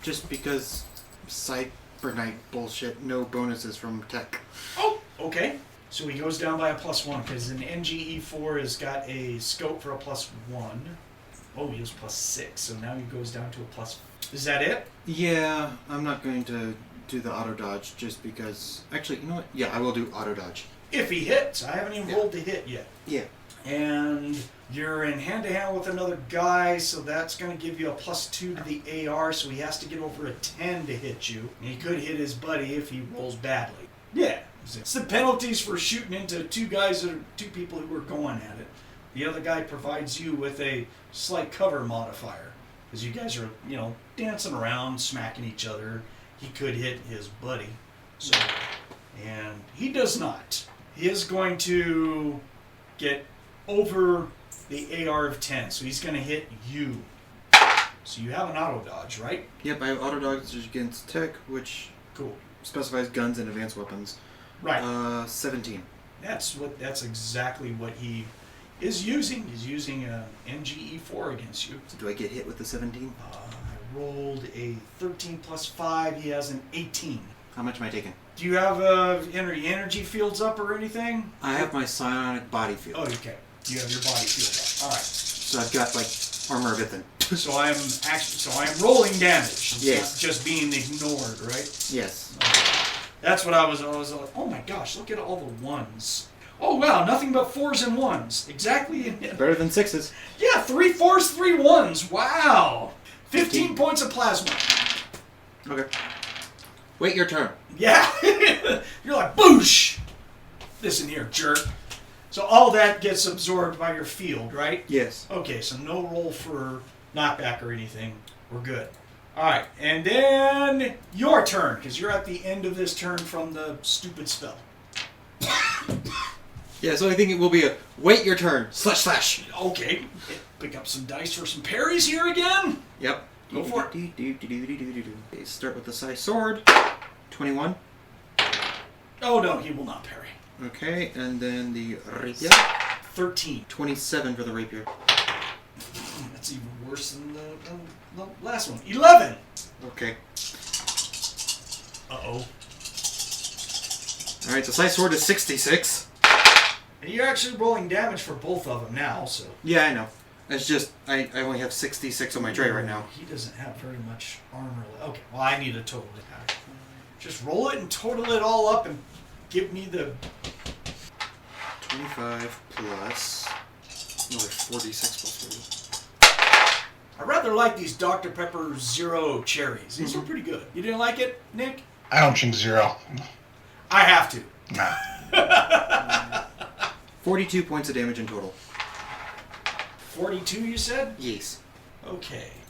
just because cyberknight bullshit, no bonuses from tech. Oh, okay. So he goes down by a +1 because an NGE4 has got a scope for a +1. Oh, he was +6, so now he goes down to a +. Is that it? Yeah, I'm not going to do the auto dodge just because. Actually, you know what? Yeah, I will do auto dodge. If he hits. I haven't even rolled to hit yet. Yeah. And you're in hand-to-hand with another guy, so that's going to give you a +2 to the AR, so he has to get over a 10 to hit you. And he could hit his buddy if he rolls badly. Yeah. It's the penalties for shooting into two people who are going at it. The other guy provides you with a slight cover modifier. Because you guys are, dancing around, smacking each other. He could hit his buddy. So, and he does not. He is going to get over the AR of 10. So he's going to hit you. So you have an auto dodge, right? Yep, I have auto dodge against tech, which Cool. specifies guns and advanced weapons. Right. 17. That's exactly what he is using. He's using an NGE4 against you. So do I get hit with the 17? I rolled a 13 plus 5. He has an 18. How much am I taking? Do you have energy fields up or anything? I have my psionic body field. Oh, okay. You have your body field up. All right. So I've got armor of Ithan. So I'm rolling damage. It's Yes. not just being ignored, right? Yes. That's what I was like, oh my gosh, look at all the ones. Oh wow, nothing but 4s and 1s. Exactly. Better than 6s. Yeah, 3 4s, 3 1s. Wow. 15 points of plasma. Okay. Wait your turn. Yeah. You're like, boosh. Listen here, jerk. So all that gets absorbed by your field, right? Yes. Okay, so no roll for knockback or anything. We're good. All right, and then your turn, because you're at the end of this turn from the stupid spell. Yeah, so I think it will be a wait your turn. // Okay, pick up some dice for some parries here again. Yep. Go for it. Okay, start with the Sai sword. 21. Oh no, he will not parry. Okay, and then the rapier. 13. 27 for the rapier. That's even worse than the last one. 11. Okay. Uh-oh. Alright, so Sai sword is 66. And you're actually rolling damage for both of them now, so... Yeah, I know. It's just, I only have 66 on my tray right now. He doesn't have very much armor. Okay, well, I need a total attack. Just roll it and total it all up and give me the... 25 plus... Another 46 plus 40. I rather like these Dr. Pepper Zero cherries. These are pretty good. You didn't like it, Nick? I don't drink zero. I have to. Nah. 42 points of damage in total. 42, you said? Yes.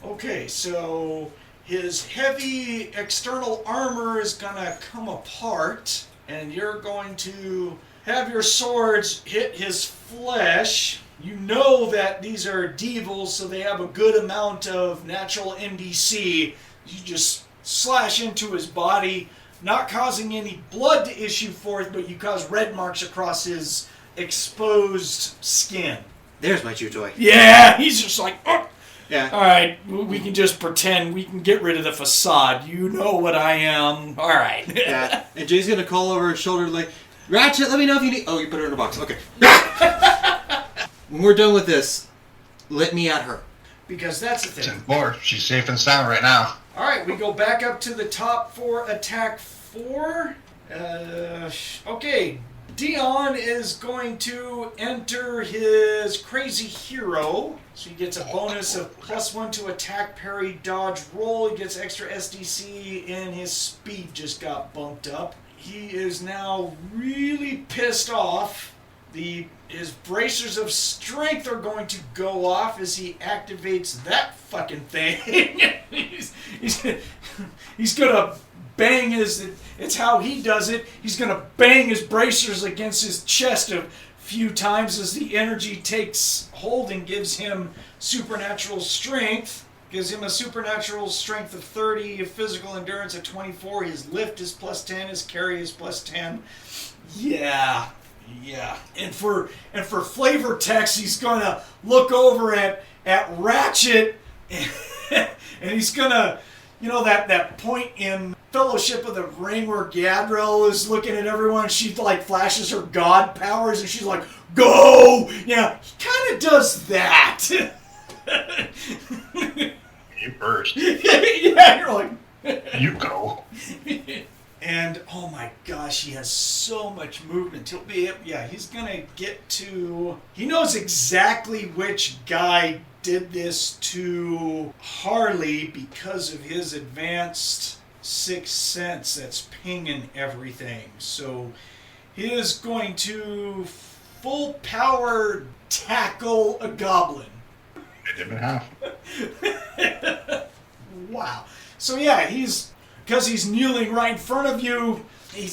Okay, so his heavy external armor is gonna come apart, and you're going to have your swords hit his flesh. You know that these are devils, so they have a good amount of natural NDC. You just slash into his body, not causing any blood to issue forth, but you cause red marks across his exposed skin. There's my chew toy. Yeah, he's just like, oh. Yeah. All right, we can just pretend. We can get rid of the facade. You know what I am. All right. Yeah. And Jay's gonna call over his shoulder like, Ratchet, let me know if you need... Oh, you put her in a box. Okay. When we're done with this, let me at her. Because that's the thing. Or she's safe and sound right now. All right, we go back up to the top for attack 4. Okay, Dion is going to enter his crazy hero. So he gets a bonus of +1 to attack, parry, dodge, roll. He gets extra SDC, and his speed just got bumped up. he is now really pissed off. His bracers of strength are going to go off as he activates that fucking thing. he's gonna bang it's how he does it. He's gonna bang his bracers against his chest a few times as the energy takes hold and gives him supernatural strength. Gives him a supernatural strength of 30, a physical endurance of 24. His lift is plus 10, his carry is plus 10. Yeah. And for flavor text, he's gonna look over at Ratchet, and he's gonna, that point in Fellowship of the Ring where Gadriel is looking at everyone, and she like flashes her god powers, and she's like, "Go!" Yeah, he kind of does that. You first. Yeah, you're like, you go. And oh my gosh, he has so much movement. He's gonna get to. He knows exactly which guy did this to Harley because of his advanced sixth sense that's pinging everything. So he is going to full power tackle a goblin. It didn't half. Wow. So yeah, because he's kneeling right in front of you.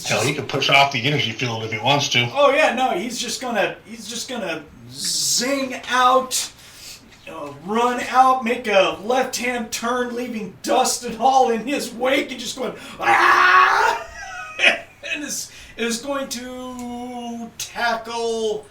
Hell, he can push off the energy field if he wants to. Oh yeah, no, he's just gonna zing out, run out, make a left-hand turn, leaving dust and all in his wake, and just going ah, and is going to tackle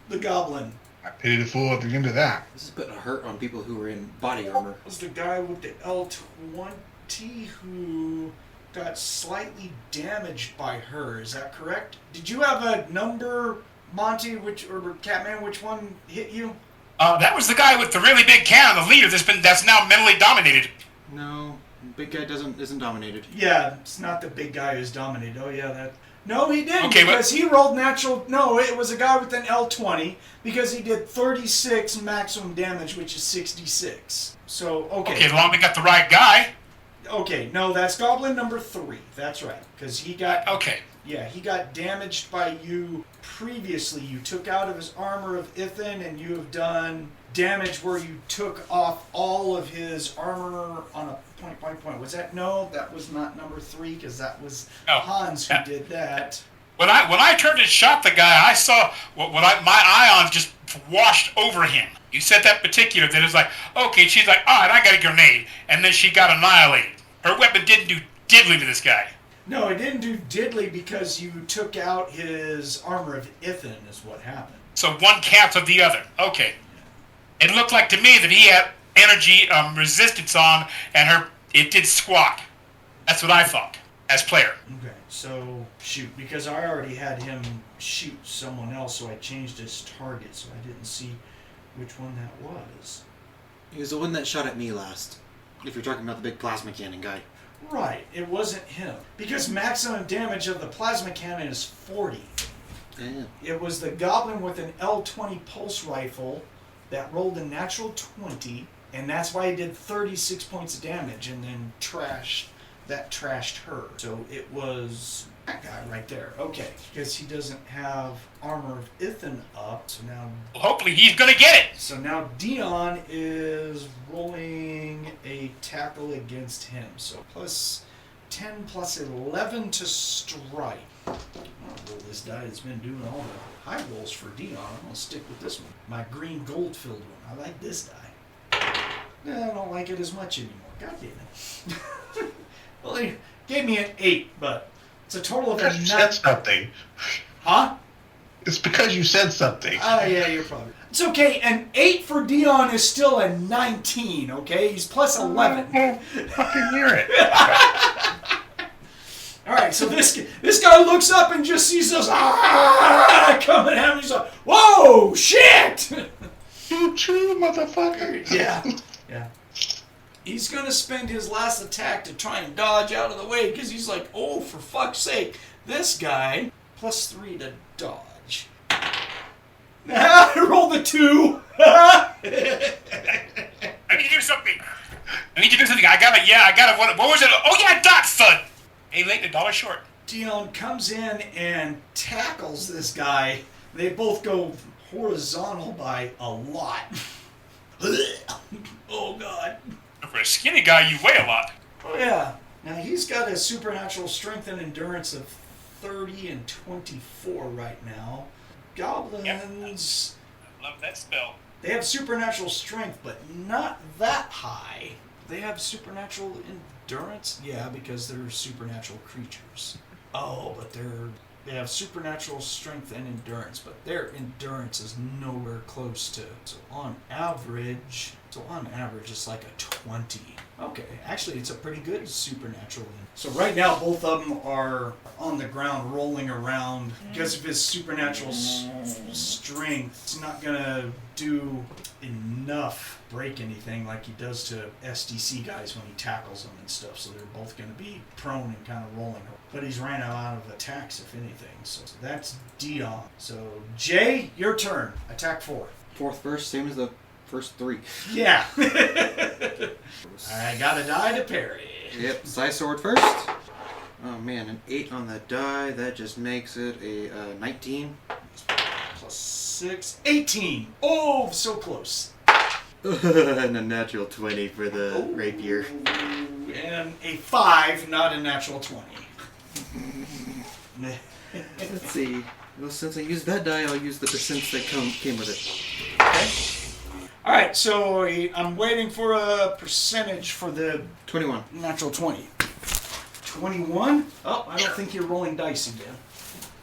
the goblin. I pity the fool at the end of that. This is putting a hurt on people who were in body armor. Was the guy with the L20 who got slightly damaged by her? Is that correct? Did you have a number, Monte, or Catman? Which one hit you? That was the guy with the really big cannon, the leader that's now mentally dominated. No, big guy isn't dominated. Yeah, it's not the big guy who's dominated. Oh yeah, that. No, he didn't, okay, because he rolled natural. No, it was a guy with an L20 because he did 36 maximum damage, which is 66. So okay. Okay, as long as we got the right guy. Okay, no, that's Goblin number 3. That's right, because he got. Okay. Yeah, he got damaged by you previously. You took out of his armor of Ithan, and you have done damage where you took off all of his armor on a point. Was that? No, that was not number 3, because that was Hanz who did that. When I turned and shot the guy, I saw my ions just washed over him. You said that particular that is like, okay, she's like, all right, I got a grenade, and then she got annihilated. Her weapon didn't do diddly to this guy. No, it didn't do diddly because you took out his armor of Ithan is what happened. So one canceled the other. Okay. It looked like to me that he had energy resistance on, and it did squat. That's what I thought as player. Okay, so shoot, because I already had him shoot someone else, so I changed his target, so I didn't see which one that was. He was the one that shot at me last. If you're talking about the big plasma cannon guy. Right, it wasn't him. Because maximum damage of the plasma cannon is 40. Yeah. It was the goblin with an L20 pulse rifle that rolled a natural 20, and that's why he did 36 points of damage and then trashed her. So it was that guy right there. Okay, because he doesn't have armor of Ithan up, so now... Well, hopefully he's going to get it. So now Dion is rolling a tackle against him. So plus 10 plus 11 to strike. I'm going to roll this die that's been doing all the high rolls for Dion. I'm going to stick with this one. My green gold filled one. I like this die. I don't like it as much anymore. God damn it. Well, he gave me an 8, but it's a total of a 9. You said something. Huh? It's because you said something. Oh, yeah, you're probably... It's okay, an 8 for Dion is still a 19, okay? He's plus 11. Fucking hear it. Alright, so this guy looks up and just sees us coming at him. He's like, whoa, shit! Choo-choo, motherfucker. Yeah. He's going to spend his last attack to try and dodge out of the way because he's like, oh, for fuck's sake. This guy, plus 3 to dodge. I rolled a 2. I need to do something. I got it. What was it? Oh, yeah, dot, son. Hey, late, $1 short. Dion comes in and tackles this guy. They both go horizontal by a lot. Oh, God. For a skinny guy, you weigh a lot. Oh, yeah. Now, he's got a supernatural strength and endurance of 30 and 24 right now. Goblins, I love that spell. they have supernatural strength, but not that high. They have supernatural endurance? Yeah, because they're supernatural creatures. Oh, but they have supernatural strength and endurance, but their endurance is nowhere close to. So on average, it's like a 20. Okay, actually, it's a pretty good supernatural. So right now, both of them are on the ground rolling around. Because of his supernatural strength, it's not gonna do enough break anything like he does to SDC guys when he tackles them and stuff. So they're both gonna be prone and kind of rolling. But he's ran out of attacks, if anything. So that's Dion. So Jay, your turn. Attack 4. Fourth verse, same as the first 3. Yeah. I gotta die to parry. Yep, Scythe Sword first. Oh man, an 8 on the die. That just makes it a 19. Plus 6. 18. Oh, so close. And a natural 20 for the rapier. And a 5, not a natural 20. Let's see. Well, since I used that die, I'll use the percents that came with it. Okay. Alright, so I'm waiting for a percentage for the 21. natural 20. 21? Oh, I don't think you're rolling dice again.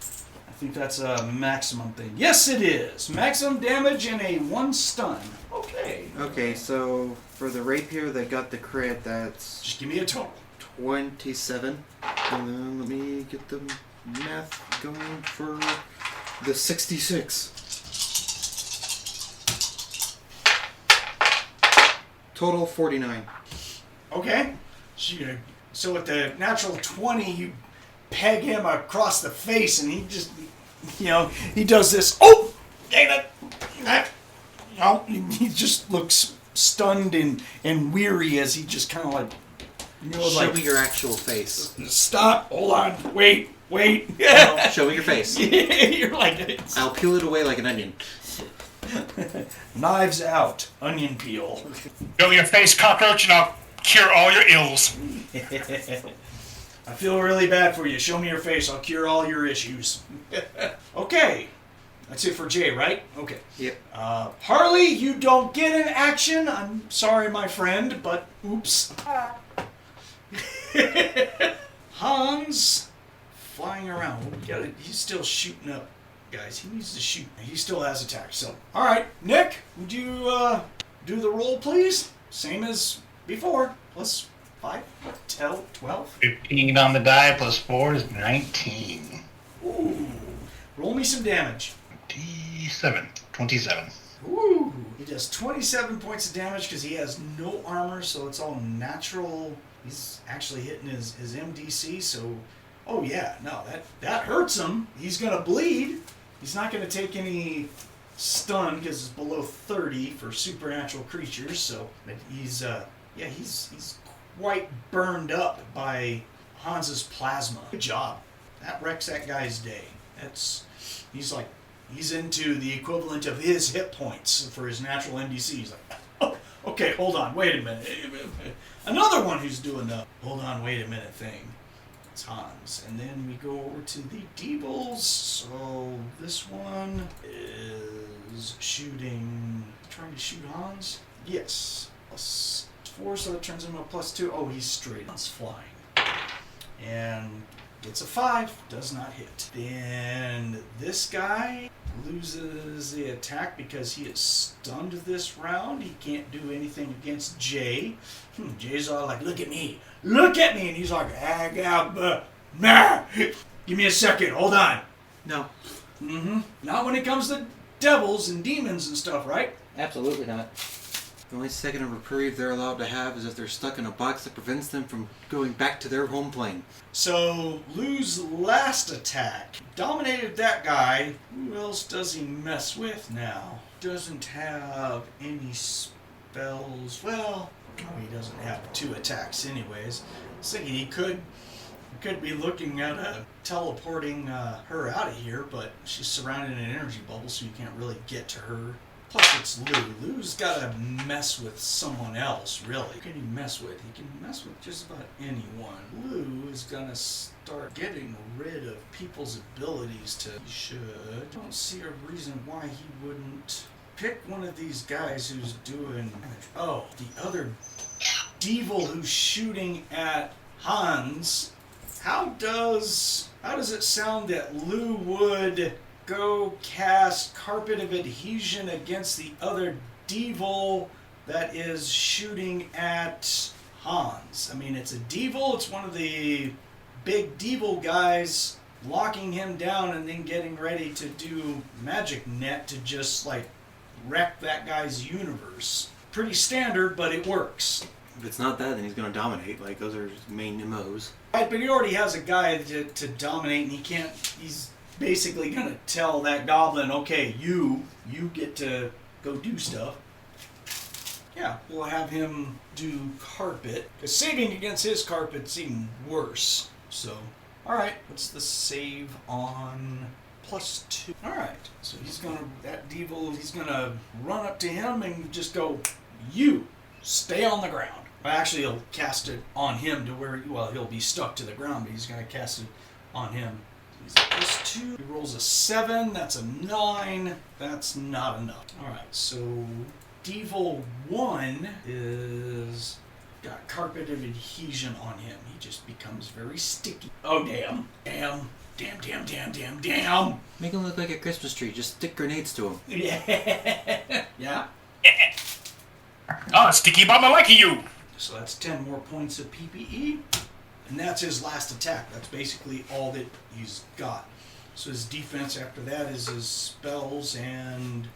I think that's a maximum thing. Yes, it is. Maximum damage and a 1 stun. Okay. Okay, so for the rapier that got the crit, that's Just give me a total. 27. And then let me get the math going for the 66. Total 49. Okay. So with the natural 20, you peg him across the face, and he just, he does this. Oh, dang it! He just looks stunned and weary as he just kind of like, Show me your actual face. Stop! Hold on! Wait! No, show me your face. You're like, I'll peel it away like an onion. Knives out, onion peel. Show me your face, cockroach, and I'll cure all your ills. I feel really bad for you. Show me your face. I'll cure all your issues. Okay. That's it for Jay, right? Okay. Yep. Harley, you don't get an action. I'm sorry, my friend, but oops. Hans, flying around. He's still shooting up, guys. He needs to shoot. He still has attack. So, all right, Nick, would you do the roll, please? Same as before. Plus 5, 12. 15 on the die plus 4 is 19. Ooh. Roll me some damage. 27. Ooh. He does 27 points of damage because he has no armor, so it's all natural. He's actually hitting his MDC, so... Oh, yeah, no, that hurts him. He's going to bleed. He's not going to take any stun because it's below 30 for supernatural creatures, so... But he's quite burned up by Hans's plasma. Good job. That wrecks that guy's day. He's into the equivalent of his hit points for his natural NDC. He's like, oh, okay, hold on, wait a minute. Another one who's doing the hold on, wait a minute thing. It's Hanz. And then we go over to the Devils. So this one is trying to shoot Hanz. Yes. Plus 4, so that turns into a plus 2. Oh, he's straight. He's flying. And gets a 5. Does not hit. Then this guy loses the attack because he is stunned this round. He can't do anything against Jay. Jay's all like, look at me. And he's like, nah. Give me a second. Hold on. No. Not when it comes to devils and demons and stuff, right? Absolutely not. The only second of reprieve they're allowed to have is if they're stuck in a box that prevents them from going back to their home plane. So, Lou's last attack dominated that guy. Who else does he mess with now? Doesn't have any spells. Well, he doesn't have 2 attacks anyways. I was thinking he could I could be looking at teleporting her out of here, but she's surrounded in an energy bubble, so you can't really get to her. Plus, it's Lou. Lou's got to mess with someone else, really. Who can he mess with? He can mess with just about anyone. Lou is going to start getting rid of people's abilities to... He should. I don't see a reason why he wouldn't pick one of these guys who's doing... Oh, the other devil who's shooting at Hanz. How does it sound that Lou would... go cast Carpet of Adhesion against the other devil that is shooting at Hanz? I mean, it's a devil. It's one of the big devil guys locking him down and then getting ready to do magic net to just, like, wreck that guy's universe. Pretty standard, but it works. If it's not that, then he's going to dominate. Like, those are his main MOs. Right, but he already has a guy to dominate, and he can't... He's basically gonna tell that goblin, okay, you get to go do stuff. Yeah, we'll have him do carpet. Because saving against his carpet's even worse. So, alright, what's the save on +2? Alright, so he's gonna run up to him and just go, you, stay on the ground. Well, actually, he'll cast it on him to where, well, he'll be stuck to the ground, but he's gonna cast it on him. He's +2. He rolls a 7. That's a 9. That's not enough. Alright, so Devil 1 is got Carpet of Adhesion on him. He just becomes very sticky. Oh, damn. Damn. Make him look like a Christmas tree. Just stick grenades to him. Yeah. Yeah. Oh, sticky bomb, I like you. So that's 10 more points of PPE. And that's his last attack. That's basically all that he's got. So his defense after that is his spells and...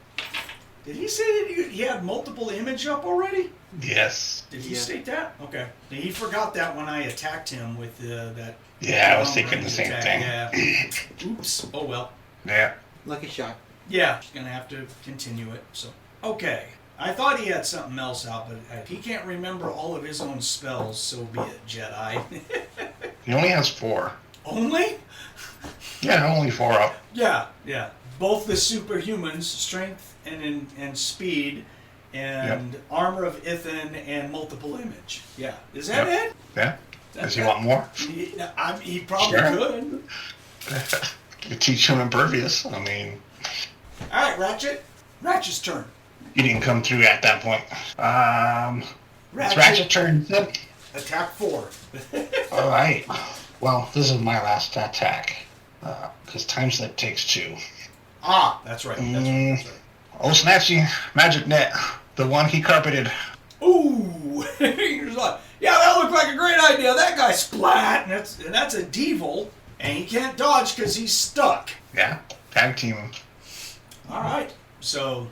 Did he say that he had multiple image up already? Yes. Did he state that? Okay. He forgot that when I attacked him with that... Yeah, I was thinking the same thing. Yeah. Oops. Oh well. Yeah. Lucky shot. Yeah. He's going to have to continue it. So, okay. I thought he had something else out, but if he can't remember all of his own spells, so be it, Jedi. He only has 4. Only? Yeah, only 4 up. Yeah. Both the superhumans, strength and speed, and armor of Ithan and multiple image. Yeah. Is that it? Yeah. Does he want more? He probably could. You teach him impervious. I mean... Alright, Ratchet. Ratchet's turn. You didn't come through at that point. It's Ratchet turn. Yep. Attack 4. Alright. Well, this is my last attack. Because time slip takes 2. Ah, that's right. Oh, Snatchy, Magic Net. The one he carpeted. Ooh! He's like, yeah, that looked like a great idea. That guy splat, and that's a devil, and he can't dodge because he's stuck. Yeah, tag team him. Alright. So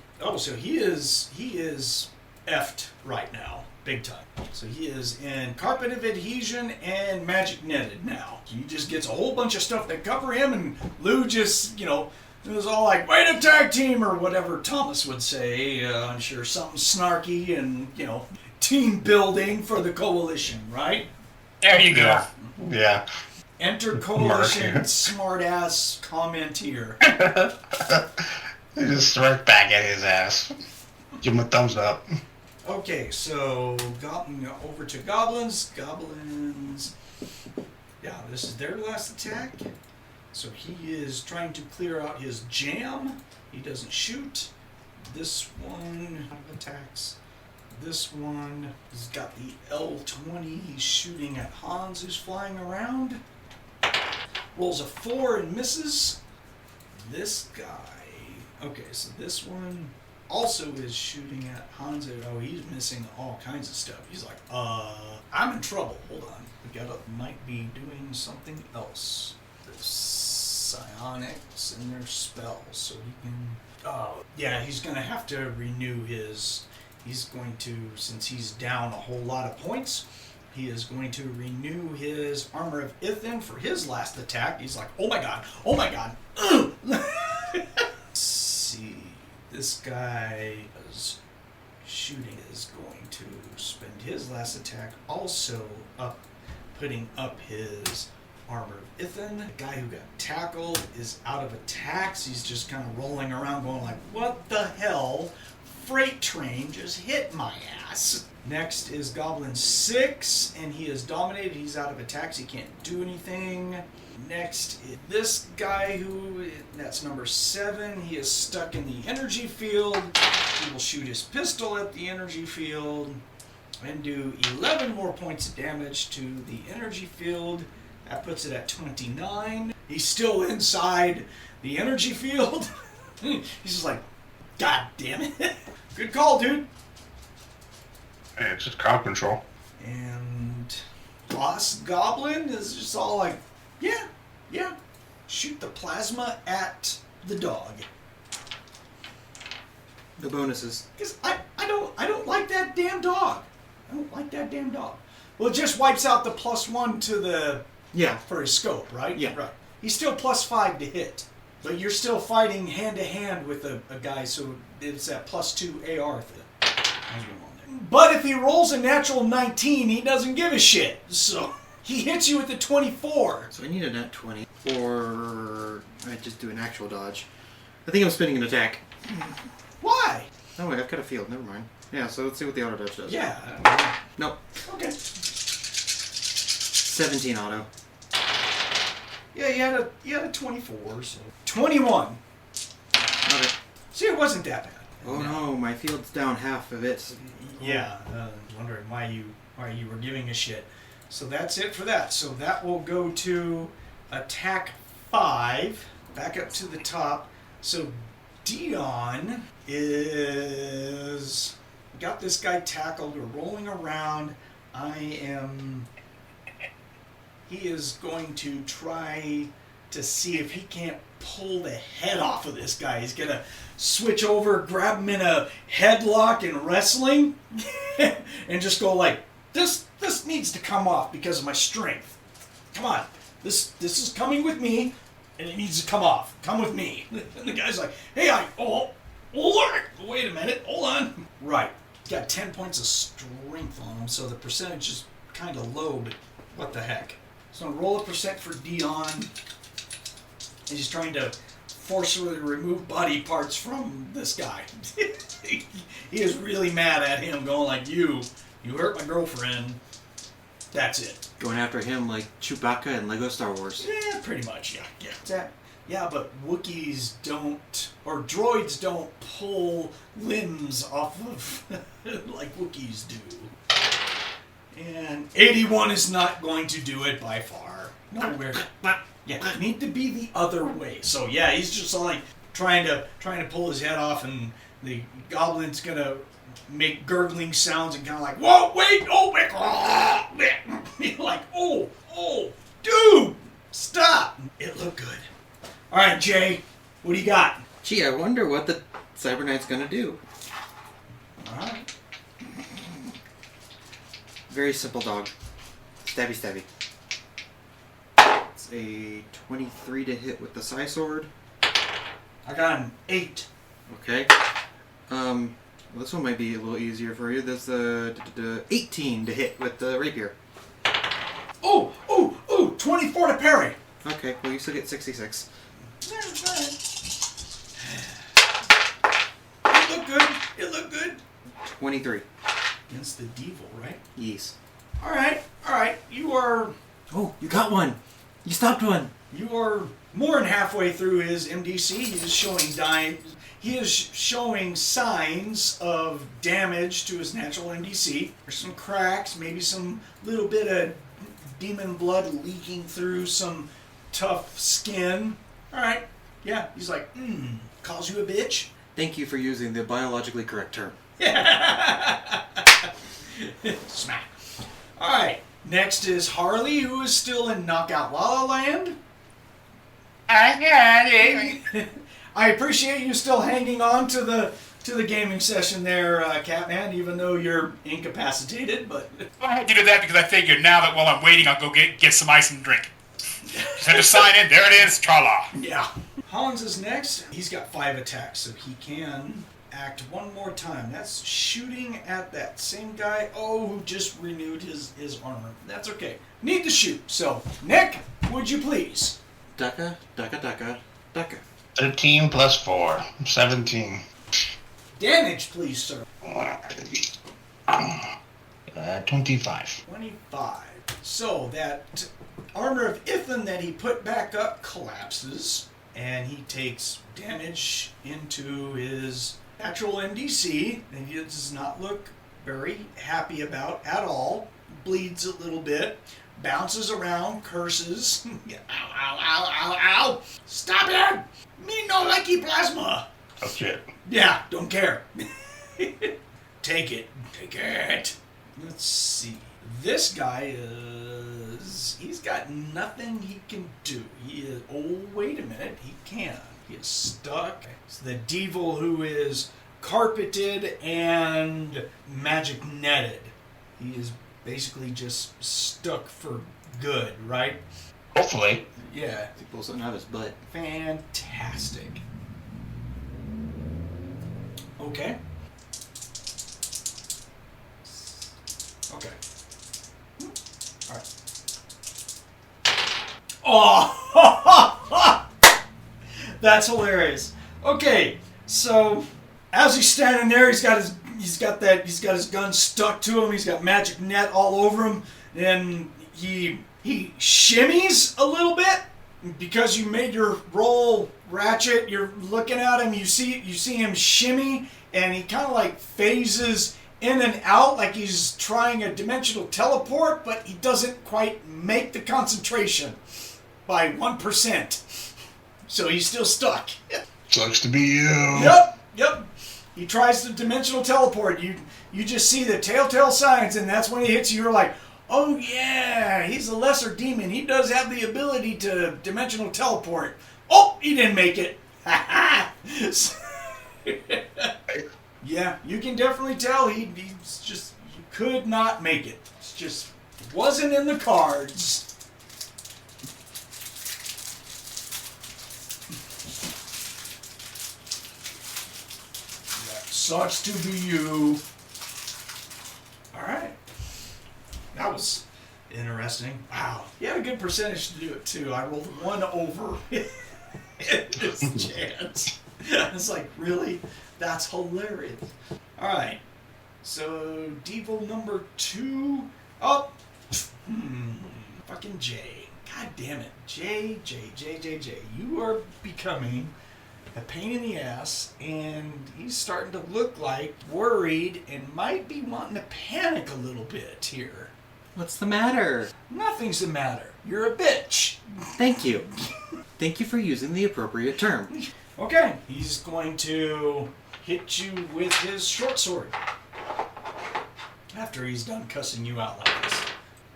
he is effed right now. Big time. So he is in Carpet of Adhesion and Magic Netted now. He just gets a whole bunch of stuff that cover him, and Lou just, it was all like, way to tag team, or whatever Thomas would say. I'm sure something snarky and, team building for the coalition, right? There you go. Yeah. Enter coalition smartass comment here. You just right back at his ass. Give him a thumbs up. Okay, so over to goblins. Goblins. Yeah, this is their last attack. So he is trying to clear out his jam. He doesn't shoot. This one attacks. This one, he's got the L20. He's shooting at Hanz, who's flying around. Rolls a 4 and misses. This guy. Okay, so this one also is shooting at Hanz. Oh, he's missing all kinds of stuff. He's like, I'm in trouble. Hold on. Might be doing something else. There's psionics in their spells, so he can... Oh, yeah, he's going to have to renew his... He's going to, since he's down a whole lot of points, he is going to renew his Armor of Ithan for his last attack. He's like, oh my god. Let's see. This guy is shooting is going to spend his last attack also putting up his Armor of Ithan. The guy who got tackled is out of attacks. He's just kind of rolling around going like, what the hell? Freight train just hit my ass. Next is Goblin 6, and he is dominated. He's out of attacks. He can't do anything. Next is this guy who, that's number 7. He is stuck in the energy field. He will shoot his pistol at the energy field and do 11 more points of damage to the energy field. That puts it at 29. He's still inside the energy field. He's just like, God damn it. Good call, dude. Hey, it's just crowd control. And Boss Goblin is just all like, yeah. Shoot the plasma at the dog. The bonuses. Because I don't like that damn dog. I don't like that damn dog. Well, it just wipes out the +1 to the... Yeah. For his scope, right? Yeah. Right. He's still +5 to hit. But you're still fighting hand-to-hand with a guy, so it's that +2 AR thing. But if he rolls a natural 19, he doesn't give a shit. So he hits you with the 24. So I need a nat 20. Or I just do an actual dodge. I think I'm spinning an attack. Why? Oh wait, I've got a field. Never mind. Yeah, so let's see what the auto dodge does. Yeah. Nope. Okay. 17 auto. Yeah, you had a 24, so 21. Okay. See, it wasn't that bad. Oh no, my field's down half of it. Yeah, wondering why you were giving a shit. So that's it for that. So that will go to attack 5, back up to the top. So Dion is got this guy tackled. We're rolling around. He is going to try to see if he can't pull the head off of this guy. He's going to switch over, grab him in a headlock and wrestling, and just go like, this needs to come off because of my strength. Come on. This is coming with me, and it needs to come off. Come with me. And the guy's like, hey, wait a minute. Hold on. Right. He's got 10 points of strength on him, so the percentage is kind of low, but what the heck. So roll a percent for Dion. He's trying to forcefully remove body parts from this guy. He is really mad at him, going like, you hurt my girlfriend. That's it. Going after him like Chewbacca and Lego Star Wars. Yeah, pretty much, yeah. But Wookiees don't, or droids don't pull limbs off of like Wookiees do. And 81 is not going to do it by far. Nowhere. Yeah, you need to be the other way. So yeah, he's just like trying to pull his head off, and the goblin's gonna make gurgling sounds and kind of like, whoa, wait, oh, wait, like, oh, dude, stop. It looked good. All right, Jay, what do you got? Gee, I wonder what the Cyber Knight's gonna do. All right. Very simple dog. Stabby. It's a 23 to hit with the Psy Sword. I got an 8. Okay. Well, this one might be a little easier for you. There's a 18 to hit with the Rapier. Oh, 24 to parry. Okay, well you still get 66. It looked good. 23. Against the devil, right? Yes. All right. You are Oh, you got one. You stopped one. more than halfway through his MDC. He is showing signs of damage to his natural MDC. There's some cracks, maybe some little bit of demon blood leaking through some tough skin. All right. Yeah. He's like, calls you a bitch. Thank you for using the biologically correct term. Smack. Alright, next is Harley, who is still in Knockout La La Land. I got it. I appreciate you still hanging on to the gaming session there, Catman, even though you're incapacitated, but... I had to do that because I figured now that while I'm waiting, I'll go get some ice and drink. Just had to sign in. There it is. Tra-la. Yeah. Hans is next. He's got 5 attacks, so he can act one more time. That's shooting at that same guy, who just renewed his armor. That's okay. Need to shoot. So, Nick, would you please? Ducka, ducka, ducka, ducka. 13 plus 4. 17. Damage, please, sir. 25. 25. So that armor of Ithan that he put back up collapses, and he takes damage into his actual NDC, and he does not look very happy about at all. Bleeds a little bit, bounces around, curses. Ow, ow, ow, ow, ow! Stop it! Me no likey plasma! Oh shit. Yeah, don't care. Take it. Take it. Let's see. This guy he's got nothing he can do. He is, oh, wait a minute, he can. He is stuck. It's the devil who is carpeted and magic netted. He is basically just stuck for good, right? Hopefully. Yeah. He pulls something out of his butt. Fantastic. Okay. Okay. Alright. Oh! That's hilarious. Okay, so as he's standing there, he's got his gun stuck to him. He's got magic net all over him, and he shimmies a little bit because you made your roll, Ratchet. You're looking at him. You see him shimmy, and he kind of like phases in and out like he's trying a dimensional teleport, but he doesn't quite make the concentration by 1%. So he's still stuck. Sucks to be you. Yep. He tries to dimensional teleport. You just see the telltale signs, and that's when he hits you. You're like, oh yeah, he's a lesser demon. He does have the ability to dimensional teleport. Oh, he didn't make it. Yeah, you can definitely tell he could not make it. It's just wasn't in the cards. That sucks to be you. Alright. That was interesting. Wow. He had a good percentage to do it too. I rolled 1 over his chance. It's like, really? That's hilarious. Alright. So, devil number 2. Oh! Fucking Jay. God damn it. Jay. You are becoming a pain in the ass, and he's starting to look like worried and might be wanting to panic a little bit here. What's the matter? Nothing's the matter. You're a bitch. Thank you. Thank you for using the appropriate term. Okay. He's going to hit you with his short sword. After he's done cussing you out like this.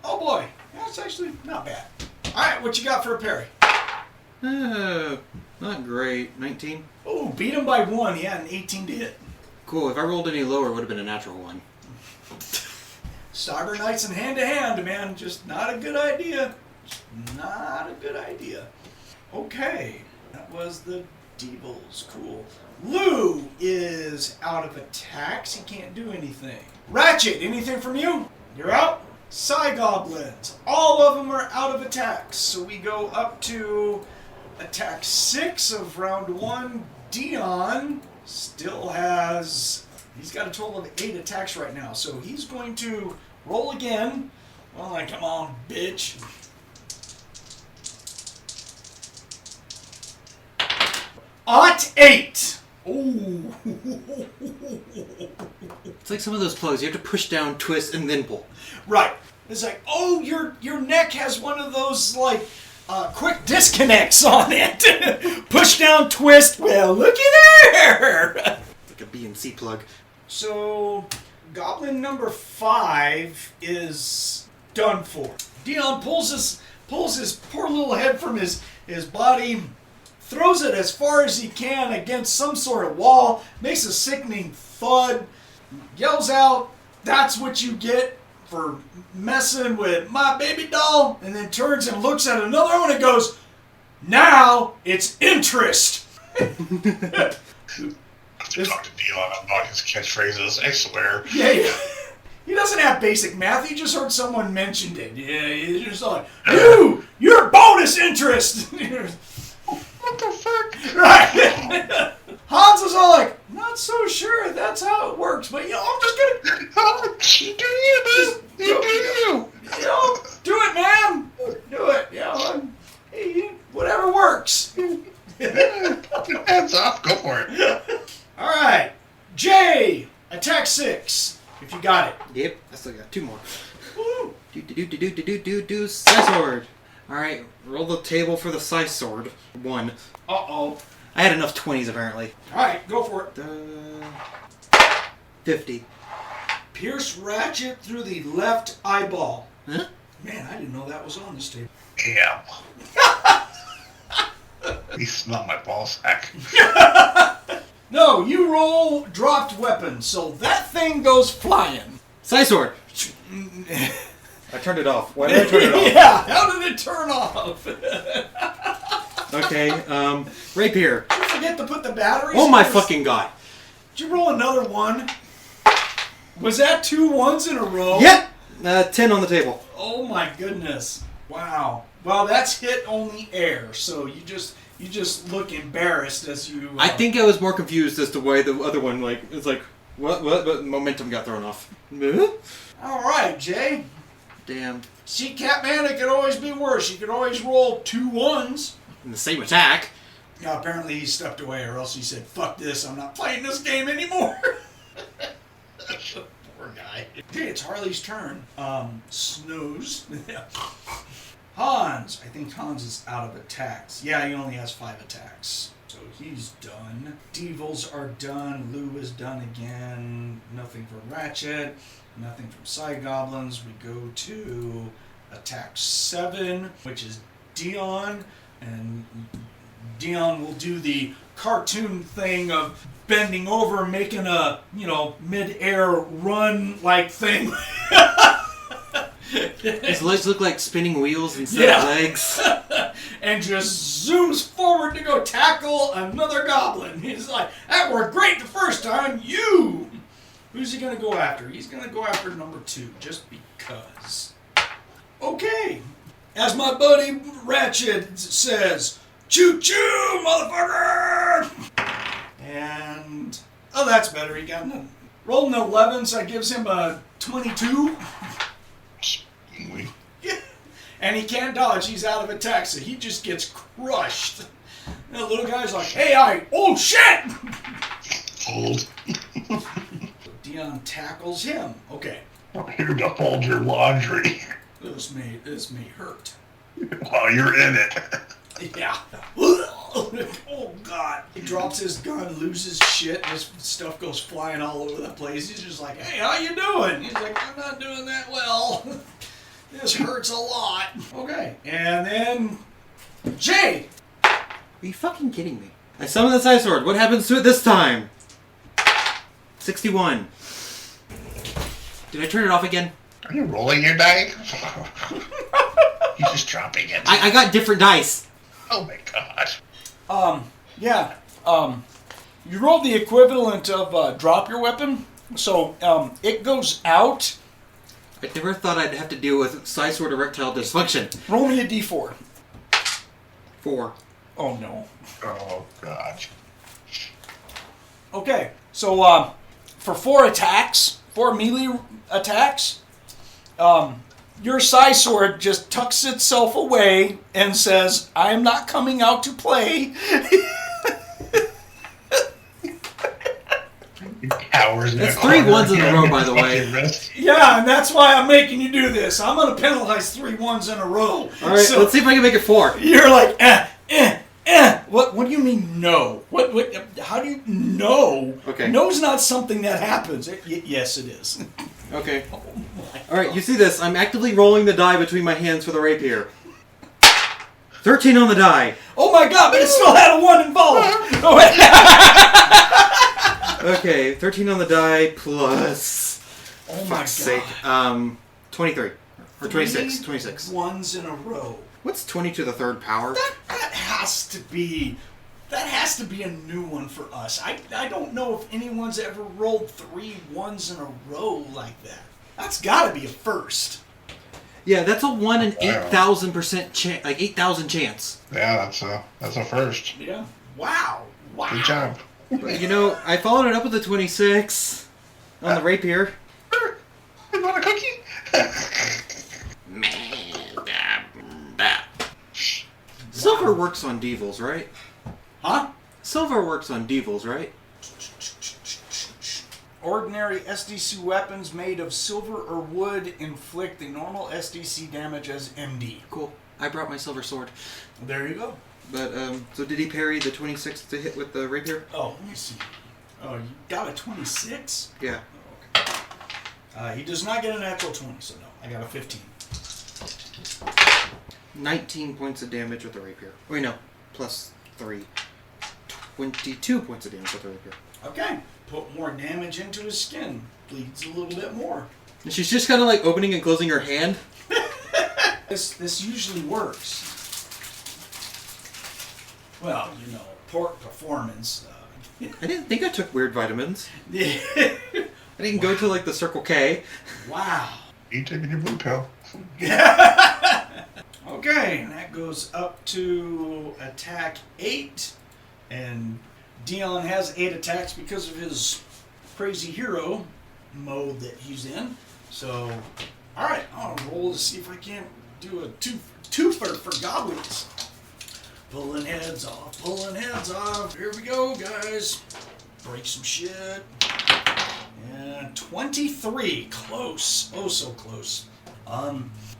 Oh boy. That's actually not bad. Alright, what you got for a parry? Not great. 19? Oh, beat him by 1. He had an 18 to hit. Cool. If I rolled any lower, it would have been a natural 1. Cyber Knights and hand-to-hand, man. Just not a good idea. Not a good idea. Okay. That was the Devils. Cool. Lou is out of attacks. He can't do anything. Ratchet, anything from you? You're out. Psy Goblins. All of them are out of attacks. So we go up to attack 6 of round 1. Dion still has... He's got a total of 8 attacks right now. So he's going to roll again. Well, like, come on, bitch. +8. Ooh. It's like some of those plugs. You have to push down, twist, and then pull. Right. It's like, oh, your neck has one of those, like, quick disconnects on it. Push down, twist. Well, looky there. It's like a B and C plug. So, Goblin number 5 is done for. Dion pulls his poor little head from his body, throws it as far as he can against some sort of wall, makes a sickening thud, yells out, "That's what you get for messing with my baby doll," and then turns and looks at another one and goes, "Now it's interest." To talk to Dion about his catchphrases, I swear. Yeah. He doesn't have basic math. He just heard someone mentioned it. Yeah, he's just like, you're bonus interest. What the fuck? Right. Hanz is all like, not so sure that's how it works, but I'm just gonna Oh, you do you, man. You do you. do it, man. Do it. Hey, whatever works. Hands off. Go for it. All right, Jay, attack 6. If you got it. Yep, I still got 2 more. Woo. Do, Scythe Sword. Alright, roll the table for the Scythe Sword. 1. Uh-oh. I had enough 20s apparently. All right, go for it. 50. Pierce Ratchet through the left eyeball. Huh? Man, I didn't know that was on this table. Yeah. He smelled my ball sack. No, you roll dropped weapon, so that thing goes flying. Scythe Sword! I turned it off. Why did I turn it off? Yeah, how did it turn off? Okay, Rapier. Did you forget to put the batteries Oh in my this? fucking god. Did you roll another 1? Was that 2 1s in a row? Yep! 10 on the table. Oh my goodness. Wow. Well, that's hit only air, so you just look embarrassed as you... I think I was more confused as to why the other one, it's like, what momentum got thrown off. All right, Jay. Damn. See, Catman, it could always be worse. You could always roll 2 1s. In the same attack. Now, apparently he stepped away, or else he said, fuck this, I'm not playing this game anymore. Poor guy. Okay, it's Harley's turn. Snooze. Hanz. I think Hanz is out of attacks. Yeah, he only has 5 attacks. So he's done. Devils are done. Lou is done again. Nothing for Ratchet. Nothing from Side Goblins. We go to attack 7, which is Dion. And Dion will do the cartoon thing of bending over, making a, mid-air run-like thing. His legs look like spinning wheels instead of legs. And just zooms forward to go tackle another goblin. He's like, that worked great the first time. You! Who's he going to go after? He's going to go after number 2, just because. Okay. As my buddy Ratchet says, choo-choo, motherfucker! And, oh, that's better. He got none. Rolling 11, so that gives him a 22. Yeah. And he can't dodge. He's out of attack, so he just gets crushed. And the little guy's like, hey, oh, shit! Fold. So Dion tackles him. Okay. I'm here to fold your laundry This may hurt. while you're in it. Yeah. Oh, God. He drops his gun, loses shit. This stuff goes flying all over the place. He's just like, hey, how you doing? He's like, I'm not doing that well. This hurts a lot. Okay. And then, Jay. Are you fucking kidding me? I summon the Scythe Sword. What happens to it this time? 61. Did I turn it off again? Are you rolling your die? You're just dropping it. I got different dice. Oh my god. Yeah. You rolled the equivalent of drop your weapon. So, it goes out. I never thought I'd have to deal with Scythe Sword erectile dysfunction. Roll me a d4. 4. Oh, no. Oh god. Okay. So, for 4 attacks, 4 melee attacks, your Scythe Sword just tucks itself away and says, I'm not coming out to play. Hours. That's 3 1s in a row, by the way. Yeah, and that's why I'm making you do this. I'm going to penalize 3 1s in a row. Alright, So let's see if I can make it 4. you're like, What do you mean no? What? How do you know? Okay. No's not something that happens. Yes, it is. Okay. Alright, you see this. I'm actively rolling the die between my hands for the rapier. 13 on the die. Oh my god, but it still had a 1 involved. Oh, Okay, 13 on the die plus... oh my god. Fuck's sake. 23. Or 26. 26. 1s in a row. What's 20 to the 3rd power? That has to be a new one for us. I don't know if anyone's ever rolled 3 1s in a row like that. That's got to be a first. Yeah, that's a 1 in 8,000% chance, like 8,000 chance. Yeah, that's a first. Yeah. Wow. Wow. Good job. But, you know, I followed it up with a 26 on the rapier. You want a cookie? Silver works on devils, right? Huh? Silver works on devils, right? Ordinary SDC weapons made of silver or wood inflict the normal SDC damage as MD. Cool. I brought my silver sword. There you go. But, so did he parry the 26 to hit with the rapier? Oh, let me see. Oh, you got a 26? Yeah. Oh, okay. He does not get a natural 20, so no. I got a 15. 19 points of damage with the rapier. Wait, no. Plus 3. 22 points of damage with the rapier. Okay. Put more damage into his skin. Bleeds a little bit more. And she's just kind of like opening and closing her hand. This usually works. Well, you know, poor performance. I didn't think I took weird vitamins. Yeah. I didn't go to like the Circle K. Wow. You taking your blue pill? Okay, and that goes up to attack 8. And Dion has 8 attacks because of his crazy hero mode that he's in. So, alright, I'll roll to see if I can't do a twofer for goblins. Pulling heads off, pulling heads off. Here we go, guys. Break some shit. And 23. Close. Oh, so close.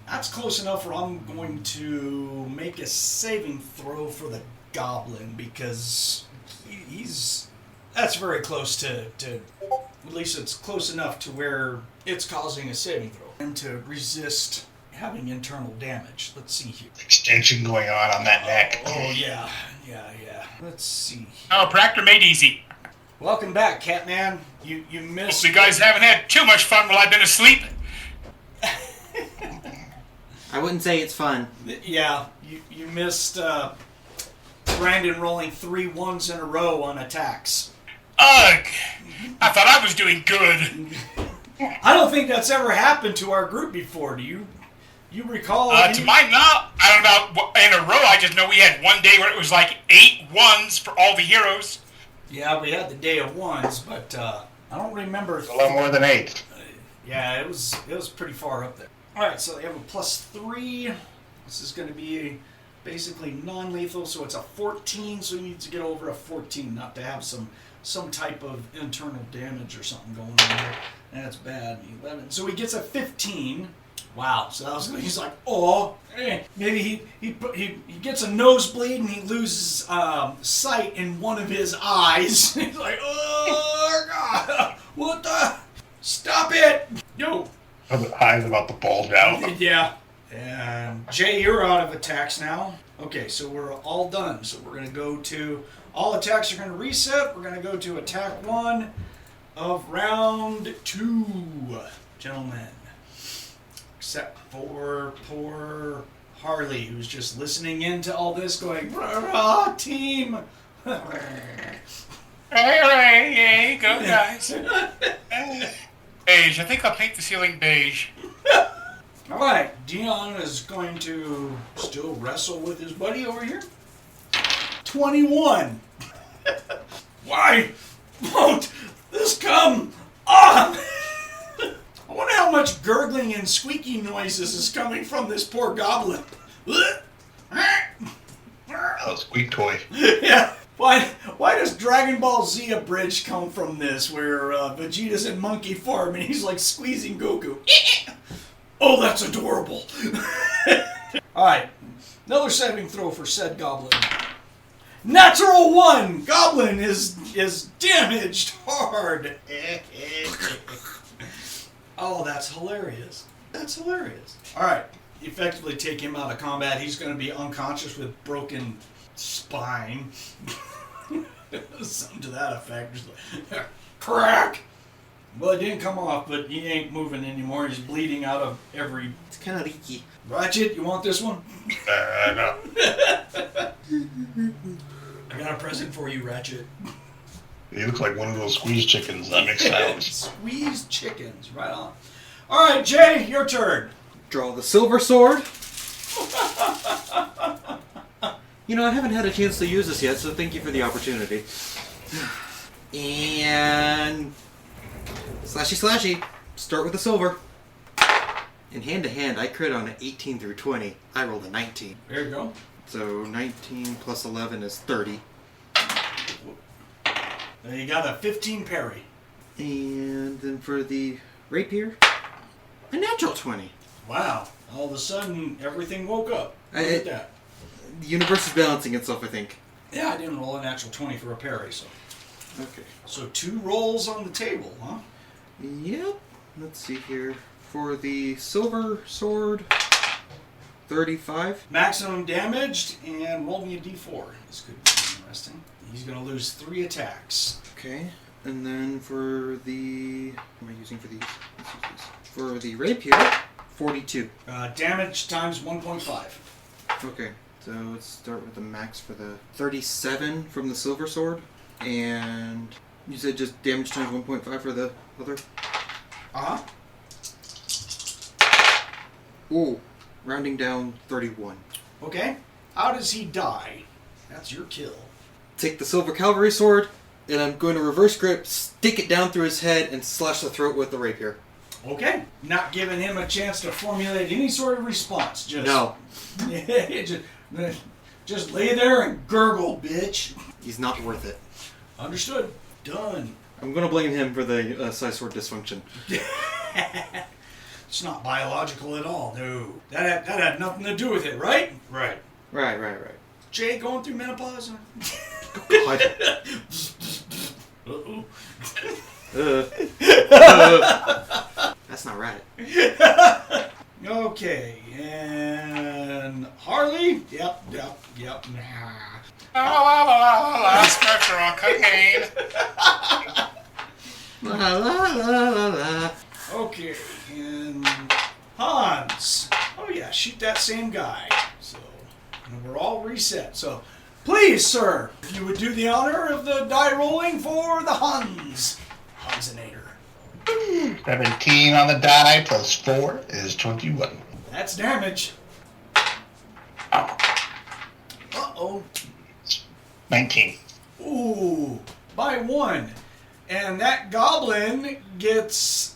That's close enough where I'm going to make a saving throw for the goblin because that's very close to at least it's close enough to where it's causing a saving throw and to resist having internal damage. Let's see here. Extension going on that neck. Oh yeah. Let's see. Oh, Proctor made easy. Welcome back, Catman. You missed. Hope you guys haven't had too much fun while I've been asleep. I wouldn't say it's fun. Yeah, you missed Brandon rolling 3 1s in a row on attacks. Ugh! I thought I was doing good. I don't think that's ever happened to our group before. Do you recall? To my knowledge, I don't know about in a row. I just know we had one day where it was like 8 1s for all the heroes. Yeah, we had the day of 1s, but I don't remember. A lot more than 8. Yeah, it was pretty far up there. All right, so they have a +3. This is going to be basically non-lethal, so it's a 14. So he needs to get over a 14, not to have some type of internal damage or something going on there. That's bad. 11. So he gets a 15. Wow. So that was, he's like, oh, maybe he gets a nosebleed and he loses sight in one of his eyes. He's like, oh God, what the? Stop it! Yo. The eyes about to bulge out. Yeah. And Jay, you're out of attacks now. Okay, so we're all done. So we're going to go to... All attacks are going to reset. We're going to go to attack 1 of round 2, gentlemen. Except for poor Harley, who's just listening in to all this going, rah, team! Hey, go guys. Beige. I think I'll paint the ceiling beige. Alright, Dion is going to still wrestle with his buddy over here. 21. Why won't this come on? I wonder how much gurgling and squeaky noises is coming from this poor goblin. Oh, squeak toy. Yeah. Why does Dragon Ball Z abridged come from this, where Vegeta's in monkey form and he's like squeezing Goku? Oh, that's adorable. Alright, another saving throw for said goblin. Natural 1! Goblin is damaged hard. Oh, that's hilarious. That's hilarious. Alright, effectively take him out of combat. He's going to be unconscious with broken spine. Something to that effect. Just like, crack! Well, it didn't come off, but he ain't moving anymore. He's bleeding out of every... It's kind of leaky. Ratchet, you want this one? No. I got a present for you, Ratchet. You look like one of those squeeze chickens that makes sounds. Squeezed chickens, right on. All right, Jay, your turn. Draw the silver sword. You know, I haven't had a chance to use this yet, so thank you for the opportunity. And slashy slashy. Start with the silver. In hand to hand, I crit on an 18 through 20. I rolled a 19. There you go. So 19 plus 11 is 30. Then you got a 15 parry. And then for the rapier, a natural 20. Wow. All of a sudden, everything woke up. Look at that. The universe is balancing itself, I think. Yeah, I didn't roll a natural 20 for a parry, so. Okay. So 2 rolls on the table, huh? Yep. Let's see here. For the silver sword, 35. Maximum damaged, and roll me a d4. This could be interesting. He's going to lose 3 attacks. Okay. And then for the... What am I using for these? Let's use these. For the rapier, 42. Damage times 1.5. Okay. So let's start with the max for the 37 from the silver sword. And you said just damage times 1.5 for the other? Uh-huh. Ooh. Rounding down, 31. Okay. How does he die? That's your kill. Take the silver cavalry sword, and I'm going to reverse grip, stick it down through his head, and slash the throat with the rapier. Okay. Not giving him a chance to formulate any sort of response. Just No. just lay there and gurgle, bitch. He's not worth it. Understood. Done. I'm going to blame him for the size sword dysfunction. It's not biological at all. No. That had nothing to do with it, right? Right. Right. Jay going through menopause? God. Uh-oh. That's not right. Okay, and Harley? Yep. Spectre on cocaine. La la la la la. Okay, and Hanz. Oh yeah, shoot that same guy. So, and we're all reset. So, please, sir, if you would do the honor of the die rolling for the Hanzinator. 17 on the die plus 4 is 21. That's damage. Uh-oh. 19. Ooh, by 1. And that goblin gets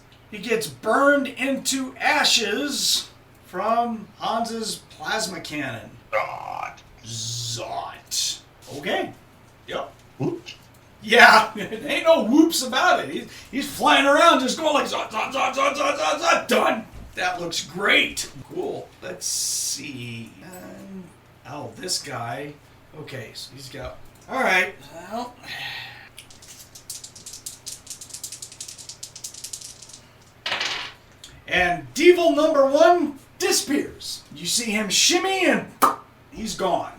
burned into ashes from Hans's plasma cannon. God. Zot. Okay. Yep. Oops. Yeah, ain't no whoops about it. He's flying around just going like zot, zot, zot, zot, zot, zot, zot. Done. That looks great. Cool. Let's see. Oh, this guy. Okay, so he's got... All right. Well... And Devil number 1 disappears. You see him shimmy and he's gone.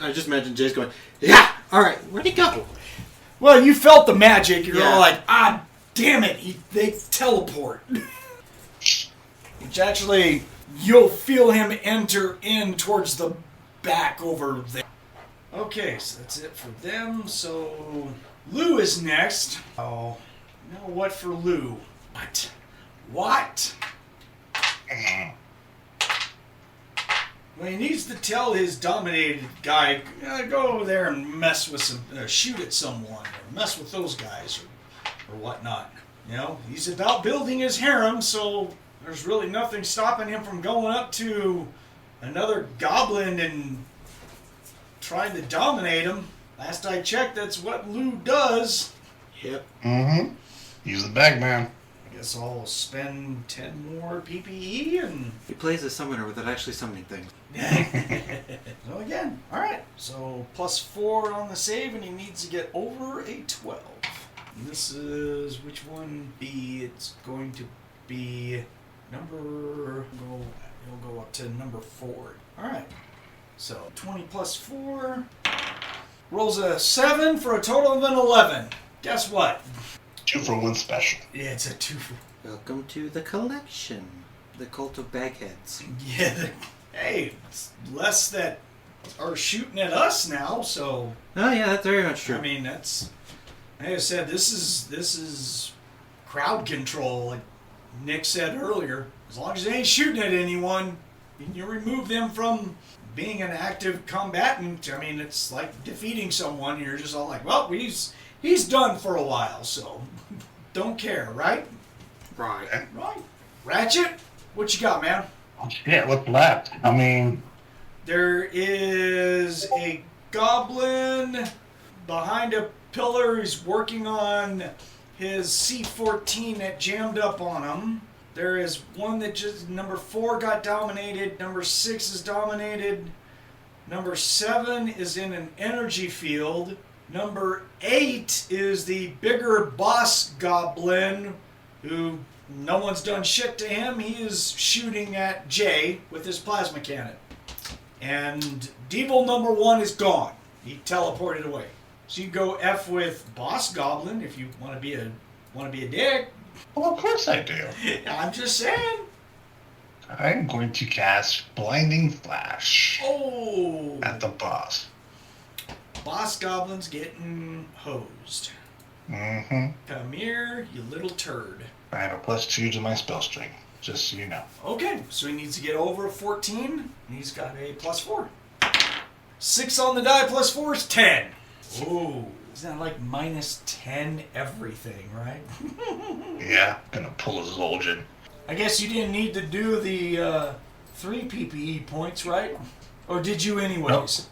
I just imagine Jay's going, yeah, all right, where'd he go? Well, you felt the magic. You're Yeah. all like, ah, damn it, they teleport. Which actually, you'll feel him enter in towards the back over there. Okay, so that's it for them. So, Lou is next. Oh, now what for Lou? What? Well, he needs to tell his dominated guy, go over there and mess with some, shoot at someone, or mess with those guys, or whatnot. You know, he's about building his harem, so there's really nothing stopping him from going up to another goblin and trying to dominate him. Last I checked, that's what Lou does. Yep. Mm-hmm. Use the bag, man. I guess I'll spend 10 more PPE and... He plays a summoner without actually summoning things. So again, alright. So plus 4 on the save and he needs to get over a 12. And this is, which one B? It's going to be number... He'll go up to number 4. Alright. So 20 plus 4. Rolls a 7 for a total of an 11. Guess what? 2 for 1 special. Yeah, it's a 2 for... Welcome to the collection. The cult of bagheads. Yeah, hey, it's less that are shooting at us now, so... Oh yeah, that's very much true. I mean, that's... Like I said, this is crowd control, like Nick said earlier. as long as they ain't shooting at anyone, you remove them from being an active combatant. I mean, it's like defeating someone. You're just all like, well, he's done for a while, so don't care, right? Right. Right. Ratchet, what you got, man? Yeah, what's left? I mean, There is a goblin behind a pillar who's working on his C-14 that jammed up on him. There is one that just, number 4 got dominated, number 6 is dominated, number 7 is in an energy field, number 8 is the bigger boss goblin who no one's done shit to him. He is shooting at Jay with his plasma cannon. And Devil number 1 is gone. He teleported away. So you go F with Boss Goblin if you want to be a dick. well, of course I do. I'm just saying. I'm going to cast Blinding Flash Oh, at the boss. Boss Goblin's getting hosed. Mm-hmm. Come here, you little turd. I have a +2 to my spell string, just so you know. Okay, so he needs to get over a 14, and he's got a +4. 6 on the die, +4 is 10. Ooh, isn't that like -10 everything, right? Yeah, gonna pull a Zoljan. I guess you didn't need to do the 3 PPE points, right? Or did you anyways?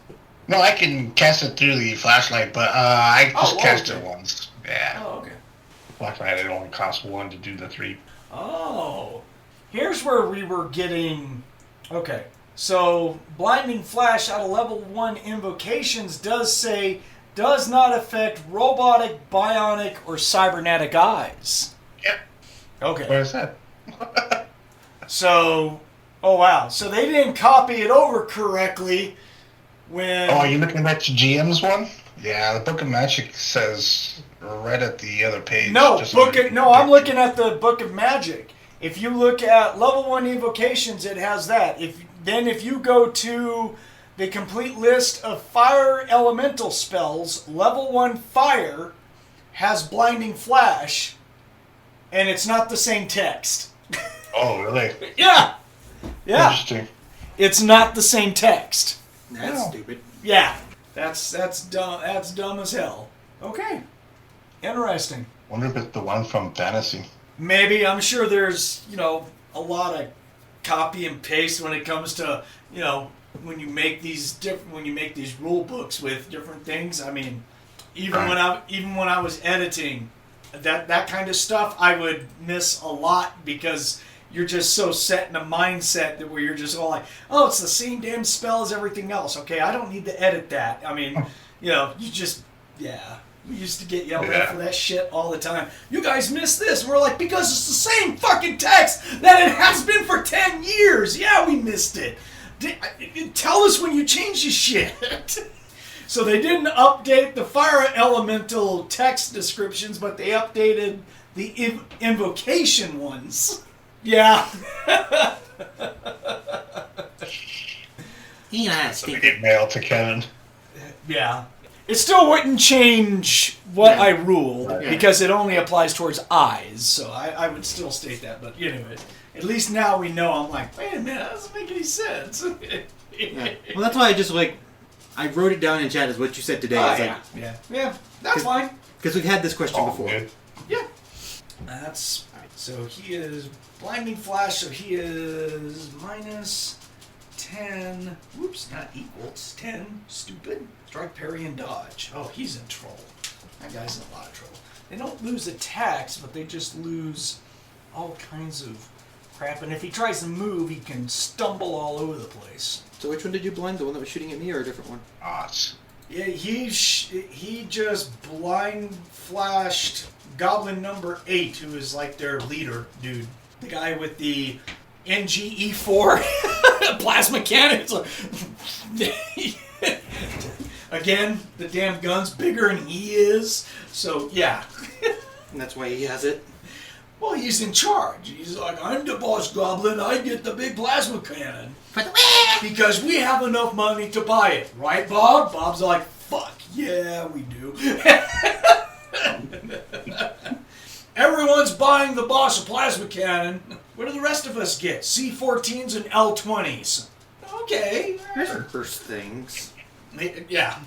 No, I can cast it through the flashlight, but I just cast okay. it once. Yeah. Oh, okay. Flashlight, it only costs 1 to do the 3. Oh, here's where we were getting... Okay, so Blinding Flash out of level 1 invocations does say, does not affect robotic, bionic, or cybernetic eyes. Yep. Okay. Where's that? So, oh wow, so they didn't copy it over correctly when... Oh, are you looking at your GM's one? Yeah, the Book of Magic says right at the other page. No, just I'm looking at the Book of Magic. If you look at level 1 invocations, it has that. If you go to the complete list of fire elemental spells, level 1 fire has Blinding Flash, and it's not the same text. Oh, really? Yeah. Interesting. It's not the same text. That's Oh. stupid. Yeah. That's dumb. That's dumb as hell. Okay. Interesting. Wonder if it's the one from Fantasy. Maybe. I'm sure there's, a lot of copy and paste when it comes to, when you make these rule books with different things. I mean, even when I was editing that kind of stuff, I would miss a lot because you're just so set in a mindset that where you're just all like, oh, it's the same damn spell as everything else. Okay, I don't need to edit that. I mean, we used to get yelled at for that shit all the time. You guys missed this. And we're like, because it's the same fucking text that it has been for 10 years. Yeah, we missed it. Tell us when you change the shit. So they didn't update the fire elemental text descriptions, but they updated the invocation ones. Yeah. Mail to Kevin. Yeah. It still wouldn't change what I ruled because it only applies towards eyes. So I would still state that. But anyway, at least now we know. I'm like, wait a minute, that doesn't make any sense. Yeah. Well, that's why I wrote it down in chat as what you said today. Yeah, that's fine. Because we've had this question before. Good. Yeah. That's... So he is Blinding Flash, so he is -10. Whoops, not equal. It's 10. Stupid. Strike, parry, and dodge. Oh, he's in trouble. That guy's in a lot of trouble. They don't lose attacks, but they just lose all kinds of crap. And if he tries to move, he can stumble all over the place. So which one did you blind? The one that was shooting at me or a different one? Yeah, he just blind flashed Goblin number 8, who is like their leader dude. The guy with the NGE4 plasma cannon. Again, the damn gun's bigger than he is. So, yeah. And that's why he has it? Well, he's in charge. He's like, I'm the boss goblin. I get the big plasma cannon. Because we have enough money to buy it. Right, Bob? Bob's like, fuck, yeah, we do. Everyone's buying the boss a plasma cannon. What do the rest of us get? C14s and L20s. Okay. There's worse things. Yeah.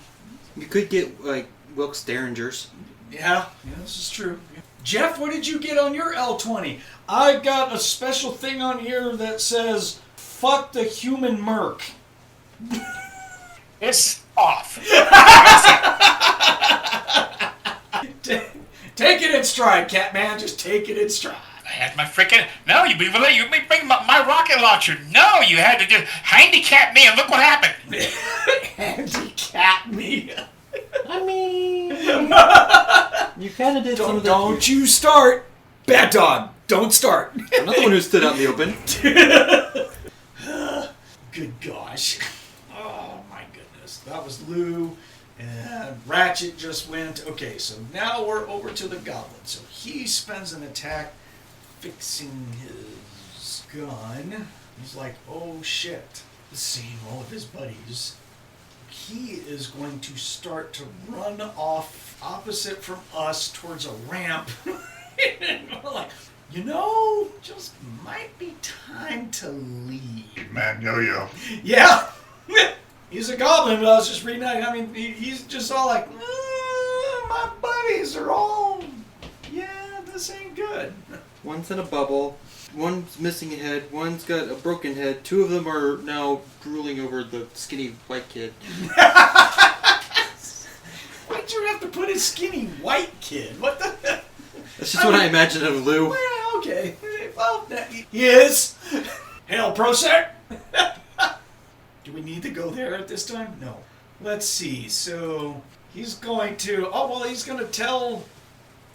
You could get, like, Wilkes Derringers. Yeah, this is true. Jeff, what did you get on your L20? I got a special thing on here that says, fuck the human Merc. It's off. Take it in stride, Catman. Just take it in stride. I had my freaking... No, you bring my rocket launcher. No, you had to just handicap me and look what happened. Handicap me. I mean... you kind of did some of the... Don't you start. Bad dog. Don't start. I'm not the one who stood out in the open. Good gosh. Oh my goodness. That was Lou. And Ratchet just went. Okay, so now we're over to the goblin. So he spends an attack fixing his gun. He's like, oh shit. Seeing all of his buddies. He is going to start to run off opposite from us towards a ramp. And we're like, just might be time to leave. Man, yo-yo. Yeah. He's a goblin, but I was just reading that. I mean, he's just all like, my buddies are all, this ain't good. One's in a bubble. One's missing a head. One's got a broken head. Two of them are now drooling over the skinny white kid. Why'd you have to put a skinny white kid? What the? That's just what I imagine of Lou. Well, okay. Well, he is. Hail, Prosec. Do we need to go there at this time? No. Let's see. So he's going to... he's going to tell...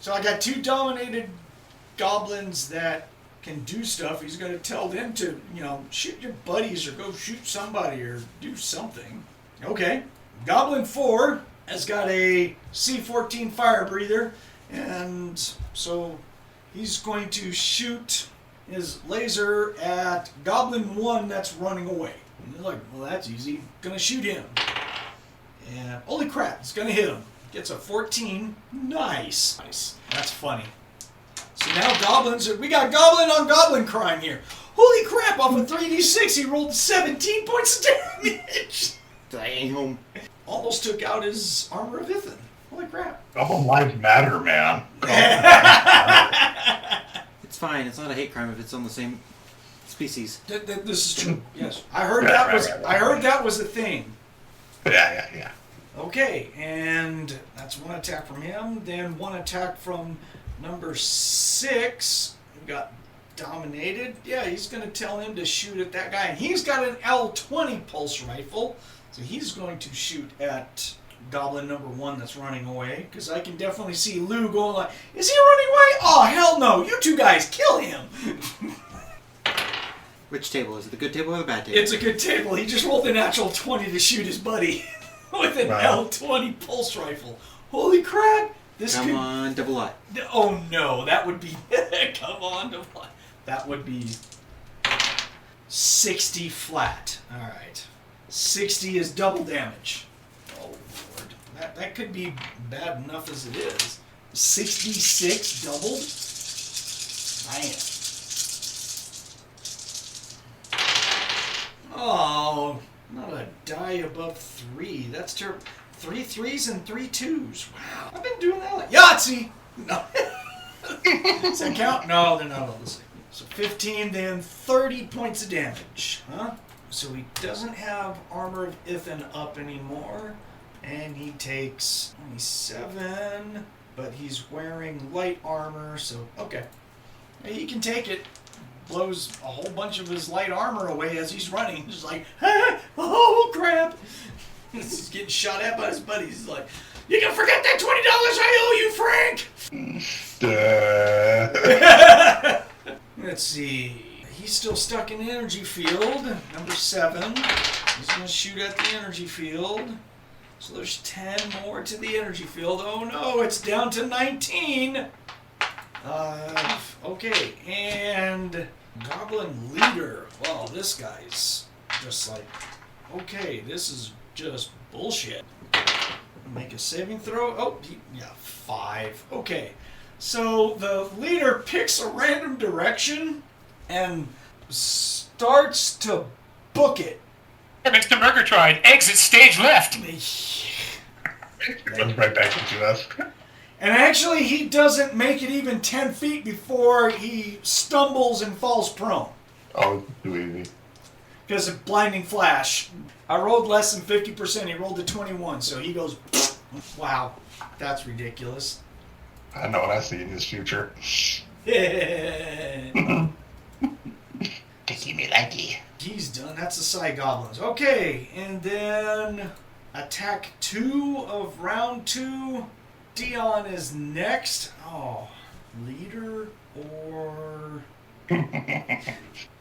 So I got 2 dominated goblins that can do stuff. He's going to tell them to, shoot your buddies or go shoot somebody or do something. Okay. Goblin 4 has got a C14 fire breather. And so he's going to shoot his laser at Goblin 1 that's running away. And they're like, well, that's easy. Gonna shoot him. And holy crap, it's gonna hit him. Gets a 14. Nice. That's funny. So now goblins, we got goblin on goblin crime here. Holy crap, off a 3d6, he rolled 17 points of damage. Damn. Almost took out his armor of Ithan. Holy crap. Double lives matter, man. It's fine. It's not a hate crime if it's on the same species. This is true. Yes, I heard that was a thing. Yeah. Okay, and that's one attack from him. Then one attack from number 6. We got dominated. Yeah, he's going to tell him to shoot at that guy. And he's got an L20 pulse rifle, so he's going to shoot at goblin number 1 that's running away. Because I can definitely see Lou going like, is he running away? Oh, hell no. You 2 guys, kill him. Which table? Is it the good table or the bad table? It's a good table. He just rolled a natural 20 to shoot his buddy with an L20 pulse rifle. Holy crap! Come on, double I. Oh no, that would be... Come on, double I. That would be 60 flat. Alright. 60 is double damage. Oh lord. That could be bad enough as it is. 66 doubled? Man. Oh, not a die above 3. That's terrible. 3 3s and 3 2s. Wow. I've been doing that like Yahtzee! No. Does that count? No, they're not all the same. So 15, then 30 points of damage. Huh? So he doesn't have Armor of Ithan up anymore. And he takes 27, but he's wearing light armor, so okay. He can take it. Blows a whole bunch of his light armor away as he's running. Just like, oh crap! He's getting shot at by his buddies. He's like, you can forget that $20 I owe you, Frank! Let's see. He's still stuck in the energy field. Number 7. He's going to shoot at the energy field. So there's 10 more to the energy field. Oh no, it's down to 19! Okay, and Goblin Leader. Well, this guy's just like, okay, this is just bullshit. Make a saving throw. Oh, 5. Okay, so the leader picks a random direction and starts to book it. Mr. Murgatroyd, exit stage left. Runs right back into us. And actually, he doesn't make it even 10 feet before he stumbles and falls prone. Oh, too easy. Because of blinding flash. I rolled less than 50%. He rolled a 21, so he goes, wow, that's ridiculous. I know what I see in his future. Dicky me likey. He's done. That's the Psy Goblins. Okay, and then attack 2 of round 2. Dion is next. Oh, leader or...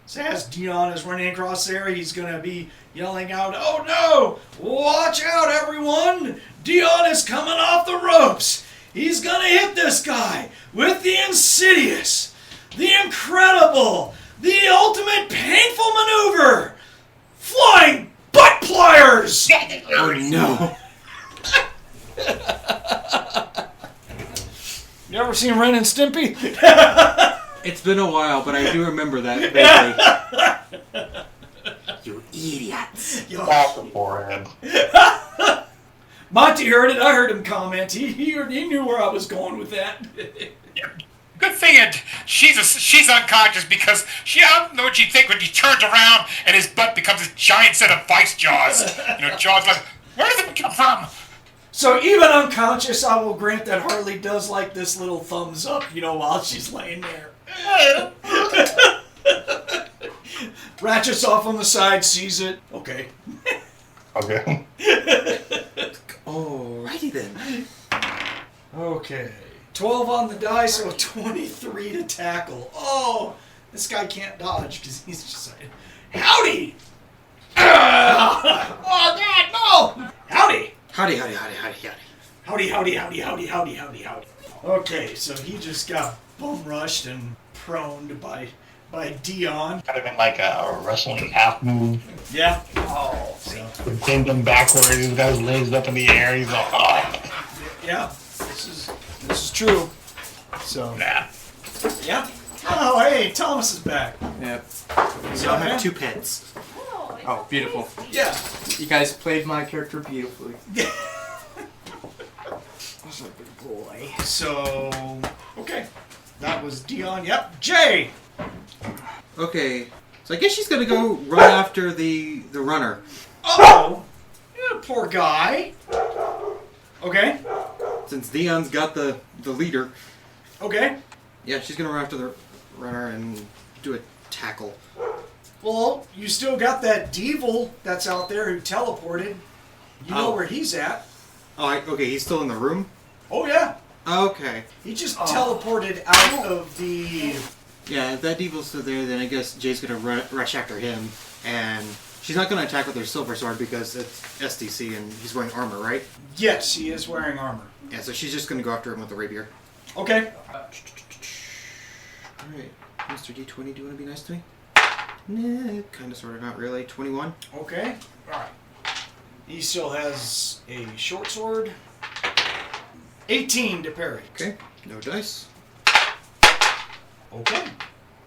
So as Dion is running across there, he's going to be yelling out, "Oh no! Watch out, everyone! Dion is coming off the ropes! He's going to hit this guy with the insidious, the incredible, the ultimate painful maneuver! Flying butt pliers!" Oh no. You ever seen Ren and Stimpy? It's been a while, but I do remember that vaguely. You idiots. Off the forehead. Monte heard it. I heard him comment. He knew where I was going with that. Good thing she's unconscious because I don't know what you think when he turns around and his butt becomes a giant set of vice jaws. Jaws like, where does it come from? So even unconscious, I will grant that Harley does like this little thumbs up, while she's laying there. Ratchet's off on the side, sees it. Okay. Okay. Alrighty then. Okay. 12 on the die, so a 23 to tackle. Oh, this guy can't dodge because he's just like, howdy! Oh, God, no! Howdy! Howdy, howdy, howdy, howdy, howdy. Howdy, howdy, howdy, howdy, howdy, howdy, howdy. Okay, so he just got bum rushed and proned by Dion. Kind of been like a wrestling half move. Yeah. Oh, so. Bend him backwards. He's got his legs up in the air. He's like, oh. Yeah, this is true. So. Nah. Yeah. Oh, hey, Thomas is back. Yep. So, I have 2 pets. Oh, beautiful. Yeah. You guys played my character beautifully. That's a good boy. So, okay. That was Dion. Yep. Jay! Okay, so I guess she's gonna go run after the runner. Uh-oh. Yeah, poor guy. Okay. Since Dion's got the leader. Okay. Yeah, she's gonna run after the runner and do a tackle. Well, you still got that devil that's out there who teleported. You know where he's at. Oh, okay, he's still in the room? Oh, yeah. Okay. He just teleported out of the... Yeah, if that devil's still there, then I guess Jay's gonna rush after him, and she's not gonna attack with her silver sword because it's SDC and he's wearing armor, right? Yes, he is wearing armor. Yeah, so she's just gonna go after him with the rapier. Okay. Alright, Mr. D20, do you wanna be nice to me? Nah, kinda, sorta, not really. 21. Okay. Alright. He still has a short sword. 18 to parry. Okay, no dice. Okay.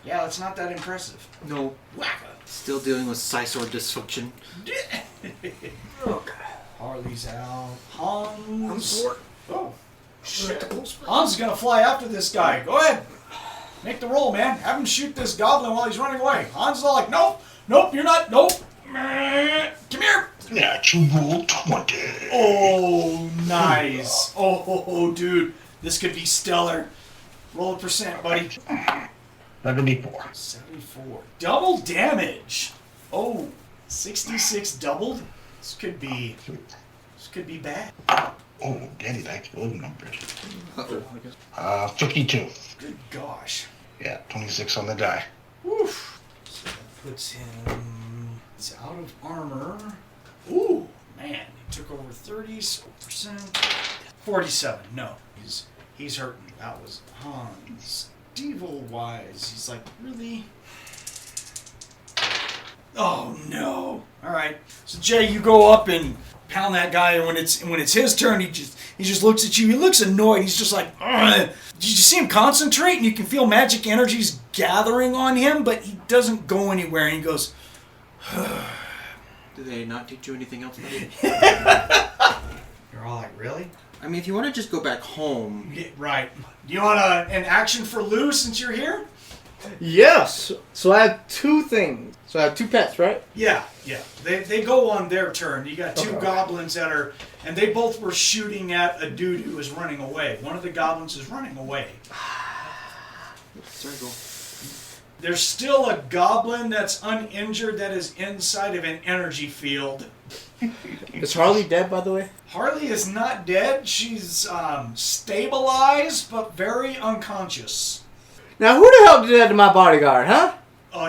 Yeah, that's not that impressive. No. Wacka. Still dealing with Psy-Sword dysfunction. Okay. Harley's out. Hanz. Oh. Shit. Hanz is going to fly after this guy. Go ahead. Make the roll, man. Have him shoot this goblin while he's running away. Hanz is all like, nope. Nope, you're not. Nope. Come here. Natural 20. Oh, nice. Oh, dude. This could be stellar. Roll a percent, buddy. 74. 74. Double damage. Oh, 66 doubled. This could be bad. Oh, Daddy likes those numbers. Uh-oh, I guess. 52. Good gosh. Yeah, 26 on the die. Oof. So that puts him. He's out of armor. Ooh, man. He took over 30%. 47. No, he's hurting. That was Hanz. Devil-wise, he's like, really? Oh, no. All right. So, Jay, you go up and pound that guy, and when it's his turn, he just looks at you. He looks annoyed. He's just like, ugh. You see him concentrate, and you can feel magic energies gathering on him, but he doesn't go anywhere, and he goes, Do they not teach you anything else, buddy? You're all like, really? I mean, if you want to just go back home... Yeah, right. Do you want an action for Lou since you're here? Yes. So I have 2 things. So I have 2 pets, right? Yeah. They go on their turn. You got 2 Okay. goblins that are, and they both were shooting at a dude who was running away. One of the goblins is running away. Circle. There's still a goblin that's uninjured that is inside of an energy field. Is Harley dead, by the way? Harley is not dead. She's stabilized, but very unconscious. Now, who the hell did that to my bodyguard, huh?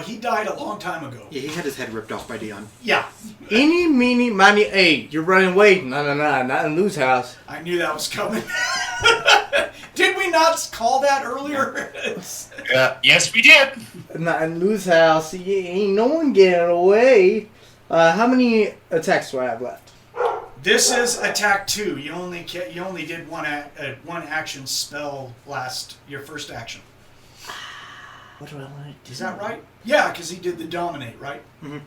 He died a long time ago. Yeah, he had his head ripped off by Dion. Yeah. Eeny, meeny, miny, hey, you're running away. No, not in Lou's house. I knew that was coming. Did we not call that earlier? Yes, we did. Not in Lou's house. Ain't no one getting away. How many attacks do I have left? This is attack 2. You only did one action spell your first action. What do I want to do? Is that right? Yeah, because he did the dominate, right? Mm-hmm.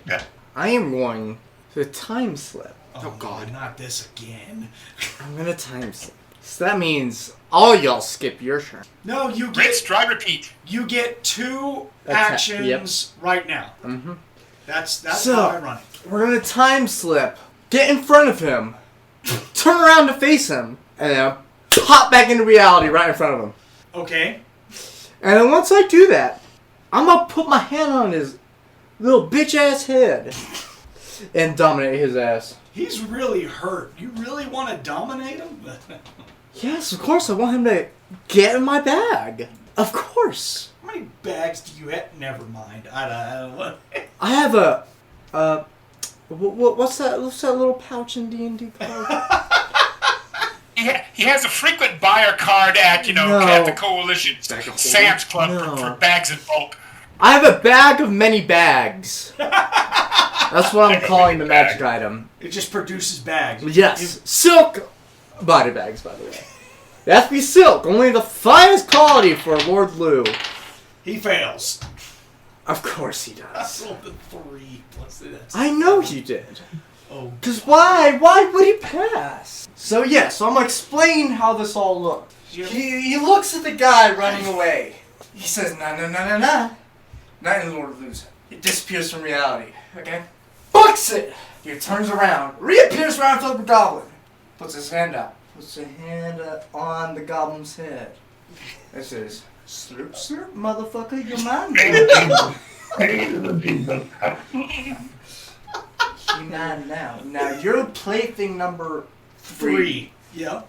Yeah. I am going to time slip. Oh, God. Not this again. I'm going to time slip. So that means all y'all skip your turn. No, you Rinse, get dry, repeat. 2 Attack, actions right now. Mm-hmm. That's So- how I run it. We're going to time slip. Get in front of him. Turn around to face him. And then pop back into reality right in front of him. Okay. And then once I do that, I'm going to put my hand on his little bitch-ass head and dominate his ass. He's really hurt. You really want to dominate him? Yes, of course. I want him to get in my bag. Of course. How many bags do you have? Never mind. I don't know. I have what's that little pouch in D&D called? He has a frequent buyer card at, No. at the Coalition Bag of Sam's Club No. for bags in bulk. I have a bag of many bags. That's what I'm calling the magic item. It just produces bags. Yes. Silk body bags, by the way. They have to be silk. Only the finest quality for Lord Lou. He fails. Of course he I does. rolled a 3 plus that's I know he did. Oh, Because why? Why would he pass? So yeah, so I'm going to explain how this all looked. He looks at the guy running away. He says, nah. Not in Lord of Lose. It disappears from reality. Okay? Bucks it! He turns around, reappears right in front of the goblin. Puts his hand out. Puts a hand on the goblin's head. It says, slurp, slurp, motherfucker, you're mine now. You're mine now. Now, you're plaything number 3. Yep.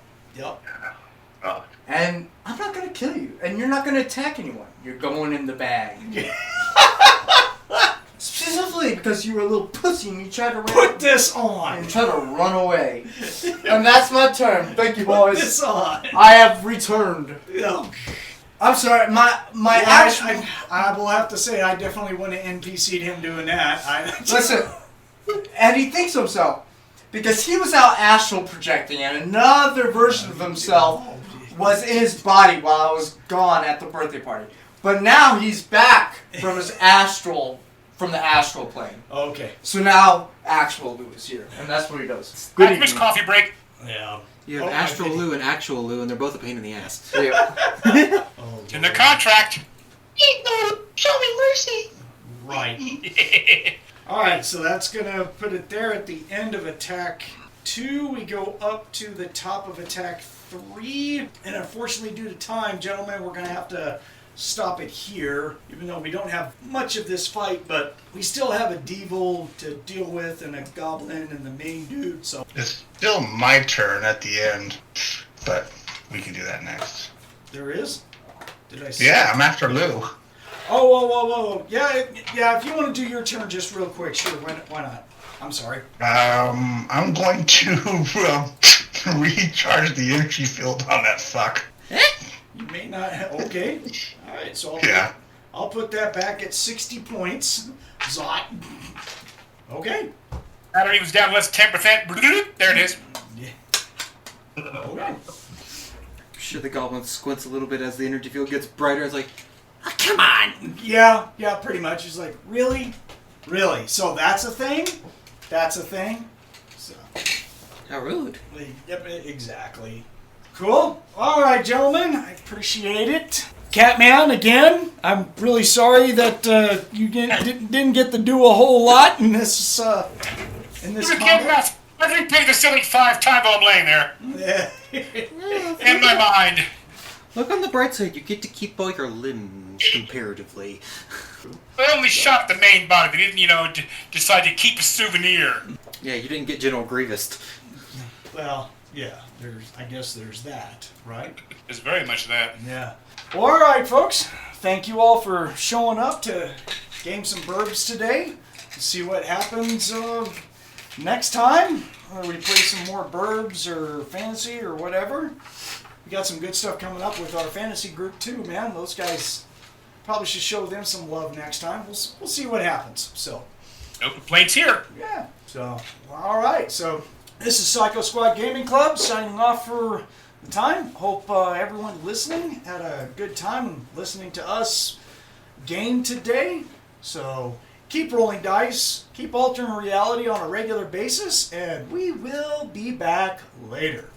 And I'm not gonna kill you. And you're not gonna attack anyone. You're going in the bag. Specifically because you were a little pussy and you tried to Put this on. and try to run away. And that's my turn. Thank you, Put boys. this on. I have returned. Yeah. I'm sorry, my actual... I will have to say I definitely wouldn't have NPC'd him doing that. Listen, and he thinks to himself, because he was out astral projecting and another version of himself was in his body while I was gone at the birthday party. But now he's back from the astral plane. Okay. So now actual Lou is here, and that's what he does. Good Christmas evening. coffee break. Yeah. You have Oh, Astral my Lou and Actual Lou, and they're both a pain in the ass. Yeah. Oh, In the contract. Show me mercy. right. All right, so that's going to put it there at the end of attack 2. We go up to the top of attack 3. And unfortunately, due to time, gentlemen, we're going to have to stop it here. Even though we don't have much of this fight, but we still have a devil to deal with and a goblin and the main dude. So It's still my turn at the end, but we can do that next. there is? Did I say? Yeah, I'm after Lou. Oh, whoa. Yeah, if you want to do your turn just real quick, sure, why not? I'm sorry. I'm going to recharge the energy field on that fuck. You may not have, okay. Alright, so I'll put that back at 60 points. Zot. Okay. Battery was down less 10%. There it is. Okay. Sure, the goblin squints a little bit as the energy field gets brighter. It's like, Oh, come on. Yeah, pretty much. He's like, really? Really? So that's a thing? That's a thing? So, how rude. yep, exactly. Cool. All right, gentlemen. I appreciate it. Catman, again, I'm really sorry that you didn't get to do a whole lot in this You were getting combat. us. I didn't pay the silly 5 times while I'm laying there. Yeah. In my mind. Look on the bright side, you get to keep all your limbs comparatively. I only shot the main body. They didn't, decide to keep a souvenir. Yeah, you didn't get General Grievous. Well, yeah. I guess there's that, right? It's very much that. Yeah. All right, folks. Thank you all for showing up to game some Burbs today. See what happens next time. Or we play some more Burbs or fantasy or whatever. We got some good stuff coming up with our fantasy group too, man. Those guys probably should show them some love next time. We'll see what happens. So. No complaints here. Yeah. So, all right. So, this is Psycho Squad Gaming Club signing off for the time. Hope everyone listening had a good time listening to us game today. So, keep rolling dice, keep altering reality on a regular basis, and we will be back later.